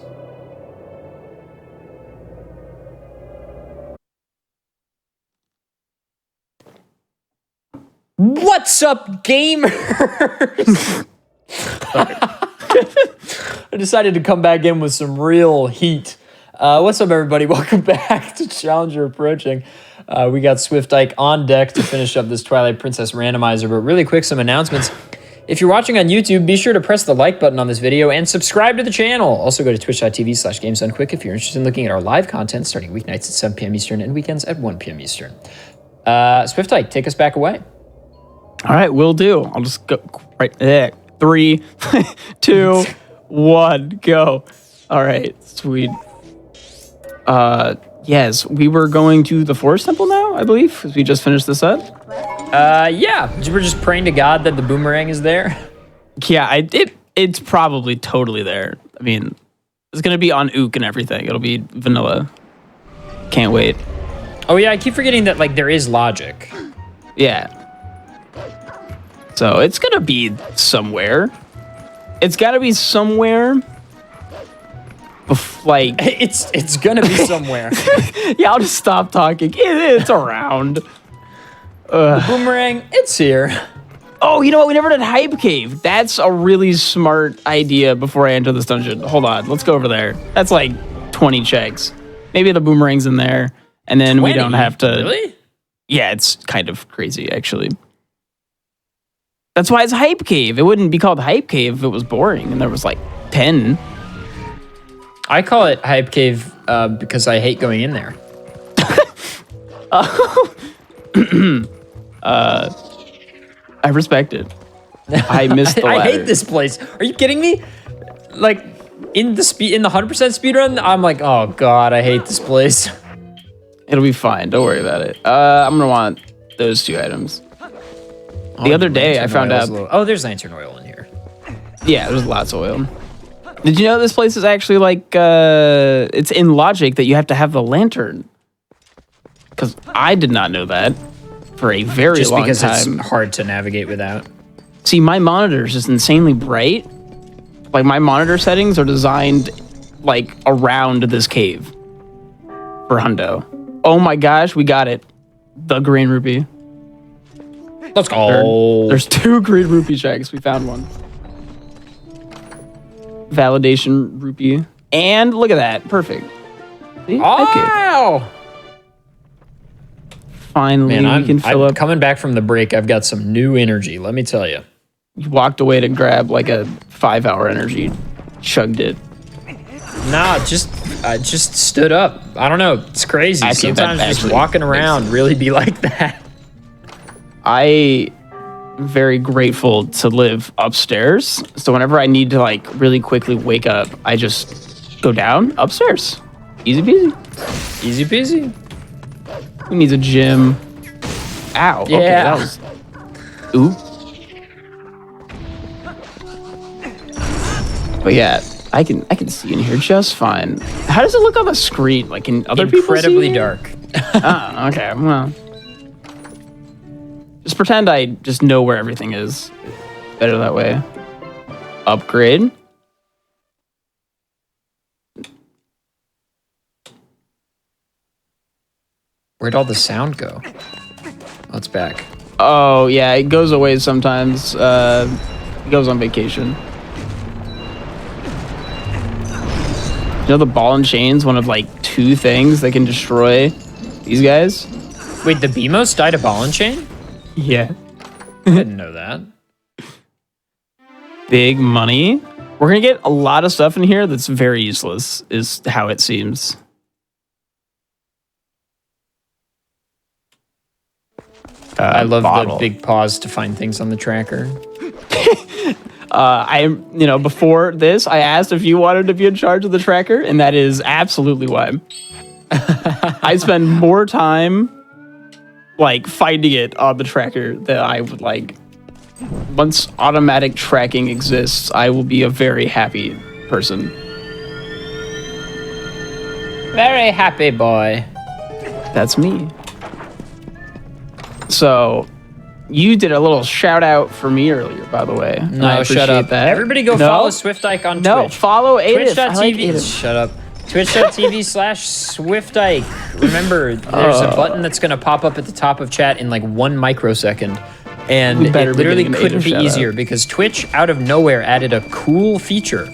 S1: What's up, gamers? I decided to come back in with some real heat. What's up, everybody? Welcome back to Challenger Approaching. We got Swift Ike on deck to finish up this Twilight Princess randomizer, but really quick, some announcements. If you're watching on YouTube, be sure to press the like button on this video and subscribe to the channel. Also go to twitch.tv/GamesDoneQuick if you're interested in looking at our live content starting weeknights at 7 p.m. Eastern and weekends at 1 p.m. Eastern. Swift Ike, take us back away.
S2: All right, will do. I'll just go right there. 3, 2, 1, go. All right, sweet. Yes, we were going to the Forest Temple now, I believe, because we just finished the set.
S1: Yeah, we're just praying to God that the boomerang is there.
S2: Yeah, it's probably totally there. I mean, it's gonna be on Ook and everything. It'll be vanilla. Can't wait.
S1: Oh yeah, I keep forgetting that like there is logic.
S2: Yeah. So it's gonna be somewhere. It's gotta be somewhere. Like
S1: It's gonna be somewhere.
S2: yeah, I'll just stop talking. It's around.
S1: The boomerang, it's here.
S2: Oh, you know what? We never did Hype Cave. That's a really smart idea before I enter this dungeon. Hold on. Let's go over there. That's like 20 checks. Maybe the boomerang's in there, and then
S1: 20?
S2: we don't have to...
S1: Really?
S2: Yeah, it's kind of crazy, actually. That's why it's Hype Cave. It wouldn't be called Hype Cave if it was boring, and there was like 10.
S1: I call it Hype Cave because I hate going in there.
S2: I respect it. I missed the ladder.
S1: I hate this place. Are you kidding me? Like in the 100% speed run, I'm like, oh god, I hate this place.
S2: It'll be fine. Don't worry about it. I'm gonna want those 2 items. The other day, I found out.
S1: Oh, there's lantern oil in here.
S2: Yeah, there's lots of oil. Did you know this place is actually like it's in logic that you have to have the lantern? Because I did not know that for a very
S1: Just
S2: long
S1: because
S2: time.
S1: it's hard to navigate without.
S2: See, my monitor is just insanely bright. Like my monitor settings are designed like around this cave for hundo. Oh my gosh, we got it. The green rupee.
S1: Let's go.
S2: There's 2 green rupee checks. We found one. Validation rupee. And look at that. Perfect. See? Okay.
S1: Wow.
S2: Finally,
S1: Man,
S2: we can fill
S1: I'm
S2: up.
S1: coming back from the break. I've got some new energy. Let me tell you.
S2: You walked away to grab like a 5-hour energy. Chugged it.
S1: Nah, I just stood up. I don't know. It's crazy.
S2: Actually, that
S1: Sometimes just
S2: actually
S1: walking
S2: makes
S1: around
S2: sense.
S1: really be like that.
S2: I'm very grateful to live upstairs. So whenever I need to like really quickly wake up, I just go down upstairs. Easy peasy.
S1: Easy peasy.
S2: Who needs a gym? Ow. Okay,
S1: Yeah.
S2: that was. Ooh. But yeah, I can see in here just fine. How does it look on the screen? Like, can other people see
S1: Incredibly
S2: me?
S1: dark.
S2: Oh, okay. Well, Just pretend I just know where everything is. Better that way. Upgrade.
S1: Where'd all the sound go? Oh, it's back.
S2: Oh, yeah, it goes away sometimes. It goes on vacation. You know the ball and chain's one of like 2 things that can destroy these guys?
S1: Wait, the Beamos died of ball and chain?
S2: Yeah.
S1: I didn't know that.
S2: Big money. We're gonna get a lot of stuff in here that's very useless, is how it seems.
S1: I love
S2: bottle.
S1: the big pause to find things on the tracker.
S2: Before this, I asked if you wanted to be in charge of the tracker, and that is absolutely why. I spend more time like finding it on the tracker than I would like. Once automatic tracking exists, I will be a very happy person.
S1: Very happy boy.
S2: That's me. So, you did a little shout out for me earlier, by the way.
S1: No,
S2: I appreciate
S1: shut up.
S2: that.
S1: Everybody go follow Swiftike on
S2: No,
S1: Twitch.
S2: follow Adif.
S1: Twitch.tv. Shut up. Twitch.tv/Swiftike. Remember, there's a button that's going to pop up at the top of chat in like 1 microsecond. And
S2: We better
S1: it
S2: be
S1: literally
S2: getting an
S1: couldn't
S2: Adif
S1: be
S2: shout out.
S1: easier because Twitch, out of nowhere, added a cool feature.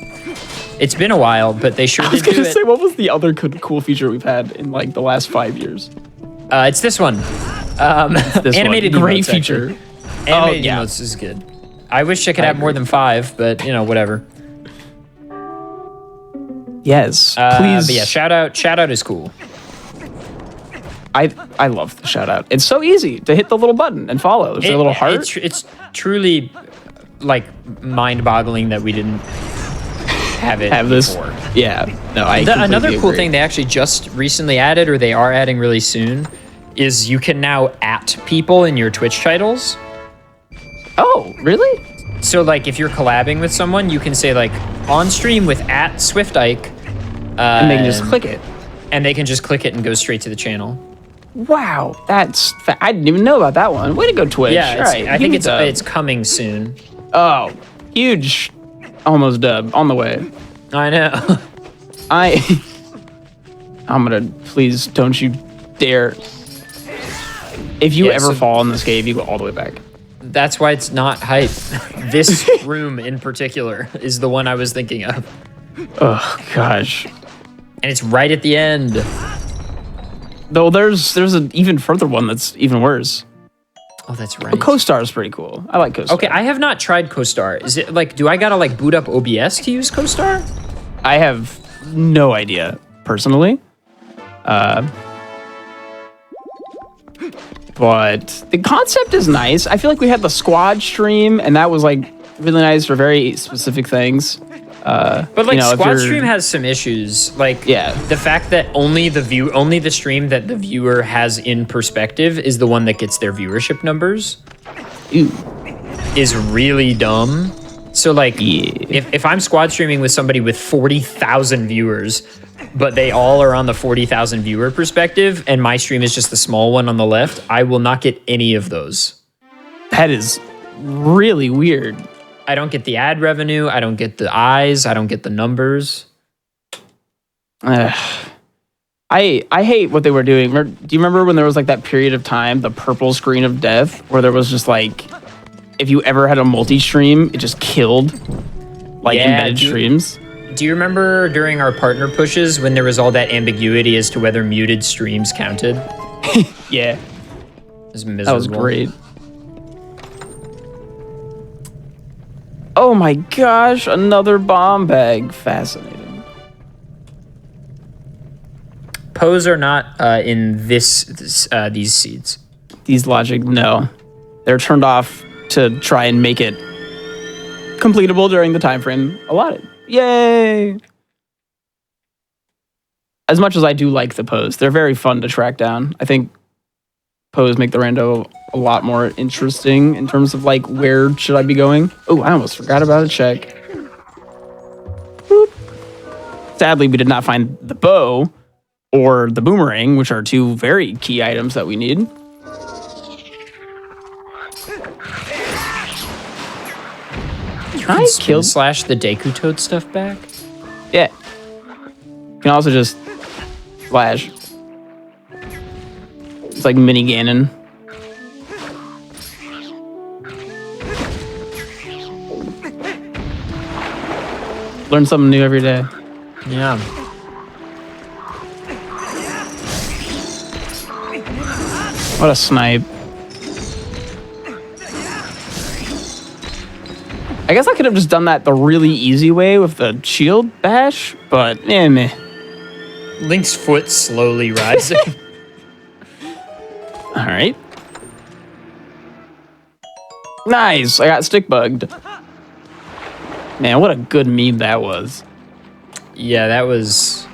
S1: It's been a while, but they sure
S2: I was
S1: did do
S2: going to
S1: it.
S2: say, what was the other cool feature we've had in like the last 5 years?
S1: It's this one.
S2: This
S1: Animated
S2: one. Great
S1: emotes,
S2: feature.
S1: actually. Animated
S2: yeah.
S1: emotes is good. I wish I could have more than 5, but whatever.
S2: Yes,
S1: Please.
S2: please.
S1: But yeah, shout out is cool.
S2: I love the shout out. It's so easy to hit the little button and follow. There's a little heart.
S1: It's truly like mind-boggling that we didn't have it
S2: this.
S1: before.
S2: Yeah. No,
S1: Another cool
S2: agree.
S1: thing they actually just recently added, or they are adding really soon, is you can now @ people in your Twitch titles.
S2: Oh, really?
S1: So like if you're collabing with someone, you can say like on stream with @Swiftike,
S2: And they can just click it.
S1: and they can just click it and go straight to the channel.
S2: Wow, that's I didn't even know about that one. Way to go, Twitch.
S1: Yeah,
S2: All right,
S1: I think
S2: huge dub.
S1: it's coming soon.
S2: Oh, huge, almost dub on the way.
S1: I know.
S2: I'm gonna please don't you dare. If you
S1: Yeah,
S2: ever
S1: so-
S2: fall in this cave, you go all the way back.
S1: That's why it's not hype. This room in particular is the one I was thinking of.
S2: Oh gosh.
S1: And it's right at the end.
S2: Though there's an even further one that's even worse.
S1: Oh, that's right.
S2: But CoStar is pretty cool. I like CoStar.
S1: Okay, I have not tried CoStar. Is it like, do I gotta like boot up OBS to use CoStar?
S2: I have no idea personally. But the concept is nice. I feel like we had the squad stream, and that was like really nice for very specific things.
S1: But like
S2: if
S1: Squad
S2: you're-
S1: Stream has some issues. Like
S2: Yeah.
S1: the fact that only the stream that the viewer has in perspective is the one that gets their viewership numbers
S2: Ooh.
S1: is really dumb. So like
S2: Yeah.
S1: if I'm squad streaming with somebody with 40,000 viewers, but they all are on the 40,000 viewer perspective and my stream is just the small one on the left, I will not get any of those.
S2: That is really weird.
S1: I don't get the ad revenue, I don't get the eyes, I don't get the numbers.
S2: I hate what they were doing. Do you remember when there was like that period of time, the purple screen of death, where there was just like, if you ever had a multi-stream, it just killed like embedded streams?
S1: Do you remember during our partner pushes when there was all that ambiguity as to whether muted streams counted?
S2: Yeah,
S1: It was miserable.
S2: that was great. Oh my gosh, another bomb bag. Fascinating.
S1: Pose are not in these seeds.
S2: These logic, no. They're turned off to try and make it completable during the time frame allotted. Yay! As much as I do like the pose, they're very fun to track down. I think pose make the rando a lot more interesting in terms of like, where should I be going? Oh, I almost forgot about a check. Boop. Sadly, we did not find the bow or the boomerang, which are 2 very key items that we need.
S1: You can slash the Deku Toad stuff back?
S2: Yeah. You can also just slash. It's like mini Ganon. Learn something new every day.
S1: Yeah.
S2: What a snipe. I guess I could have just done that the really easy way with the shield bash, but meh.
S1: Link's foot slowly rising.
S2: All right. Nice. I got stick bugged. Man, what a good meme that was.
S1: Yeah, that was...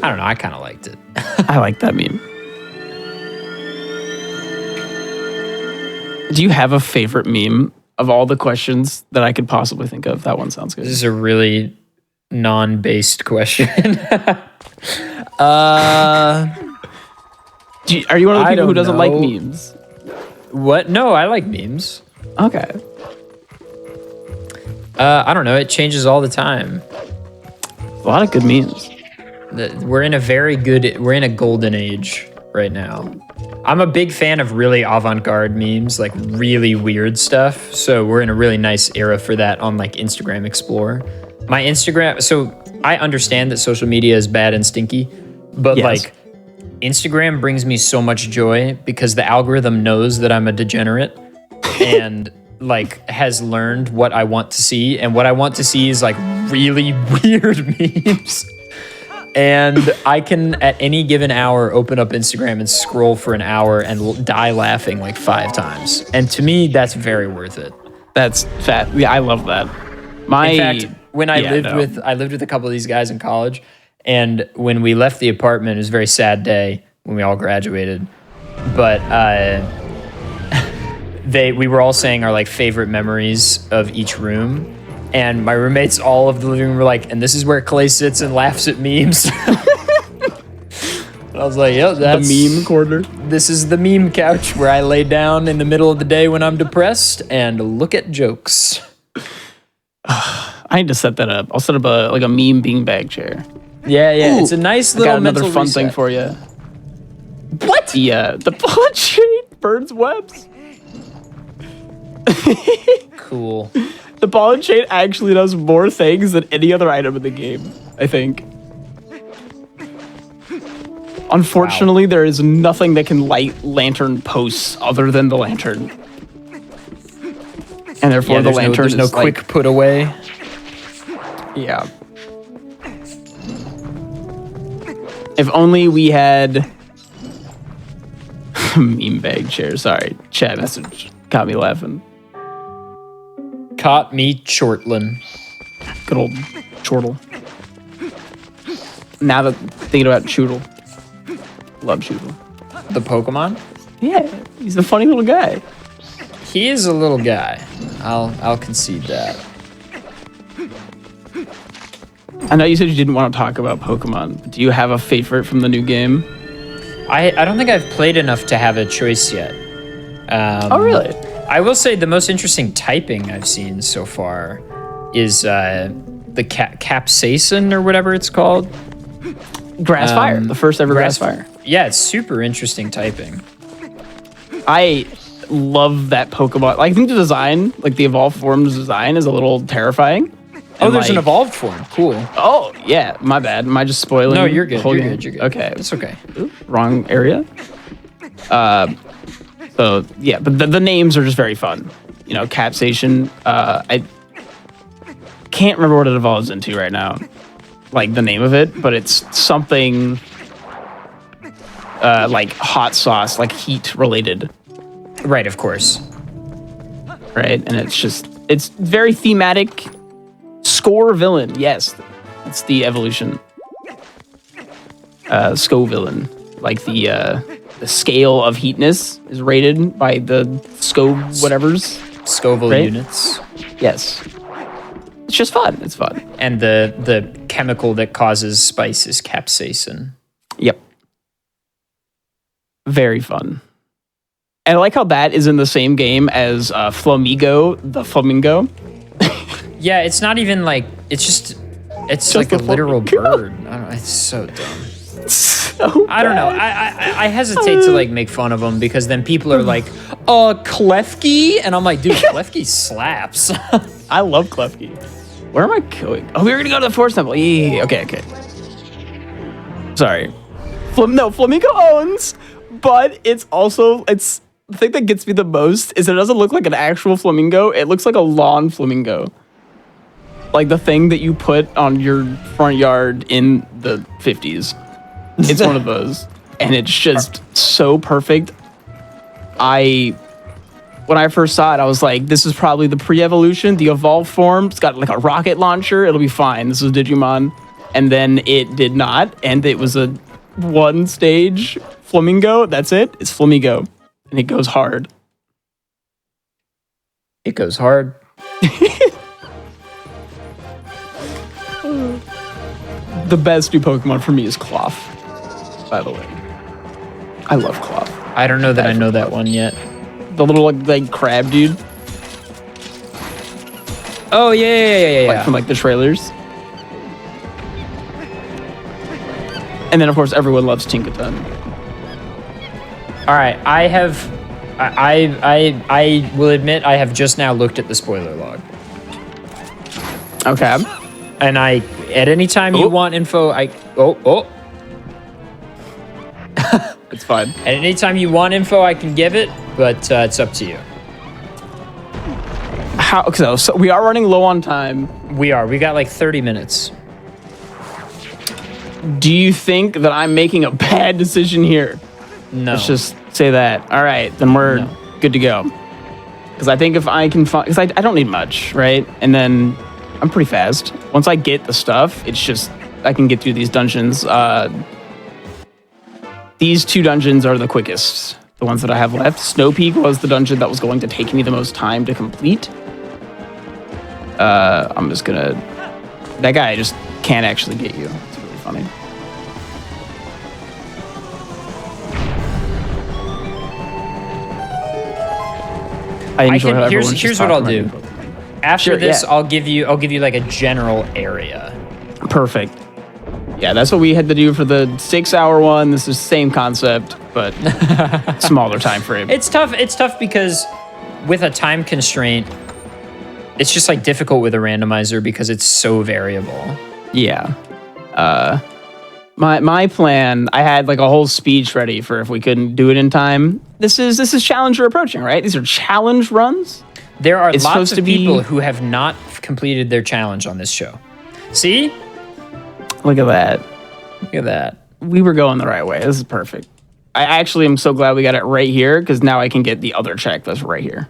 S1: I don't know. I kind of liked it.
S2: I like that meme. Do you have a favorite meme of all the questions that I could possibly think of? That one sounds good.
S1: This is a really non-based question.
S2: Are you one of the people who doesn't like memes?
S1: What? No, I like memes.
S2: Okay.
S1: I don't know. It changes all the time.
S2: A lot of good memes.
S1: We're in a golden age right now. I'm a big fan of really avant-garde memes, like really weird stuff. So we're in a really nice era for that on like Instagram Explore. My Instagram, so I understand that social media is bad and stinky, but like Instagram brings me so much joy because the algorithm knows that I'm a degenerate and like has learned what I want to see. And what I want to see is like really weird memes. And I can, at any given hour, open up Instagram and scroll for an hour and die laughing like 5 times. And to me, that's very worth it.
S2: That's fat. Yeah, I love that.
S1: In fact, when I lived with a couple of these guys in college, and when we left the apartment, it was a very sad day when we all graduated. But we were all saying our like favorite memories of each room. And my roommates all of the living room were like, and this is where Clay sits and laughs at memes. I was like, yep, that's
S2: the meme corner.
S1: This is the meme couch where I lay down in the middle of the day when I'm depressed and look at jokes.
S2: I need to set that up. I'll set up a meme beanbag chair.
S1: Yeah. Ooh, it's a nice little
S2: another fun
S1: reset.
S2: Thing for you.
S1: What?
S2: The ball and chain burns webs.
S1: Cool.
S2: The ball and chain actually does more things than any other item in the game, I think. Unfortunately, there is nothing that can light lantern posts other than the lantern. And therefore the lantern
S1: there's no quick put away.
S2: Yeah. If only we had meme bag chair. Sorry, chat message got me laughing.
S1: Caught me chortlin'.
S2: Good old chortle. Now that thinking about Choodle. Love Choodle.
S1: The Pokemon?
S2: Yeah, he's a funny little guy.
S1: He is a little guy. I'll concede that.
S2: I know you said you didn't want to talk about Pokemon, but do you have a favorite from the new game?
S1: I don't think I've played enough to have a choice yet.
S2: Oh, really?
S1: I will say the most interesting typing I've seen so far is the capsaicin or whatever it's called.
S2: Grass Fire, the first ever Grass Fire.
S1: Yeah, it's super interesting typing.
S2: I love that Pokemon. I think the design, like the evolved forms design, is a little terrifying.
S1: Oh, there's an evolved form. Cool.
S2: Oh, yeah. My bad. Am I just spoiling?
S1: No, you're good. You're good.
S2: Okay.
S1: It's okay.
S2: Ooh, wrong area. So, yeah, but the names are just very fun. You know, Capsation. I can't remember what it evolves into right now. Like the name of it, but it's something like hot sauce, like heat related.
S1: Right, of course.
S2: Right, and it's very thematic. Score villain, yes, it's the evolution. Sco villain, like the scale of heatness is rated by the Sco whatevers.
S1: Scoville
S2: right?
S1: units.
S2: Yes. It's just fun. It's fun.
S1: And the chemical that causes spice is capsaicin.
S2: Yep. Very fun. And I like how that is in the same game as Flamigo, the flamingo.
S1: Yeah, it's not even like, it's
S2: Just
S1: like a
S2: a
S1: literal
S2: flamingo.
S1: bird. I don't know, it's so dumb.
S2: So
S1: I don't know.
S2: bad.
S1: I hesitate to like make fun of them because then people are like, Klefki? And I'm like, dude, Klefki slaps.
S2: I love Klefki. Where am I going? Oh, we were gonna go to the forest temple. Yeah. Okay. Sorry. Flamingo owns, but it's the thing that gets me the most is it doesn't look like an actual flamingo. It looks like a lawn flamingo. Like the thing that you put on your front yard in the 50s. It's one of those. And it's just so perfect. When I first saw it, I was like, this is probably the pre-evolution, the evolved form. It's got like a rocket launcher. It'll be fine. This is Digimon. And then it did not. And it was a one stage flamingo. That's it. It's Flamingo. And it goes hard.
S1: It goes hard.
S2: The best new Pokemon for me is Cloth, by the way. I love Cloth.
S1: I don't know that I know that one yet.
S2: The little like crab dude.
S1: Oh, yeah.
S2: Like from like the trailers. And then of course everyone loves Tinkaton.
S1: All right, I will admit I have just now looked at the spoiler log.
S2: Okay.
S1: And at any time you want info,
S2: It's fine.
S1: At any time you want info, I can give it, but it's up to you.
S2: How so we are running low on time.
S1: We got like 30 minutes.
S2: Do you think that I'm making a bad decision here?
S1: No.
S2: Let's just say that. All right, then we're good to go. Because I think if I can find, because I don't need much, right? And then I'm pretty fast. Once I get the stuff, it's just, I can get through these dungeons. These two dungeons are the quickest, the ones that I have left. Snow Peak was the dungeon that was going to take me the most time to complete. I'm just gonna, that guy just can't actually get you. It's really funny. I enjoy how everyone's
S1: here's
S2: just
S1: what I'll
S2: talking
S1: do.
S2: about Pokemon.
S1: After
S2: Sure,
S1: this,
S2: yeah.
S1: I'll give you like a general area.
S2: Perfect. Yeah, that's what we had to do for the 6-hour one. This is the same concept, but smaller time frame.
S1: It's tough because with a time constraint, it's just like difficult with a randomizer because it's so variable.
S2: Yeah. My plan, I had like a whole speech ready for if we couldn't do it in time. This is Challenger approaching, right? These are challenge runs.
S1: There are
S2: It's
S1: lots
S2: supposed
S1: of
S2: to be-
S1: people who have not completed their challenge on this show. See?
S2: Look at that.
S1: Look at that.
S2: We were going the right way. This is perfect. I actually am so glad we got it right here because now I can get the other checklist right here.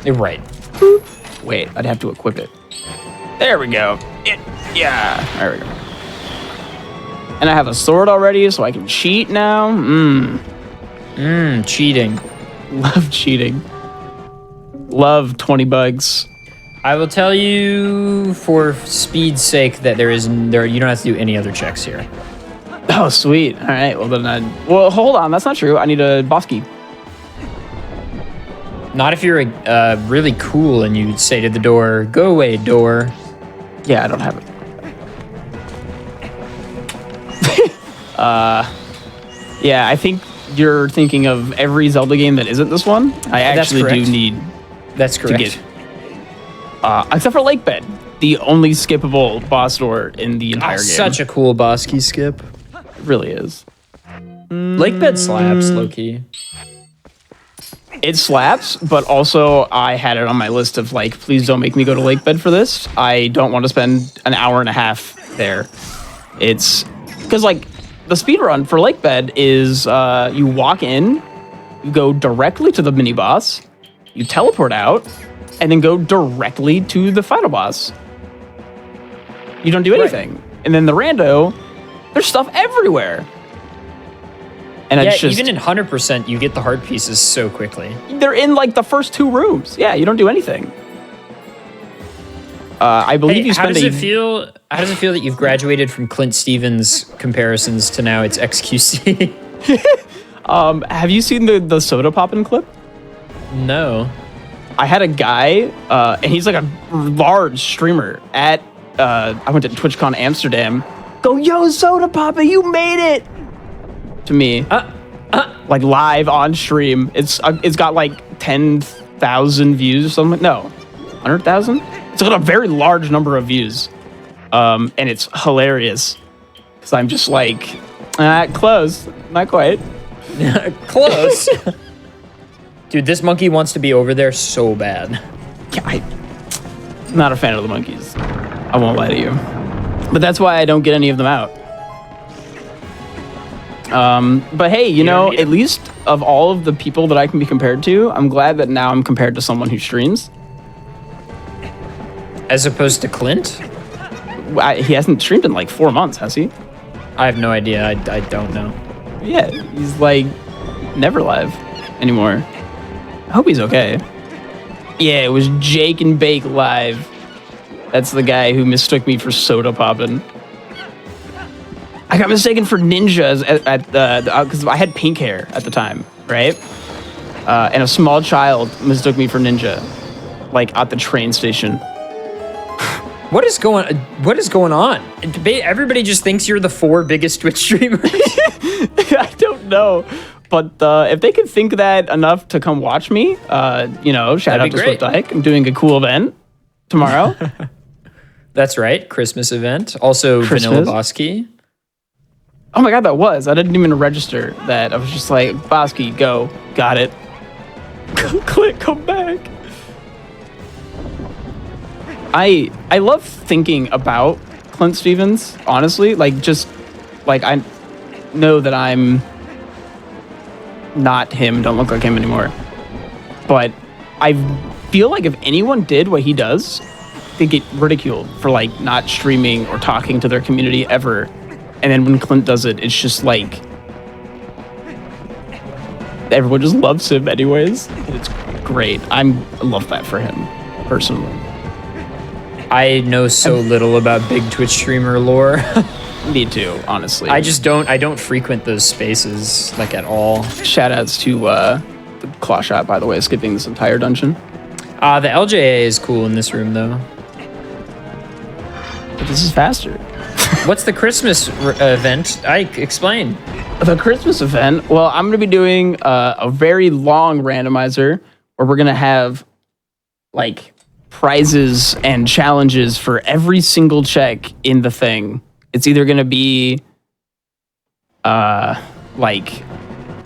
S1: You're right.
S2: Wait, I'd have to equip it. There we go. Yeah, there we go. And I have a sword already, so I can cheat now.
S1: Cheating.
S2: Love cheating. Love 20 bugs.
S1: I will tell you for speed's sake that you don't have to do any other checks here.
S2: Oh, sweet. All right. Well, then well, hold on. That's not true. I need a boss key.
S1: Not if you're really cool and you say to the door, "Go away, door."
S2: Yeah, I don't have it. Yeah, I think you're thinking of every Zelda game that isn't this one. I
S1: That's
S2: actually do
S1: correct.
S2: need
S1: That's correct.
S2: to get, except for Lake Bed, the only skippable boss door in the entire game.
S1: Such a cool boss key skip.
S2: It really is.
S1: Lake bed slaps, low key.
S2: It slaps, but also I had it on my list of like, please don't make me go to Lake Bed for this. I don't want to spend an hour and a half there. It's because like the speed run for Lake Bed is you walk in, you go directly to the mini boss, you teleport out, and then go directly to the final boss. You don't do anything. Right. And then the rando, there's stuff everywhere. And
S1: yeah,
S2: it's just,
S1: even in 100%, you get the heart pieces so quickly.
S2: They're in like the first 2 rooms. Yeah, you don't do anything. I believe you spend
S1: How does it feel that you've graduated from Clint Stevens comparisons to now it's XQC?
S2: Have you seen the soda poppin' clip?
S1: No.
S2: I had a guy, and he's like a large streamer at, I went to TwitchCon Amsterdam. Go, yo, Soda Papa, you made it! To me. Like live on stream. It's got like 10,000 views or something. No, 100,000? It's got a very large number of views. And it's hilarious. Because I'm just like, close. Not quite.
S1: Close. Dude, this monkey wants to be over there so bad.
S2: Yeah, I'm not a fan of the monkeys. I won't lie to you. But that's why I don't get any of them out. But hey, you know, at least of all of the people that I can be compared to, I'm glad that now I'm compared to someone who streams.
S1: As opposed to Clint?
S2: He hasn't streamed in like 4 months, has he?
S1: I have no idea. I don't know.
S2: Yeah, he's like never live anymore. I hope he's okay. Yeah, it was Jake and Bake Live. That's the guy who mistook me for Soda Poppin'. I got mistaken for ninjas because I had pink hair at the time, right? And a small child mistook me for ninja, like at the train station.
S1: What is going on? Everybody just thinks you're the 4 biggest Twitch streamers.
S2: I don't know. But if they could think that enough to come watch me, you know, shout out to Swift Ike. I'm doing a cool event tomorrow.
S1: That's right. Christmas event. Also Vanilla Bosky.
S2: Oh my God, that was. I didn't even register that. I was just like, Bosky, go. Got it. Click, come back. I love thinking about Clint Stevens, honestly. Like, just, like, I know that I'm not him, don't look like him anymore. But I feel like if anyone did what he does, they get ridiculed for, like, not streaming or talking to their community ever. And then when Clint does it, it's just like everyone just loves him anyways. And it's great. I love that for him, personally.
S1: I know so little about big Twitch streamer lore.
S2: Me too, honestly.
S1: I don't frequent those spaces, like, at all.
S2: Shout outs to the Claw Shot, by the way, skipping this entire dungeon.
S1: The LJA is cool in this room, though.
S2: But this is faster.
S1: What's the Christmas event? Explain.
S2: The Christmas event, well, I'm going to be doing a very long randomizer where we're going to have, like, prizes and challenges for every single check in the thing. It's either going to be, like,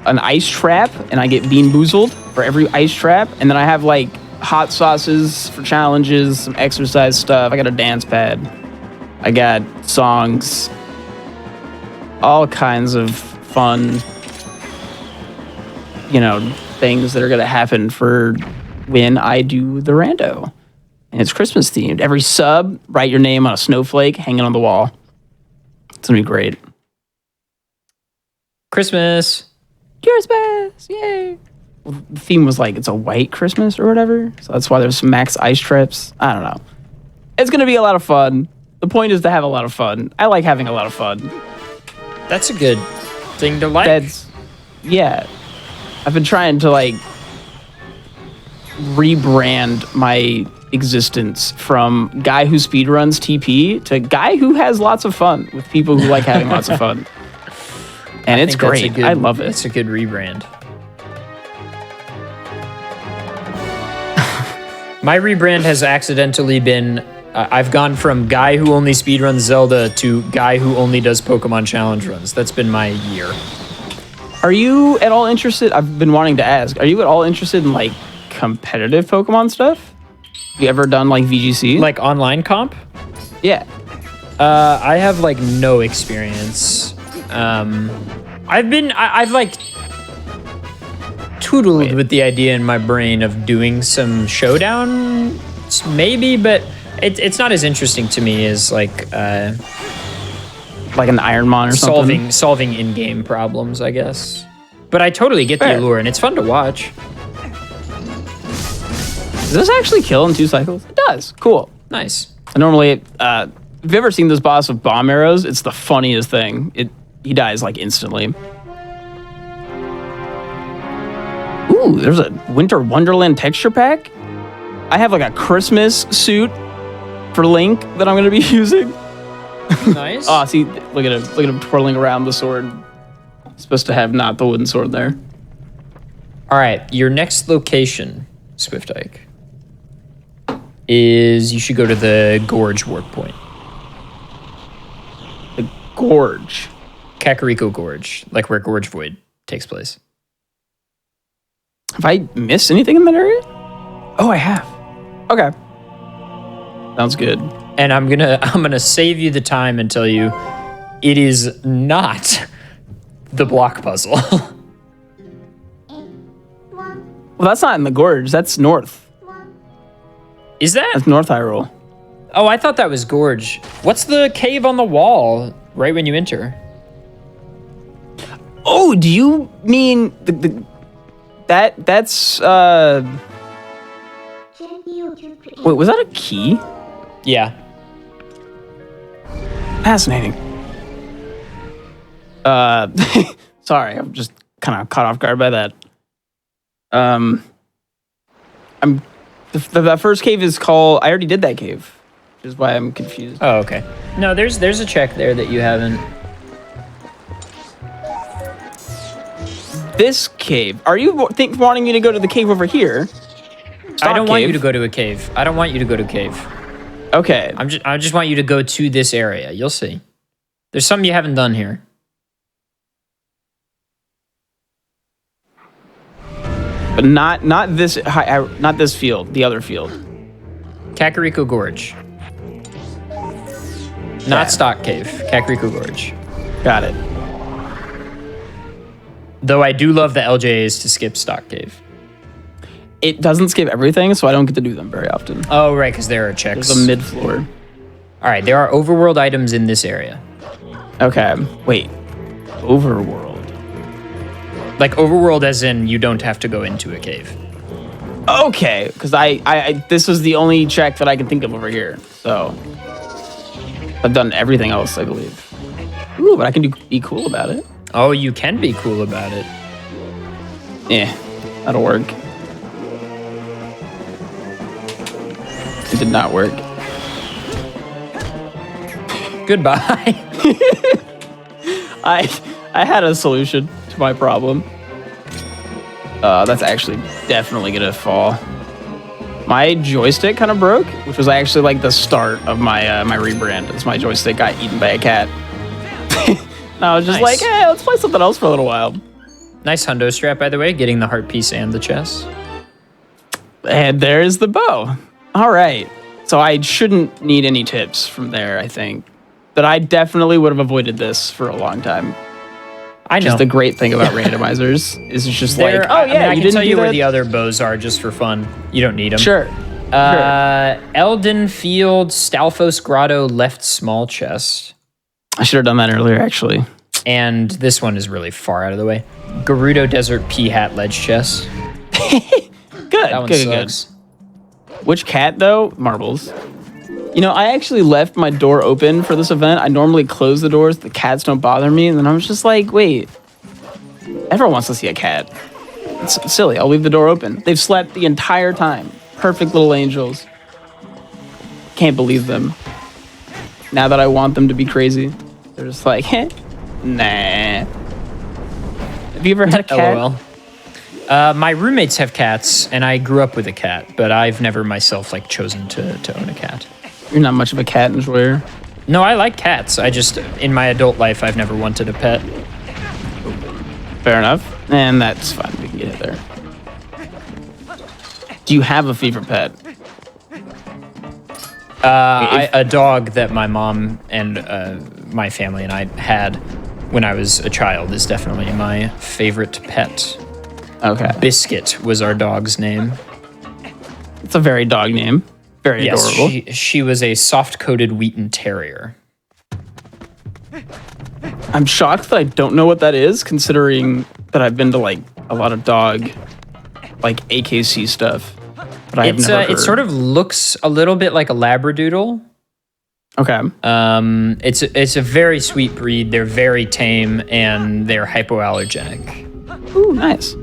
S2: an ice trap, and I get Bean Boozled for every ice trap, and then I have, like, hot sauces for challenges, some exercise stuff. I got a dance pad. I got songs, all kinds of fun, you know, things that are going to happen for when I do the rando. And it's Christmas themed. Every sub, write your name on a snowflake hanging on the wall. It's going to be great.
S1: Christmas.
S2: Christmas. Yay. Well, the theme was like, it's a white Christmas or whatever. So that's why there's some max ice trips. I don't know. It's going to be a lot of fun. The point is to have a lot of fun. I like having a lot of fun.
S1: That's a good thing to like.
S2: Yeah. I've been trying to, like, rebrand my existence from guy who speedruns TP to guy who has lots of fun with people who like having lots of fun. And it's great. I love it.
S1: It's a good rebrand. My rebrand has accidentally been... I've gone from guy who only speedruns Zelda to guy who only does Pokemon challenge runs. That's been my year.
S2: Are you at all interested? I've been wanting to ask. Are you at all interested in, like, competitive Pokemon stuff? You ever done, like, VGC?
S1: Like online comp?
S2: Yeah.
S1: I have, like, no experience. I've like tootled with the idea in my brain of doing some showdown, maybe, but it's not as interesting to me as like
S2: an Ironmon or something.
S1: Solving in-game problems, I guess. But I totally get the allure, and it's fun to watch.
S2: Does this actually kill in 2 cycles? It does. Cool.
S1: Nice.
S2: Normally, if you've ever seen this boss with bomb arrows, it's the funniest thing. He dies like instantly. Ooh, there's a Winter Wonderland texture pack. I have like a Christmas suit for Link that I'm gonna be using.
S1: Nice.
S2: Oh, see, look at him twirling around the sword. He's supposed to have not the wooden sword there.
S1: All right, your next location, Swift Ike, is you should go to the Gorge warp point.
S2: The Gorge.
S1: Kakariko Gorge, like where Gorge Void takes place.
S2: Have I missed anything in that area? Oh, I have. Okay. Sounds good.
S1: And I'm gonna save you the time and tell you it is not the block puzzle.
S2: Well, that's not in the Gorge. That's north.
S1: Is that?
S2: That's North Hyrule.
S1: Oh, I thought that was Gorge. What's the cave on the wall right when you enter?
S2: Oh, do you mean that's wait, was that a key?
S1: Yeah.
S2: Fascinating. Sorry, I'm just kind of caught off guard by that. That first cave is called. I already did that cave, which is why I'm confused.
S1: Oh, okay. No, there's a check there that you haven't.
S2: This cave. Are you wanting me to go to the cave over here?
S1: I don't want you to go to a cave. I don't want you to go to a cave.
S2: Okay.
S1: I just want you to go to this area. You'll see. There's something you haven't done here.
S2: But not this field. The other field.
S1: Kakariko Gorge. Not Stock Cave. Kakariko Gorge.
S2: Got it.
S1: Though I do love the LJAs to skip Stock Cave.
S2: It doesn't skip everything, so I don't get to do them very often.
S1: Oh, right, because there are checks.
S2: There's a mid-floor.
S1: All right, there are overworld items in this area.
S2: Okay, wait. Overworld.
S1: Like overworld as in you don't have to go into a cave.
S2: Okay, because I this was the only check that I can think of over here. So I've done everything else, I believe. Ooh, but I can be cool about it.
S1: Oh, you can be cool about it.
S2: Yeah, that'll work. It did not work.
S1: Goodbye.
S2: I had a solution to my problem. That's actually definitely gonna fall. My joystick kind of broke, which was actually like the start of my my rebrand. It's my joystick got eaten by a cat. And I was just
S1: Nice.
S2: like, hey, let's play something else for a little while.
S1: Nice hundo strap, by the way, getting the heart piece and the chest.
S2: And there's the bow. All right. So I shouldn't need any tips from there, I think. But I definitely would have avoided this for a long time.
S1: I know.
S2: Just the great thing about randomizers is it's just
S1: There-
S2: like, oh yeah,
S1: I
S2: you
S1: can
S2: didn't
S1: tell
S2: do
S1: you
S2: that?
S1: where the other bows are just for fun. You don't need them.
S2: Sure.
S1: Elden Field, Stalfos Grotto, left small chest.
S2: I should have done that earlier, actually.
S1: And this one is really far out of the way. Gerudo Desert Pea Hat ledge chest.
S2: Good.
S1: That one
S2: good.
S1: sucks.
S2: Which cat though? Marbles. You know, I actually left my door open for this event. I normally close the doors. The cats don't bother me. And then I was just like, wait, everyone wants to see a cat. It's silly. I'll leave the door open. They've slept the entire time. Perfect little angels. Can't believe them. Now that I want them to be crazy, they're just like, nah. Have you ever had a cat?
S1: LOL. My roommates have cats, and I grew up with a cat, but I've never myself like chosen to own a cat.
S2: You're not much of a cat enjoyer.
S1: No, I like cats. I just, in my adult life, I've never wanted a pet.
S2: Fair enough. And that's fine. We can get it there. Do you have a favorite pet?
S1: A dog that my mom and my family and I had when I was a child is definitely my favorite pet.
S2: Okay.
S1: Biscuit was our dog's name.
S2: It's a very dog name. Very adorable.
S1: She was a soft-coated Wheaten Terrier.
S2: I'm shocked that I don't know what that is, considering that I've been to like a lot of dog, like AKC stuff. But I've never heard.
S1: It sort of looks a little bit like a Labradoodle.
S2: Okay.
S1: It's a very sweet breed. They're very tame and they're hypoallergenic.
S2: Ooh, nice.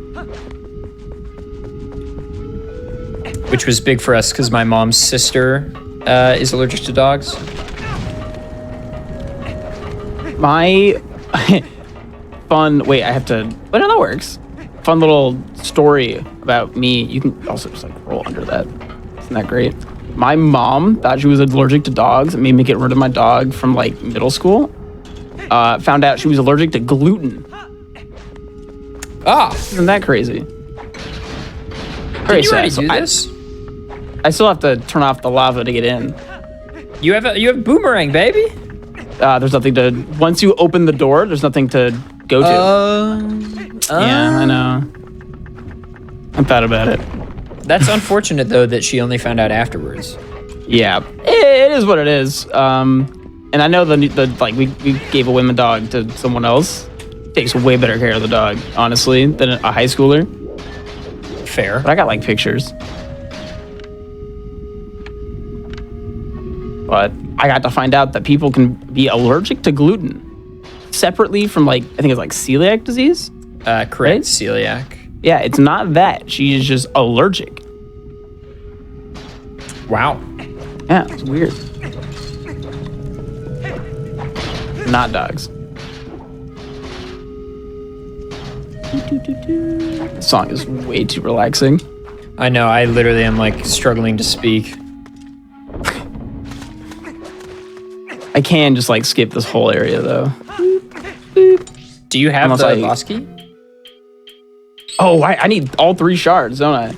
S1: which was big for us because my mom's sister is allergic to dogs.
S2: My fun. Wait, I have to. But no, that works. Fun little story about me. You can also just like roll under that. Isn't that great? My mom thought she was allergic to dogs and made me get rid of my dog from like middle school. Found out she was allergic to gluten.
S1: Ah,
S2: Isn't that crazy?
S1: did you already do this?
S2: I still have to turn off the lava to get in.
S1: You have boomerang, baby.
S2: There's nothing to. Once you open the door, there's nothing to go to. Yeah, I know. I thought about it.
S1: That's unfortunate though that she only found out afterwards.
S2: Yeah, it is what it is. And I know the like we gave a women dog to someone else. Takes way better care of the dog, honestly, than a high schooler.
S1: Fair.
S2: But I got like pictures. But I got to find out that people can be allergic to gluten separately from like I think it's like celiac disease.
S1: Correct.
S2: Right?
S1: Celiac.
S2: Yeah, it's not that. She is just allergic.
S1: Wow.
S2: Yeah, it's weird. Not dogs. The song is way too relaxing.
S1: I know. I literally am like struggling to speak.
S2: I can just like skip this whole area though.
S1: Do you have
S2: Unless
S1: the
S2: I-
S1: boss key?
S2: Oh, I need all 3 shards, don't I?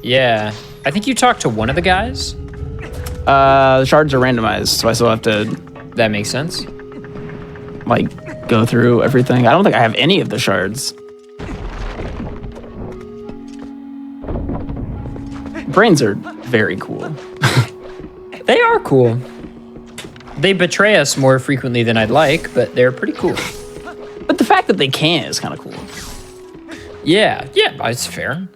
S1: Yeah. I think you talked to one of the guys.
S2: The shards are randomized, so I still have to
S1: That makes sense.
S2: like go through everything. I don't think I have any of the shards. Brains are very cool.
S1: They are cool. They betray us more frequently than I'd like, but they're pretty cool.
S2: But the fact that they can is kind of cool.
S1: Yeah, it's fair.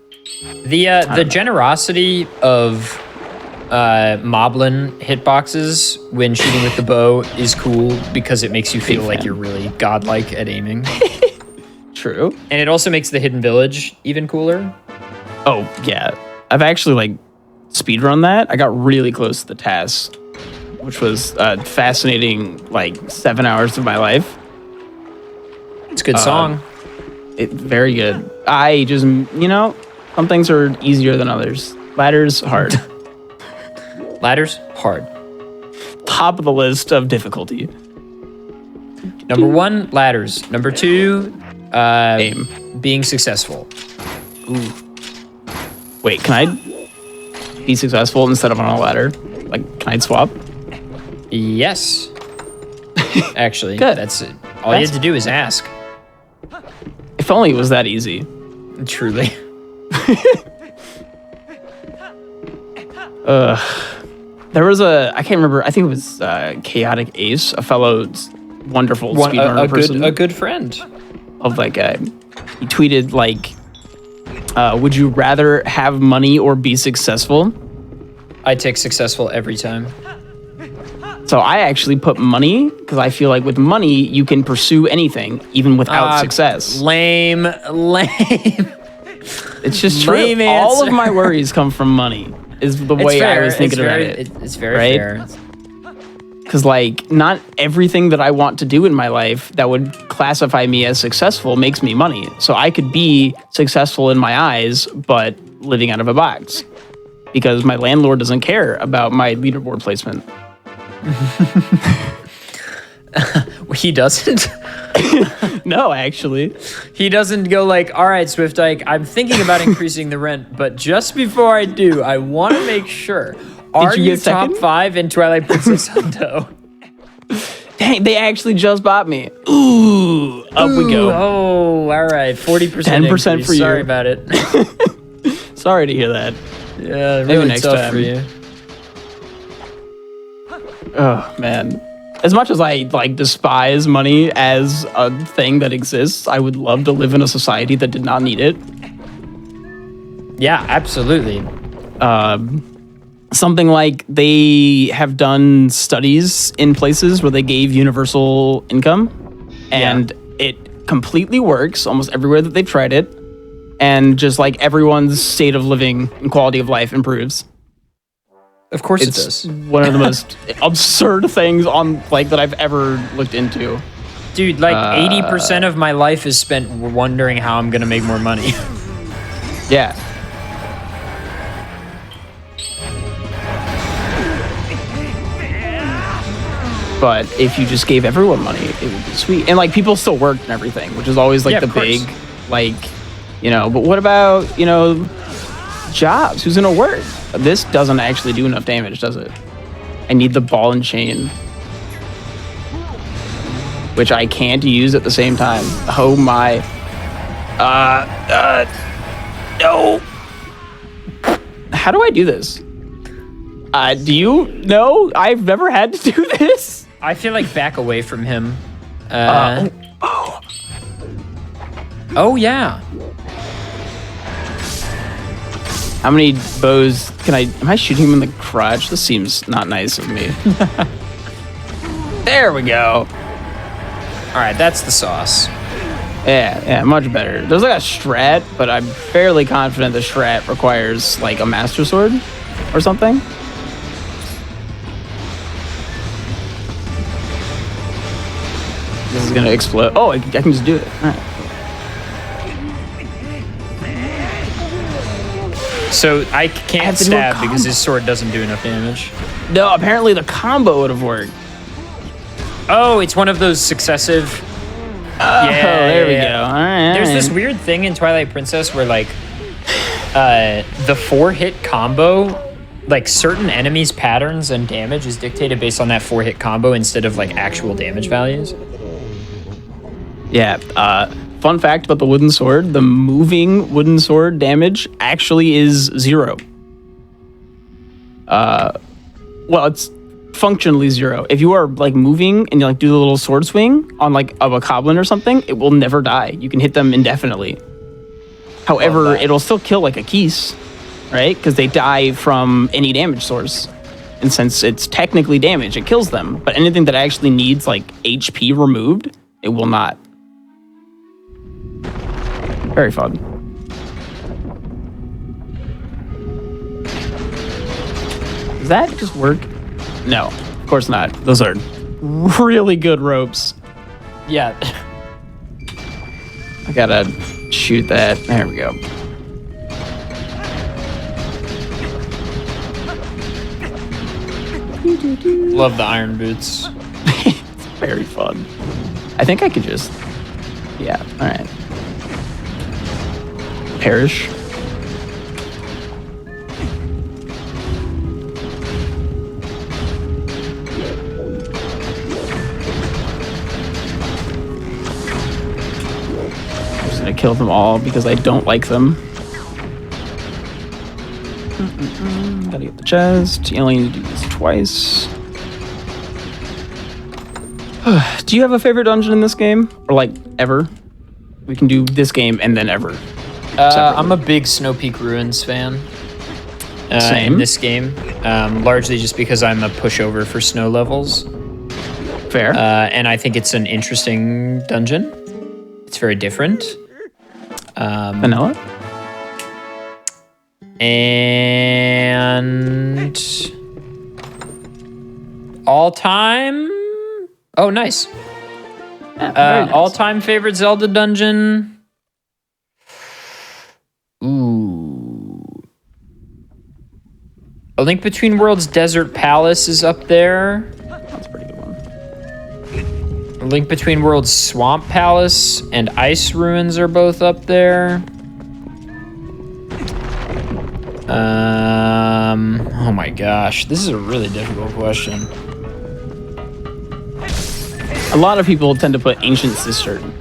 S1: The generosity of Moblin hitboxes when shooting with the bow is cool because it makes you feel like you're really godlike at aiming.
S2: True.
S1: And it also makes the hidden village even cooler.
S2: Oh, yeah. I've actually like speedrun that. I got really close to the task, which was fascinating like 7 hours of my life.
S1: It's a good song.
S2: Very good. I just, some things are easier than others. Ladders, hard.
S1: Ladders, hard.
S2: Top of the list of difficulty.
S1: Number 1, ladders. Number 2,
S2: Aim.
S1: being successful.
S2: Ooh. Wait, can I be successful instead of on a ladder? Like, can I swap?
S1: Yes. Actually,
S2: Good.
S1: that's it. All you had to do is ask.
S2: If only it was that easy.
S1: Truly.
S2: There was I can't remember, I think it was Chaotic Ace, a fellow wonderful speedrunner person.
S1: A good friend.
S2: Of like, he tweeted like, would you rather have money or be successful?
S1: I take successful every time.
S2: So I actually put money because I feel like with money you can pursue anything even without success.
S1: Lame.
S2: It's just true.
S1: lame
S2: All
S1: answer.
S2: of my worries come from money. Is the way I was thinking about it.
S1: It's very
S2: right?
S1: fair.
S2: Because like not everything that I want to do in my life that would classify me as successful makes me money. So I could be successful in my eyes, but living out of a box because my landlord doesn't care about my leaderboard placement.
S1: He doesn't.
S2: No, actually.
S1: He doesn't go like, all right, Swiftike, I'm thinking about increasing the rent, but just before I do, I want to make sure. Are
S2: you
S1: you
S2: get
S1: top
S2: second?
S1: 5 in Twilight Princess Hundo?
S2: Dang, they actually just bought me. Ooh, up we go.
S1: Oh, all right. 40%.
S2: 10% for you.
S1: Sorry about it.
S2: Sorry to hear that.
S1: Yeah,
S2: Maybe
S1: really
S2: next
S1: tough
S2: time.
S1: for you.
S2: Oh, man. As much as I like despise money as a thing that exists, I would love to live in a society that did not need it.
S1: Yeah, absolutely.
S2: Something like they have done studies in places where they gave universal income, and it completely works almost everywhere that they've tried it. and just like everyone's state of living and quality of life improves.
S1: Of course
S2: It's
S1: it does.
S2: one of the most absurd things on like that I've ever looked into.
S1: Dude, like 80% of my life is spent wondering how I'm going to make more money.
S2: Yeah. But if you just gave everyone money, it would be sweet. And like people still worked and everything, which is always like
S1: Yeah,
S2: the
S1: of course.
S2: big, like, but what about, jobs? Who's gonna work? This doesn't actually do enough damage, does it? I need the ball and chain, which I can't use at the same time. Oh my. No. How do I do this? Do you know? I've never had to do this.
S1: I feel like back away from him. Oh, yeah.
S2: How many bows am I shooting him in the crotch? This seems not nice of me. There we go.
S1: All right, that's the sauce.
S2: Yeah, much better. There's like a strat, but I'm fairly confident the strat requires like a master sword or something. This is gonna explode. Oh, I can just do it. All right.
S1: So I can't
S2: have to do a
S1: stab because
S2: combo.
S1: his sword doesn't do enough damage.
S2: No, apparently the combo would have worked.
S1: Oh, it's one of those successive...
S2: Oh, there we
S1: yeah.
S2: go. All right.
S1: There's this weird thing in Twilight Princess where, like, the 4-hit combo, like, certain enemies' patterns and damage is dictated based on that 4-hit combo instead of, like, actual damage values.
S2: Yeah. Fun fact about the wooden sword: the moving wooden sword damage actually is 0. Well, it's functionally 0. If you are like moving and you like do the little sword swing on like of a goblin or something, it will never die. You can hit them indefinitely. However, it'll still kill like a keys, right? Because they die from any damage source. And since it's technically damage, it kills them. But anything that actually needs like HP removed, it will not. Very fun. Does that just work? No, of course not. Those are really good ropes.
S1: Yeah.
S2: I gotta shoot that. There we go.
S1: Love the iron boots.
S2: It's very fun. I think I could just... Yeah, alright. Perish. I'm just gonna kill them all because I don't like them. Gotta get the chest. You only need to do this twice. Do you have a favorite dungeon in this game? Or like ever? We can do this game and then ever.
S1: I'm a big Snow Peak Ruins fan.
S2: Same.
S1: In this game, largely just because I'm a pushover for snow levels.
S2: Fair.
S1: And I think it's an interesting dungeon. It's very different.
S2: Vanilla?
S1: And all time. Oh, nice.
S2: Yeah, very nice.
S1: All-time favorite Zelda dungeon. Ooh. A Link Between Worlds Desert Palace is up there.
S2: That's a pretty good one.
S1: A Link Between Worlds Swamp Palace and Ice Ruins are both up there. Oh my gosh, this is a really difficult question.
S2: A lot of people tend to put Ancient Cistern.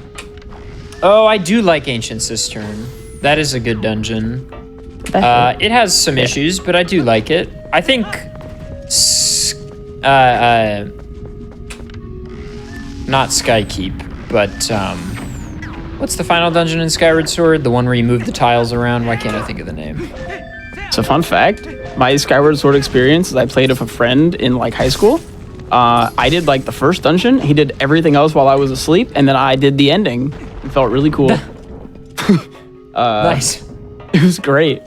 S1: Oh, I do like Ancient Cistern. That is a good dungeon. It has some issues, but I do like it. I think... not Skykeep, but... what's the final dungeon in Skyward Sword? The one where you move the tiles around? Why can't I think of the name?
S2: So fun fact, my Skyward Sword experience is I played with a friend in like high school. I did like the first dungeon. He did everything else while I was asleep, and then I did the ending. It felt really cool.
S1: Nice.
S2: It was great.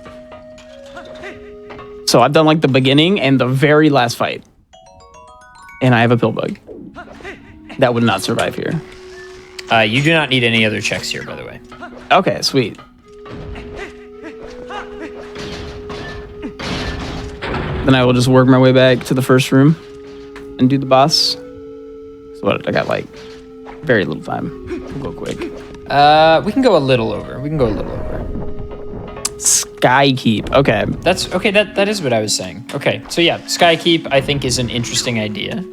S2: So I've done like the beginning and the very last fight. And I have a pill bug. That would not survive here.
S1: You do not need any other checks here, by the way.
S2: Okay, sweet. Then I will just work my way back to the first room and do the boss. So what? I got like very little time. We'll go quick.
S1: We can go a little over.
S2: Skykeep. Okay.
S1: That's okay. That is what I was saying. Okay, so yeah, Skykeep I think is an interesting idea.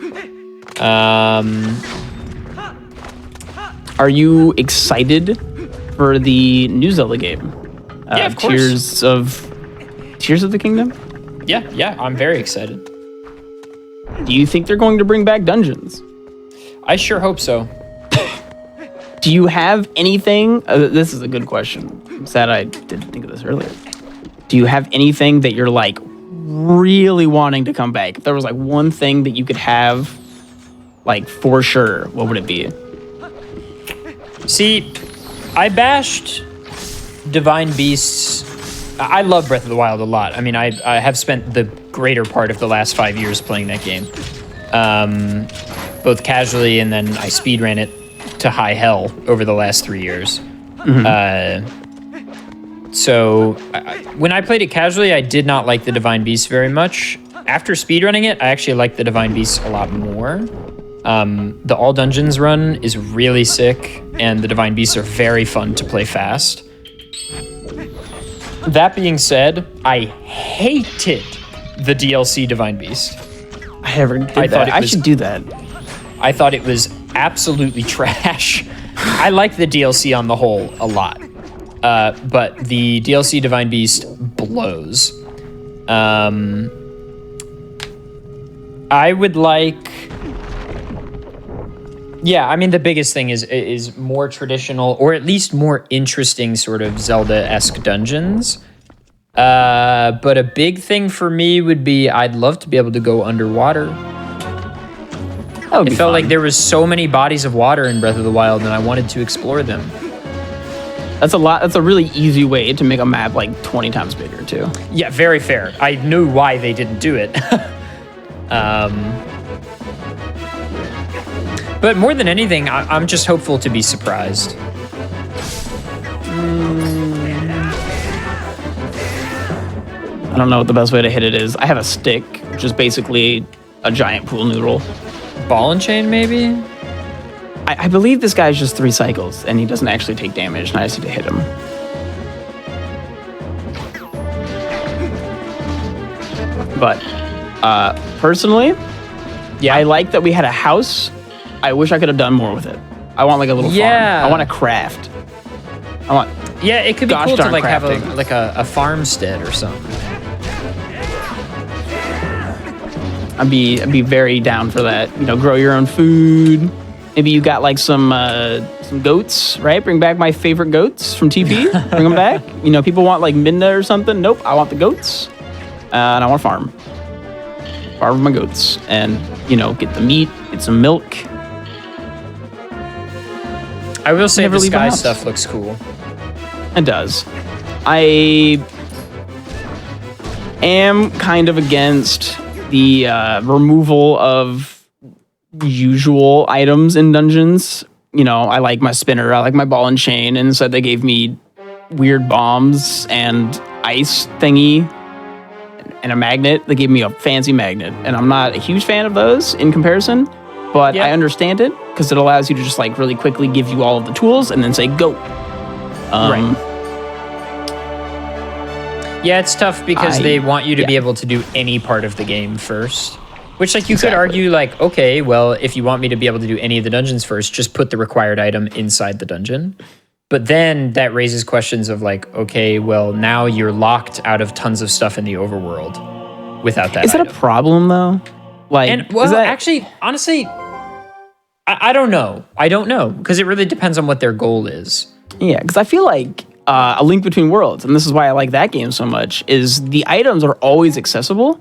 S2: Are you excited for the new Zelda game?
S1: Yeah, of course.
S2: Tears of the Kingdom?
S1: Yeah, I'm very excited.
S2: Do you think they're going to bring back dungeons?
S1: I sure hope so.
S2: Do you have anything? This is a good question. I'm sad I didn't think of this earlier. Do you have anything that you're like really wanting to come back? If there was like one thing that you could have, like for sure, what would it be?
S1: See, I bashed Divine Beasts. I love Breath of the Wild a lot. I mean, I have spent the greater part of the last 5 years playing that game. Both casually and then I speedran it to high hell over the last 3 years. So when I played it casually, I did not like the Divine Beasts very much. After speedrunning it, I actually like the Divine Beasts a lot more. The All Dungeons run is really sick, and the Divine Beasts are very fun to play fast. That being said, I hated the DLC Divine Beast.
S2: I never did that. I should do that.
S1: I thought it was absolutely trash. I like the DLC on the whole a lot, but the DLC Divine Beast blows. I would like... Yeah, I mean, the biggest thing is more traditional, or at least more interesting sort of Zelda-esque dungeons. But a big thing for me would be I'd love to be able to go underwater. It felt like there was so many bodies of water in Breath of the Wild, and I wanted to explore them.
S2: That's a lot. That's a really easy way to make a map like 20 times bigger, too.
S1: Yeah, very fair. I knew why they didn't do it. But more than anything, I'm just hopeful to be surprised.
S2: I don't know what the best way to hit it is. I have a stick, which is basically a giant pool noodle.
S1: Ball and chain, maybe?
S2: I believe this guy's just 3 cycles, and he doesn't actually take damage, and I just need to hit him. But, personally, yeah, I like that we had a house. I wish I could have done more with it. I want like a little farm. I want to craft.
S1: Yeah, it could be cool to like
S2: crafting.
S1: have a farmstead or something.
S2: I'd be very down for that. You know, grow your own food. Maybe you got like some goats, right? Bring back my favorite goats from TP. Bring them back. You know, people want like Minda or something. Nope, I want the goats, and I want to farm my goats, and you know, get the meat, get some milk.
S1: I will say the sky stuff looks cool.
S2: It does. I am kind of against the removal of usual items in dungeons. You know, I like my spinner, I like my ball and chain, and instead they gave me weird bombs and ice thingy and a magnet. They gave me a fancy magnet, and I'm not a huge fan of those in comparison, but I understand it because it allows you to just like really quickly give you all of the tools and then say go.
S1: Right. Yeah, it's tough because they want you to be able to do any part of the game first. Which, like, you could argue, like, okay, well, if you want me to be able to do any of the dungeons first, just put the required item inside the dungeon. But then that raises questions of, like, okay, well, now you're locked out of tons of stuff in the overworld without that
S2: Is that a problem, though? Like,
S1: and, well, actually, honestly, I don't know. I don't know, because it really depends on what their goal is.
S2: Yeah, because I feel like A Link Between Worlds, and this is why I like that game so much, is the items are always accessible,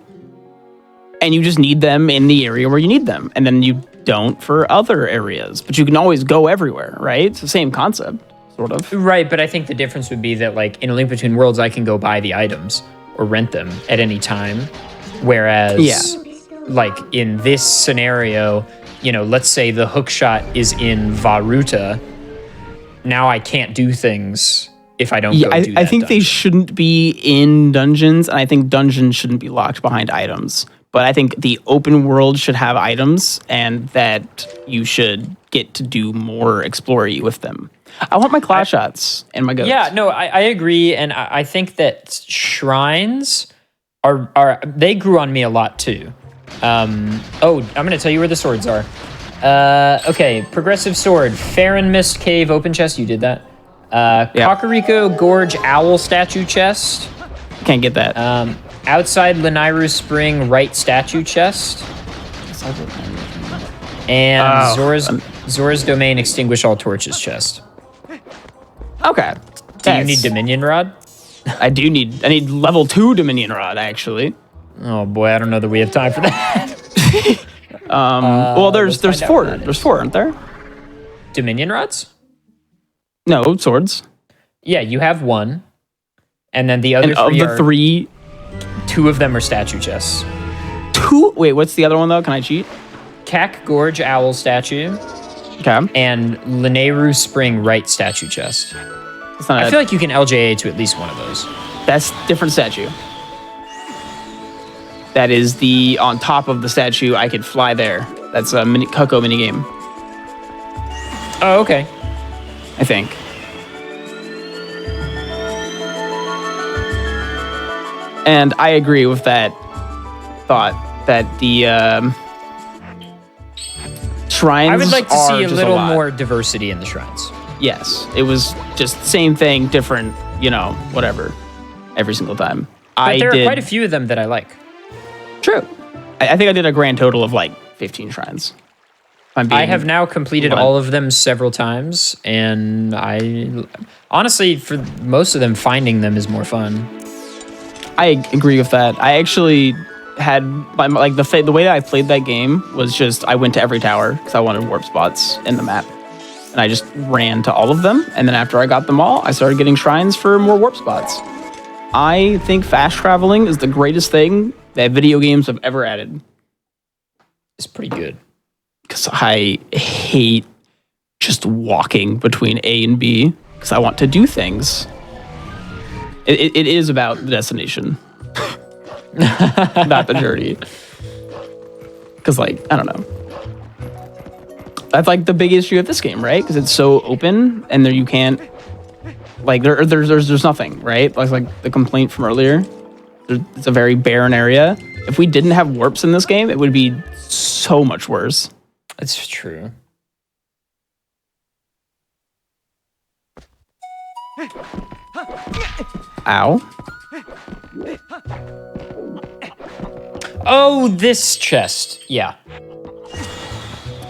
S2: and you just need them in the area where you need them, and then you don't for other areas. But you can always go everywhere, right? It's the same concept. sort of.
S1: Right, but I think the difference would be that, like, in A Link Between Worlds, I can go buy the items or rent them at any time. Whereas, like, in this scenario, you know, let's say the hookshot is in Varuta. Now I can't do things if I don't go do that
S2: I think
S1: dungeon.
S2: they shouldn't be in dungeons, and I think dungeons shouldn't be locked behind items. But I think the open world should have items, and that you should get to do more exploring with them. I want my claw shots and my goats.
S1: Yeah, no, I agree, and I think that shrines are they grew on me a lot too. I'm going to tell you where the swords are. Okay, progressive sword, Farron Mist Cave open chest. You did that. Kakariko Gorge Owl statue chest.
S2: Can't get that.
S1: Outside Lanairu Spring right statue chest. And Zora's Domain Extinguish All Torches chest.
S2: Okay.
S1: Do you need Dominion Rod?
S2: I need level 2 Dominion Rod, actually.
S1: Oh boy, I don't know that we have time for that.
S2: Well, there's 4. There's 4, aren't there?
S1: Dominion Rods?
S2: No, swords.
S1: Yeah, you have 1. And then the other
S2: And
S1: three
S2: of the 3...
S1: 2 of them are statue chests.
S2: 2? Wait, what's the other one, though? Can I cheat?
S1: Kak Gorge Owl statue.
S2: Okay.
S1: And Lanairu Spring right statue chest. I feel like you can LJA to at least one of those.
S2: That's different statue. That is the on top of the statue. I could fly there. That's a Coco mini game.
S1: Oh, okay.
S2: I think. And I agree with that thought that the shrines.
S1: I would like to see a
S2: just
S1: little
S2: lot.
S1: more diversity in the shrines.
S2: Yes, it was just same thing, different, whatever, every single time.
S1: But there are quite a few of them that I like.
S2: True. I think I did a grand total of like 15 shrines.
S1: I have now completed all of them several times, and I honestly, for most of them, finding them is more fun.
S2: I agree with that. I actually had the way that I played that game was just I went to every tower because I wanted warp spots in the map. And I just ran to all of them. And then after I got them all, I started getting shrines for more warp spots. I think fast traveling is the greatest thing that video games have ever added.
S1: It's pretty good.
S2: Because I hate just walking between A and B because I want to do things. It is about the destination, not the journey. Because, I don't know. That's the big issue of this game, right? Because it's so open, and there you can't, there's nothing, right? Like the complaint from earlier. It's a very barren area. If we didn't have warps in this game, it would be so much worse.
S1: That's true.
S2: Ow.
S1: Oh, this chest. Yeah.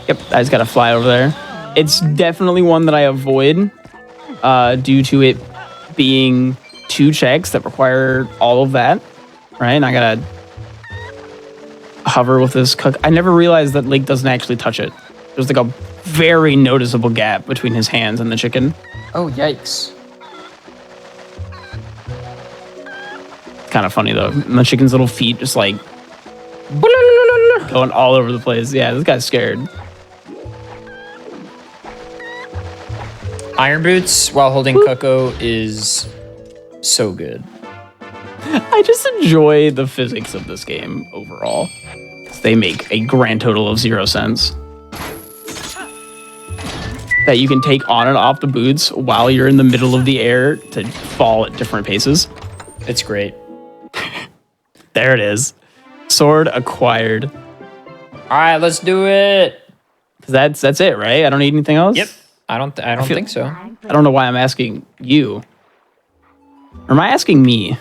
S2: Yep, I just gotta fly over there. It's definitely one that I avoid due to it being 2 checks that require all of that, right? And I gotta hover with this cook. I never realized that Link doesn't actually touch it. There's a very noticeable gap between his hands and the chicken.
S1: Oh, yikes.
S2: Kind of funny though. And the chicken's little feet just going all over the place. Yeah, this guy's scared.
S1: Iron Boots while holding Coco is so good.
S2: I just enjoy the physics of this game overall. They make a grand total of 0 cents. That you can take on and off the boots while you're in the middle of the air to fall at different paces.
S1: It's great.
S2: There it is. Sword acquired.
S1: All right, let's do it.
S2: That's it, right? I don't need anything else?
S1: Yep. I don't think so.
S2: I don't know why I'm asking you. Or am I asking me?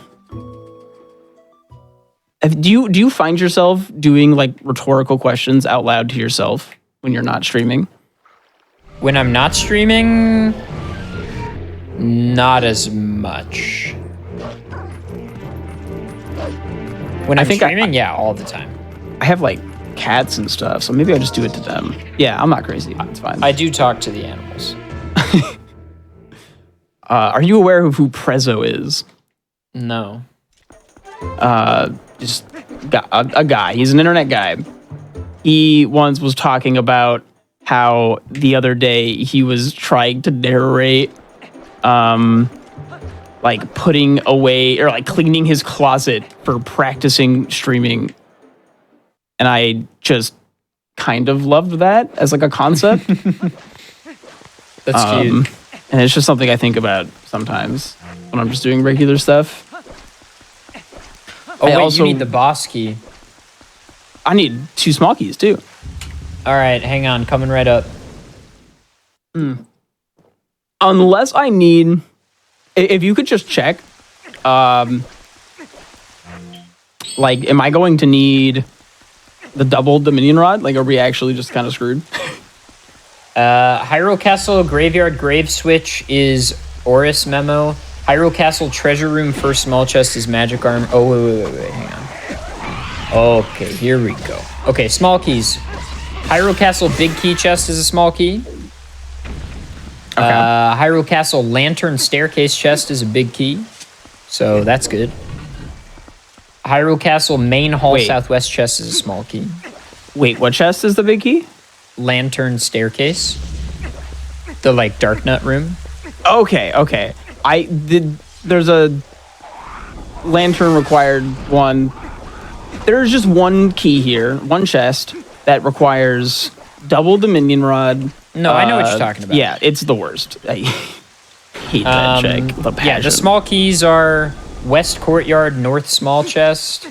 S2: Do you find yourself doing rhetorical questions out loud to yourself when you're not streaming?
S1: When I'm not streaming, not as much. When I'm streaming, yeah, all the time.
S2: I have cats and stuff, so maybe I just do it to them. Yeah, I'm not crazy. It's fine.
S1: I do talk to the animals.
S2: Are you aware of who Prezzo is?
S1: No.
S2: Just a guy. He's an internet guy. He once was talking about how the other day he was trying to narrate, like putting away or like cleaning his closet for practicing streaming. And I just kind of loved that as like a concept.
S1: That's cute.
S2: And it's just something I think about sometimes when I'm just doing regular stuff.
S1: Oh, wait, you need the boss key.
S2: I need 2 small keys too.
S1: All right, hang on. Coming right up.
S2: Unless I need... If you could just check, like, am I going to need the double Dominion Rod? Like, are we actually just kind of screwed?
S1: Hyrule Castle Graveyard Grave Switch is Oris Memo. Hyrule Castle Treasure Room First Small Chest is Magic Arm. Oh, wait, hang on. Okay, here we go. Okay, small keys. Hyrule Castle Big Key Chest is a small key. Okay. Hyrule Castle Lantern Staircase Chest is a big key. So that's good. Hyrule Castle Main Hall Southwest Chest is a small key.
S2: Wait, what chest is the big key?
S1: Lantern Staircase. The, like, Dark Nut room.
S2: Okay. There's a lantern required one. There's just one key here, one chest that requires double Dominion Rod.
S1: No, I know what you're talking about.
S2: Yeah, it's the worst. I hate that check with a passion.
S1: Yeah, the small keys are West Courtyard North Small Chest,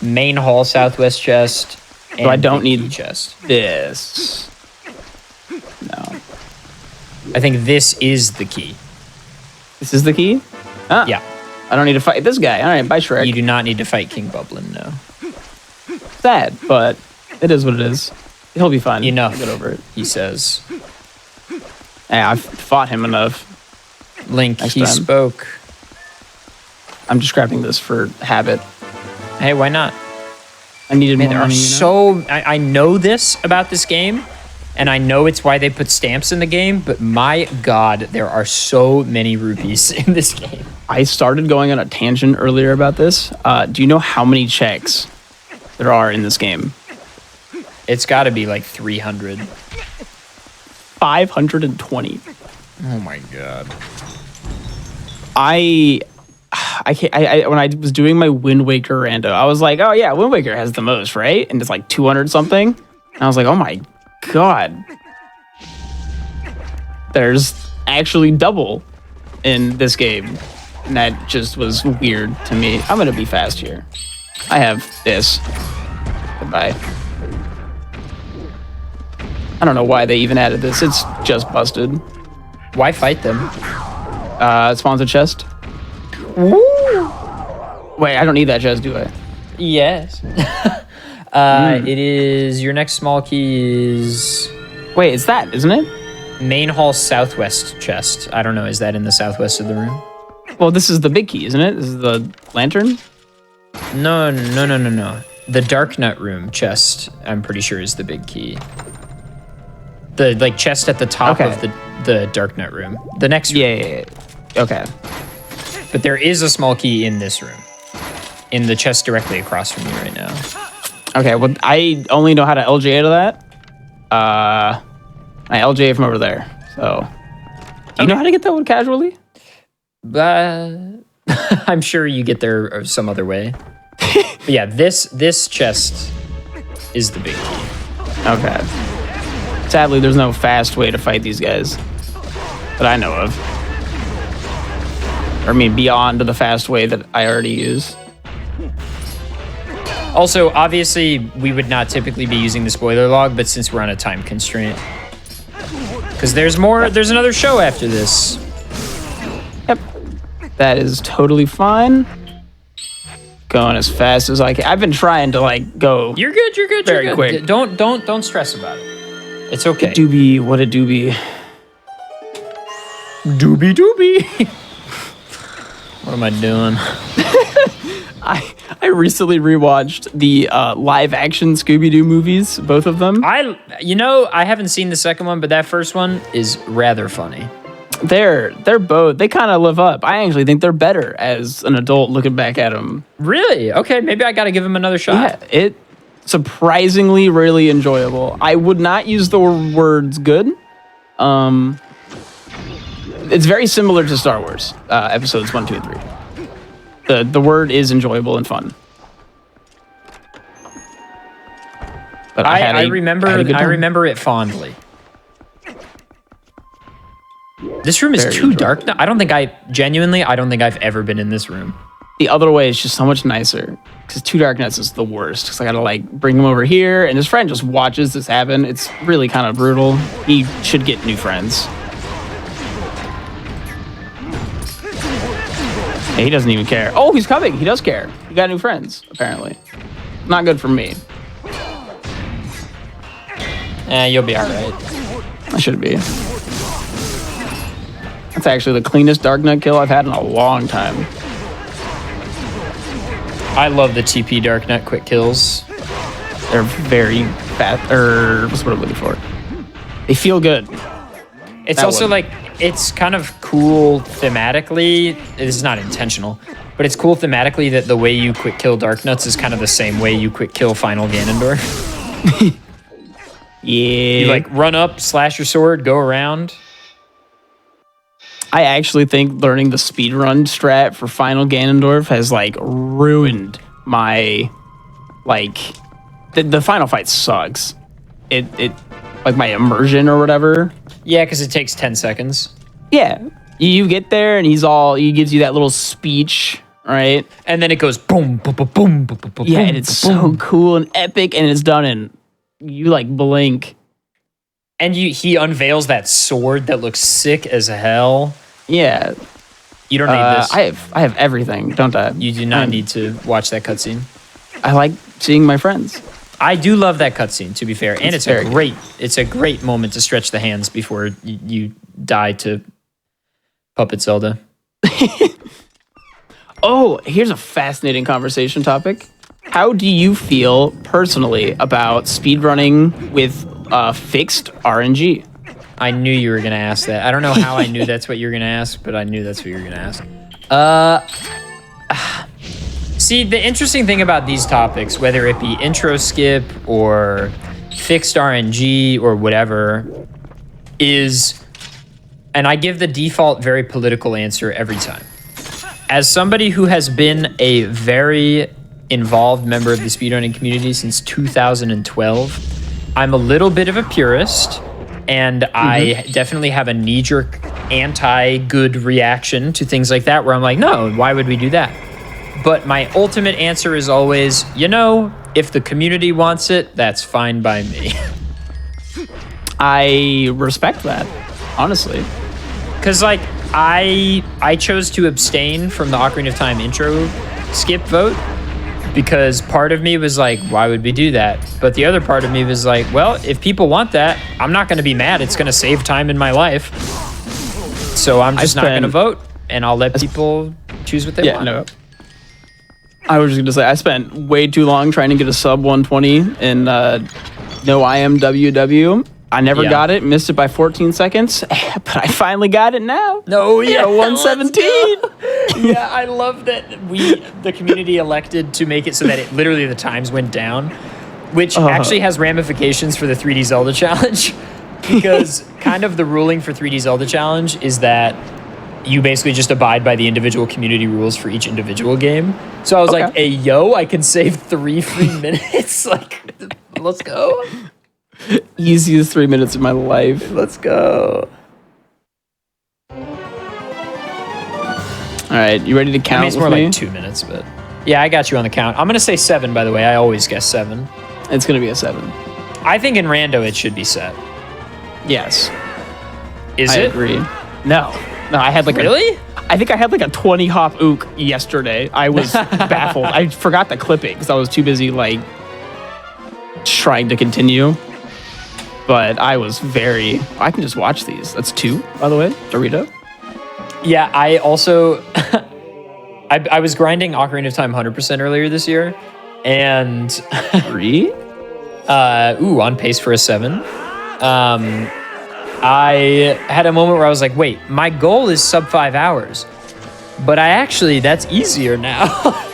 S1: Main Hall Southwest Chest, and
S2: so I don't need
S1: key chest.
S2: This. No.
S1: I think this is the key.
S2: This is the key? Ah,
S1: yeah.
S2: I don't need to fight this guy. All right, bye, Shrek.
S1: You do not need to fight King Bublin, no.
S2: Sad, but it is what it is. He'll be fine.
S1: Enough.
S2: I'll get over it.
S1: He says.
S2: Yeah, I've fought him enough.
S1: Link,
S2: Next
S1: he
S2: time.
S1: spoke.
S2: I'm just grabbing this for habit.
S1: Hey, why not?
S2: I needed more
S1: There
S2: money.
S1: are I know this about this game, and I know it's why they put stamps in the game, but my God, there are so many rupees in this game.
S2: I started going on a tangent earlier about this. Do you know how many checks there are in this game?
S1: It's got to be like 300.
S2: 520.
S1: Oh my God.
S2: I when I was doing my Wind Waker rando, I was like, oh yeah, Wind Waker has the most, right? And it's like 200 something. And I was like, oh my God. There's actually double in this game. And that just was weird to me. I'm gonna be fast here. I have this. Goodbye. I don't know why they even added this. It's just busted.
S1: Why fight them?
S2: Spawns a chest.
S1: Woo!
S2: Wait, I don't need that chest, do I?
S1: Yes. It is, your next small key is
S2: Wait, it's that, isn't it?
S1: Main Hall Southwest chest. I don't know, is that in the southwest of the room?
S2: Well, this is the big key, isn't it? This is the lantern?
S1: No. The Dark Nut room chest, I'm pretty sure, is the big key. The like chest at the top of the Dark Nut room. The next room.
S2: Yeah. Okay.
S1: But there is a small key in this room. In the chest directly across from you right now.
S2: Okay, well, I only know how to LJ to that. I LJ from over there. So, do you know how to get that one casually?
S1: I'm sure you get there some other way. But yeah, this chest is the big key.
S2: Okay. Sadly, there's no fast way to fight these guys that I know of. Or I mean, beyond the fast way that I already use.
S1: Also, obviously, we would not typically be using the spoiler log, but since we're on a time constraint. Because there's another show after this.
S2: Yep. That is totally fine. Going as fast as I can. I've been trying to like go.
S1: You're good.
S2: Very quick.
S1: Don't stress about it. It's okay.
S2: Doobie, what a doobie.
S1: Doobie. What am I doing?
S2: I recently rewatched the live action Scooby-Doo movies, both of them.
S1: I haven't seen the second one, but that first one is rather funny.
S2: They're both. They kind of live up. I actually think they're better as an adult looking back at them.
S1: Really? Okay, maybe I got to give him another shot.
S2: Yeah, it surprisingly really enjoyable. I would not use the words good. It's very similar to Star Wars episodes 1, 2, and 3. The word is enjoyable and fun. But
S1: I remember it fondly. This room is too dark now. I don't think I've ever been in this room.
S2: The other way is just so much nicer. Because Too Dark Nuts is the worst. Because I gotta like bring him over here, and his friend just watches this happen. It's really kind of brutal. He should get new friends. Yeah, he doesn't even care. Oh, he's coming. He does care. He got new friends, apparently. Not good for me.
S1: You'll be all right.
S2: I should be. That's actually the cleanest Dark Knight kill I've had in a long time.
S1: I love the TP Dark Knight quick kills.
S2: They're very fast, what's what I'm looking for? They feel good.
S1: It's also like, it's kind of cool thematically. This is not intentional, but it's cool thematically that the way you quick kill Dark Nuts is kind of the same way you quick kill Final Ganondorf.
S2: Yeah.
S1: You like run up, slash your sword, go around.
S2: I actually think learning the speedrun strat for Final Ganondorf has like ruined my the final fight sucks. It like my immersion or whatever.
S1: Yeah, because it takes 10 seconds.
S2: Yeah. You get there and he gives you that little speech, right?
S1: And then it goes boom, boom, boom, boom, boom, boom.
S2: Yeah, and it's so cool and epic, and it's done in you like blink.
S1: And he unveils that sword that looks sick as hell.
S2: Yeah.
S1: You don't need this.
S2: I have everything, don't I?
S1: You do not need to watch that cutscene.
S2: I like seeing my friends.
S1: I do love that cutscene, to be fair, and it's a great moment to stretch the hands before you die to Puppet Zelda.
S2: Oh, here's a fascinating conversation topic. How do you feel personally about speedrunning with fixed RNG?
S1: I knew you were going to ask that. I don't know how I knew that's what you were going to ask, but I knew that's what you were going to ask. See, the interesting thing about these topics, whether it be intro skip or fixed RNG or whatever, is, and I give the default very political answer every time. As somebody who has been a very involved member of the speedrunning community since 2012, I'm a little bit of a purist, and I definitely have a knee-jerk anti-good reaction to things like that, where I'm like, no, why would we do that? But my ultimate answer is always, if the community wants it, that's fine by me.
S2: I respect that, honestly.
S1: Because, I chose to abstain from the Ocarina of Time intro skip vote because part of me was like, why would we do that? But the other part of me was like, well, if people want that, I'm not going to be mad. It's going to save time in my life. So I'm just not going to vote, and I'll let people choose what they want.
S2: No. I was just going to say, I spent way too long trying to get a sub 120 in no-IMWW. I never got it, missed it by 14 seconds, but I finally got it now.
S1: No, yeah,
S2: 117.
S1: Yeah, I love that the community elected to make it so that literally the times went down, which actually has ramifications for the 3D Zelda challenge, because kind of the ruling for 3D Zelda challenge is that you basically just abide by the individual community rules for each individual game. So I was like, hey, yo, I can save 3 free minutes. Let's go.
S2: Easiest 3 minutes of my life.
S1: Let's go.
S2: All right, you ready to count?
S1: It's more like 2 minutes, but yeah, I got you on the count. I'm gonna say 7, by the way. I always guess 7.
S2: It's gonna be a 7.
S1: I think in rando it should be set.
S2: Yes.
S1: I
S2: agree. No, I had
S1: really?
S2: I think I had like a 20 hop ook yesterday. I was baffled. I forgot to clip it because I was too busy trying to continue. But I was I can just watch these. That's 2, by the way, Dorito.
S1: Yeah, I also, I was grinding Ocarina of Time 100% earlier this year, and
S2: 3?
S1: On pace for a 7. I had a moment where I was like, wait, my goal is sub 5 hours, but that's easier now.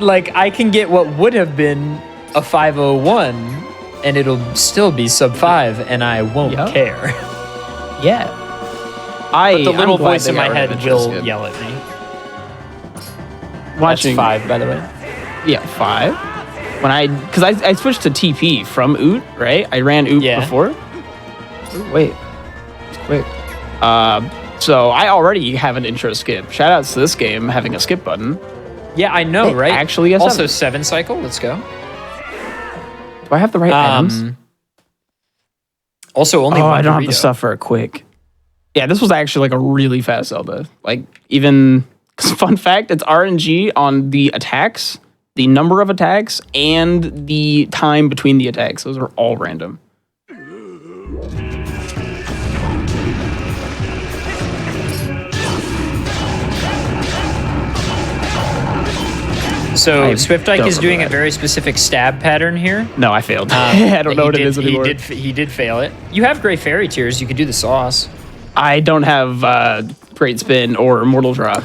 S1: Like, I can get what would have been a 501 and it'll still be sub 5 and I won't care.
S2: Yeah.
S1: But the little voice in my head will yell at me.
S2: Watching
S1: That's 5, by the way.
S2: Yeah, 5. Because I switched to TP from Oot, right? I ran Oot before. Ooh, wait, it's quick. So I already have an intro skip. Shout outs to this game having a skip button.
S1: Yeah, I know, right?
S2: Actually,
S1: also 7 cycle. Let's go.
S2: Do I have the right items?
S1: Also, only one
S2: I don't
S1: burrito.
S2: have the stuff for a quick. Yeah, this was actually like a really fast Zelda. Like, even, fun fact, it's RNG on the attacks, the number of attacks, and the time between the attacks. Those are all random.
S1: So Swift Ike is doing a very specific stab pattern here.
S2: No, I failed. I don't know what it is anymore.
S1: He did fail it. You have Great Fairy Tears. You could do the sauce.
S2: I don't have Great Spin or Mortal Draw.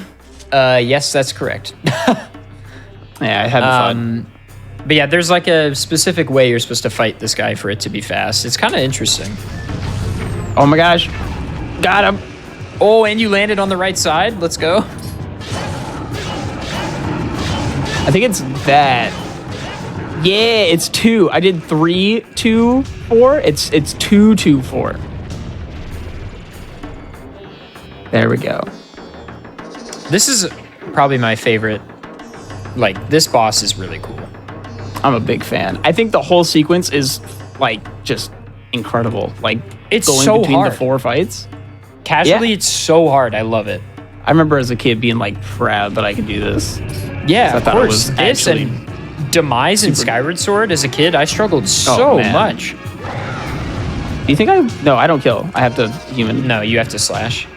S1: Yes, that's correct.
S2: Yeah, I had fun.
S1: But yeah, there's like a specific way you're supposed to fight this guy for it to be fast. It's kind of interesting.
S2: Oh my gosh. Got him.
S1: Oh, and you landed on the right side. Let's go.
S2: I think it's that. Yeah, it's 2. I did 3, 2, 4. It's 2, 2, 4. There we go.
S1: This is probably my favorite. Like, this boss is really cool.
S2: I'm a big fan. I think the whole sequence is like just incredible. Like,
S1: it's
S2: going
S1: so
S2: between
S1: hard.
S2: The 4 fights.
S1: Casually, it's so hard. I love it.
S2: I remember as a kid being like proud that I could do this.
S1: Yeah, of course.
S2: This
S1: and Demise and Skyward Sword as a kid, I struggled so much.
S2: Do you think No, I don't kill. I have to human.
S1: No, you have to slash.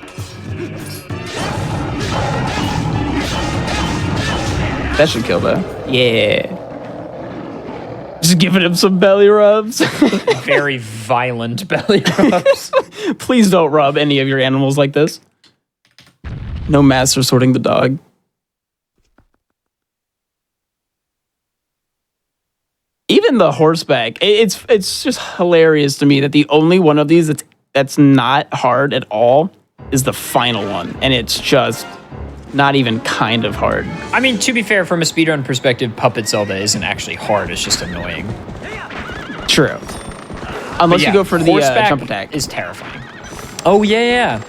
S2: That should kill though. Yeah. Just giving him some belly rubs.
S1: Very violent belly rubs.
S2: Please don't rub any of your animals like this. No master sorting the dog. Even the horseback, it's just hilarious to me that the only one of these that's not hard at all is the final one, and it's just not even kind of hard.
S1: I mean, to be fair, from a speedrun perspective, Puppet Zelda isn't actually hard. It's just annoying.
S2: True. Unless you go for the jump attack.
S1: Is terrifying. Oh yeah.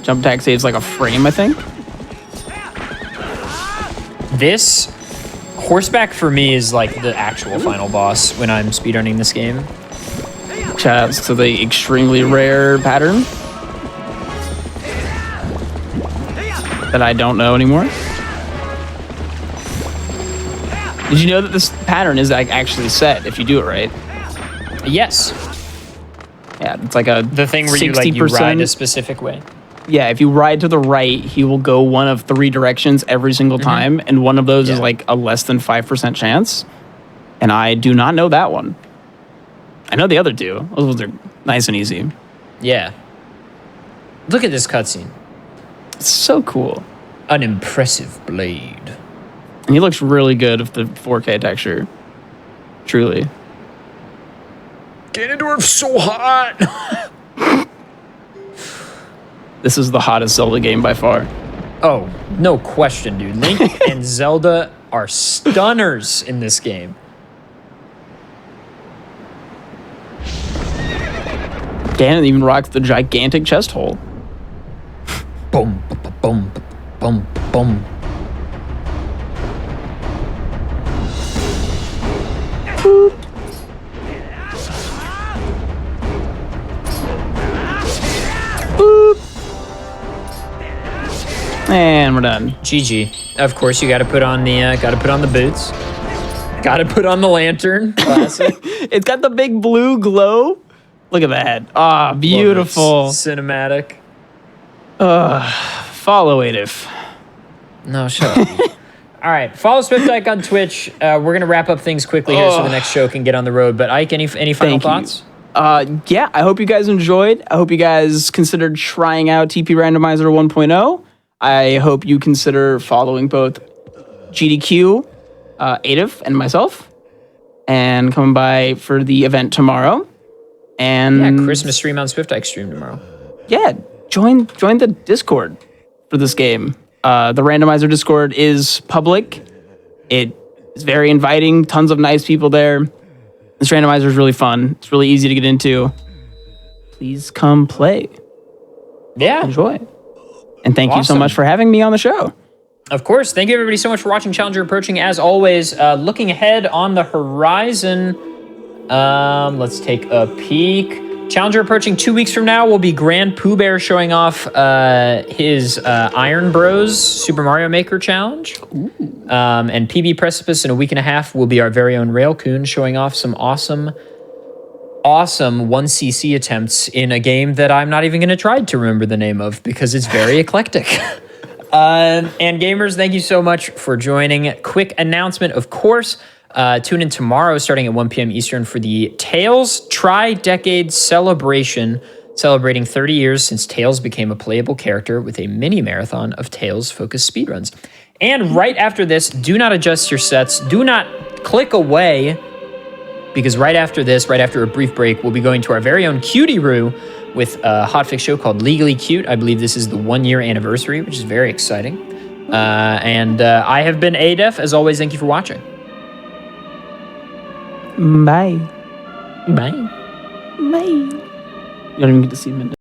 S2: Jump attack saves like a frame, I think.
S1: This horseback for me is like the actual final boss when I'm speedrunning this game.
S2: Shoutouts to the extremely rare pattern that I don't know anymore. Did you know that this pattern is like actually set if you do it right?
S1: Yes.
S2: Yeah, it's like
S1: the thing where you ride a specific way.
S2: Yeah, if you ride to the right, he will go one of 3 directions every single time, and one of those is like a less than 5% chance. And I do not know that one. I know the other 2. Those ones are nice and easy.
S1: Yeah. Look at this cutscene.
S2: It's so cool.
S1: An impressive blade.
S2: And he looks really good with the 4K texture. Truly.
S1: Ganondorf's so hot!
S2: This is the hottest Zelda game by far.
S1: Oh, no question, dude. Link and Zelda are stunners in this game.
S2: Ganon even rocks the gigantic chest hole.
S1: Boom, boom, boom, boom.
S2: Boop. Boop. And we're done.
S1: GG. Of course, you got to put on the boots. Got to put on the lantern. Classic.
S2: It's got the big blue glow. Look at that. Ah, beautiful.
S1: Cinematic.
S2: Follow it if.
S1: No, shut up. All right, follow Swift Ike on Twitch. We're gonna wrap up things quickly here so the next show can get on the road. But Ike, any final thoughts?
S2: Yeah, I hope you guys enjoyed. I hope you guys considered trying out TP Randomizer 1.0. I hope you consider following both GDQ, Adif, and myself, and coming by for the event tomorrow. And
S1: Yeah, Christmas stream on Swift Ike stream tomorrow.
S2: Yeah, join the Discord for this game. The Randomizer Discord is public. It is very inviting. Tons of nice people there. This randomizer is really fun. It's really easy to get into. Please come play.
S1: Yeah.
S2: Enjoy. And thank you so
S1: Awesome.
S2: much for having me on the show.
S1: Of course. Thank you, everybody, so much for watching Challenger Approaching. As always, looking ahead on the horizon, let's take a peek. Challenger Approaching 2 weeks from now will be Grand Pooh Bear showing off his Iron Bros Super Mario Maker Challenge. And PB Precipice in a week and a half will be our very own Railcoon showing off some awesome 1cc attempts in a game that I'm not even going to try to remember the name of because it's very eclectic. And gamers, thank you so much for joining. Quick announcement, of course. Tune in tomorrow starting at 1 p.m. Eastern for the Tales Tri-Decade Celebration, celebrating 30 years since Tails became a playable character with a mini marathon of Tails-focused speedruns. And right after this, do not adjust your sets. Do not click away, because right after this, right after a brief break, we'll be going to our very own Cutie Roo with a hotfix show called Legally Cute. I believe this is the 1-year anniversary, which is very exciting. And I have been Adef. As always, thank you for watching.
S2: Bye.
S1: Bye.
S2: Bye. You don't even get to see Minda.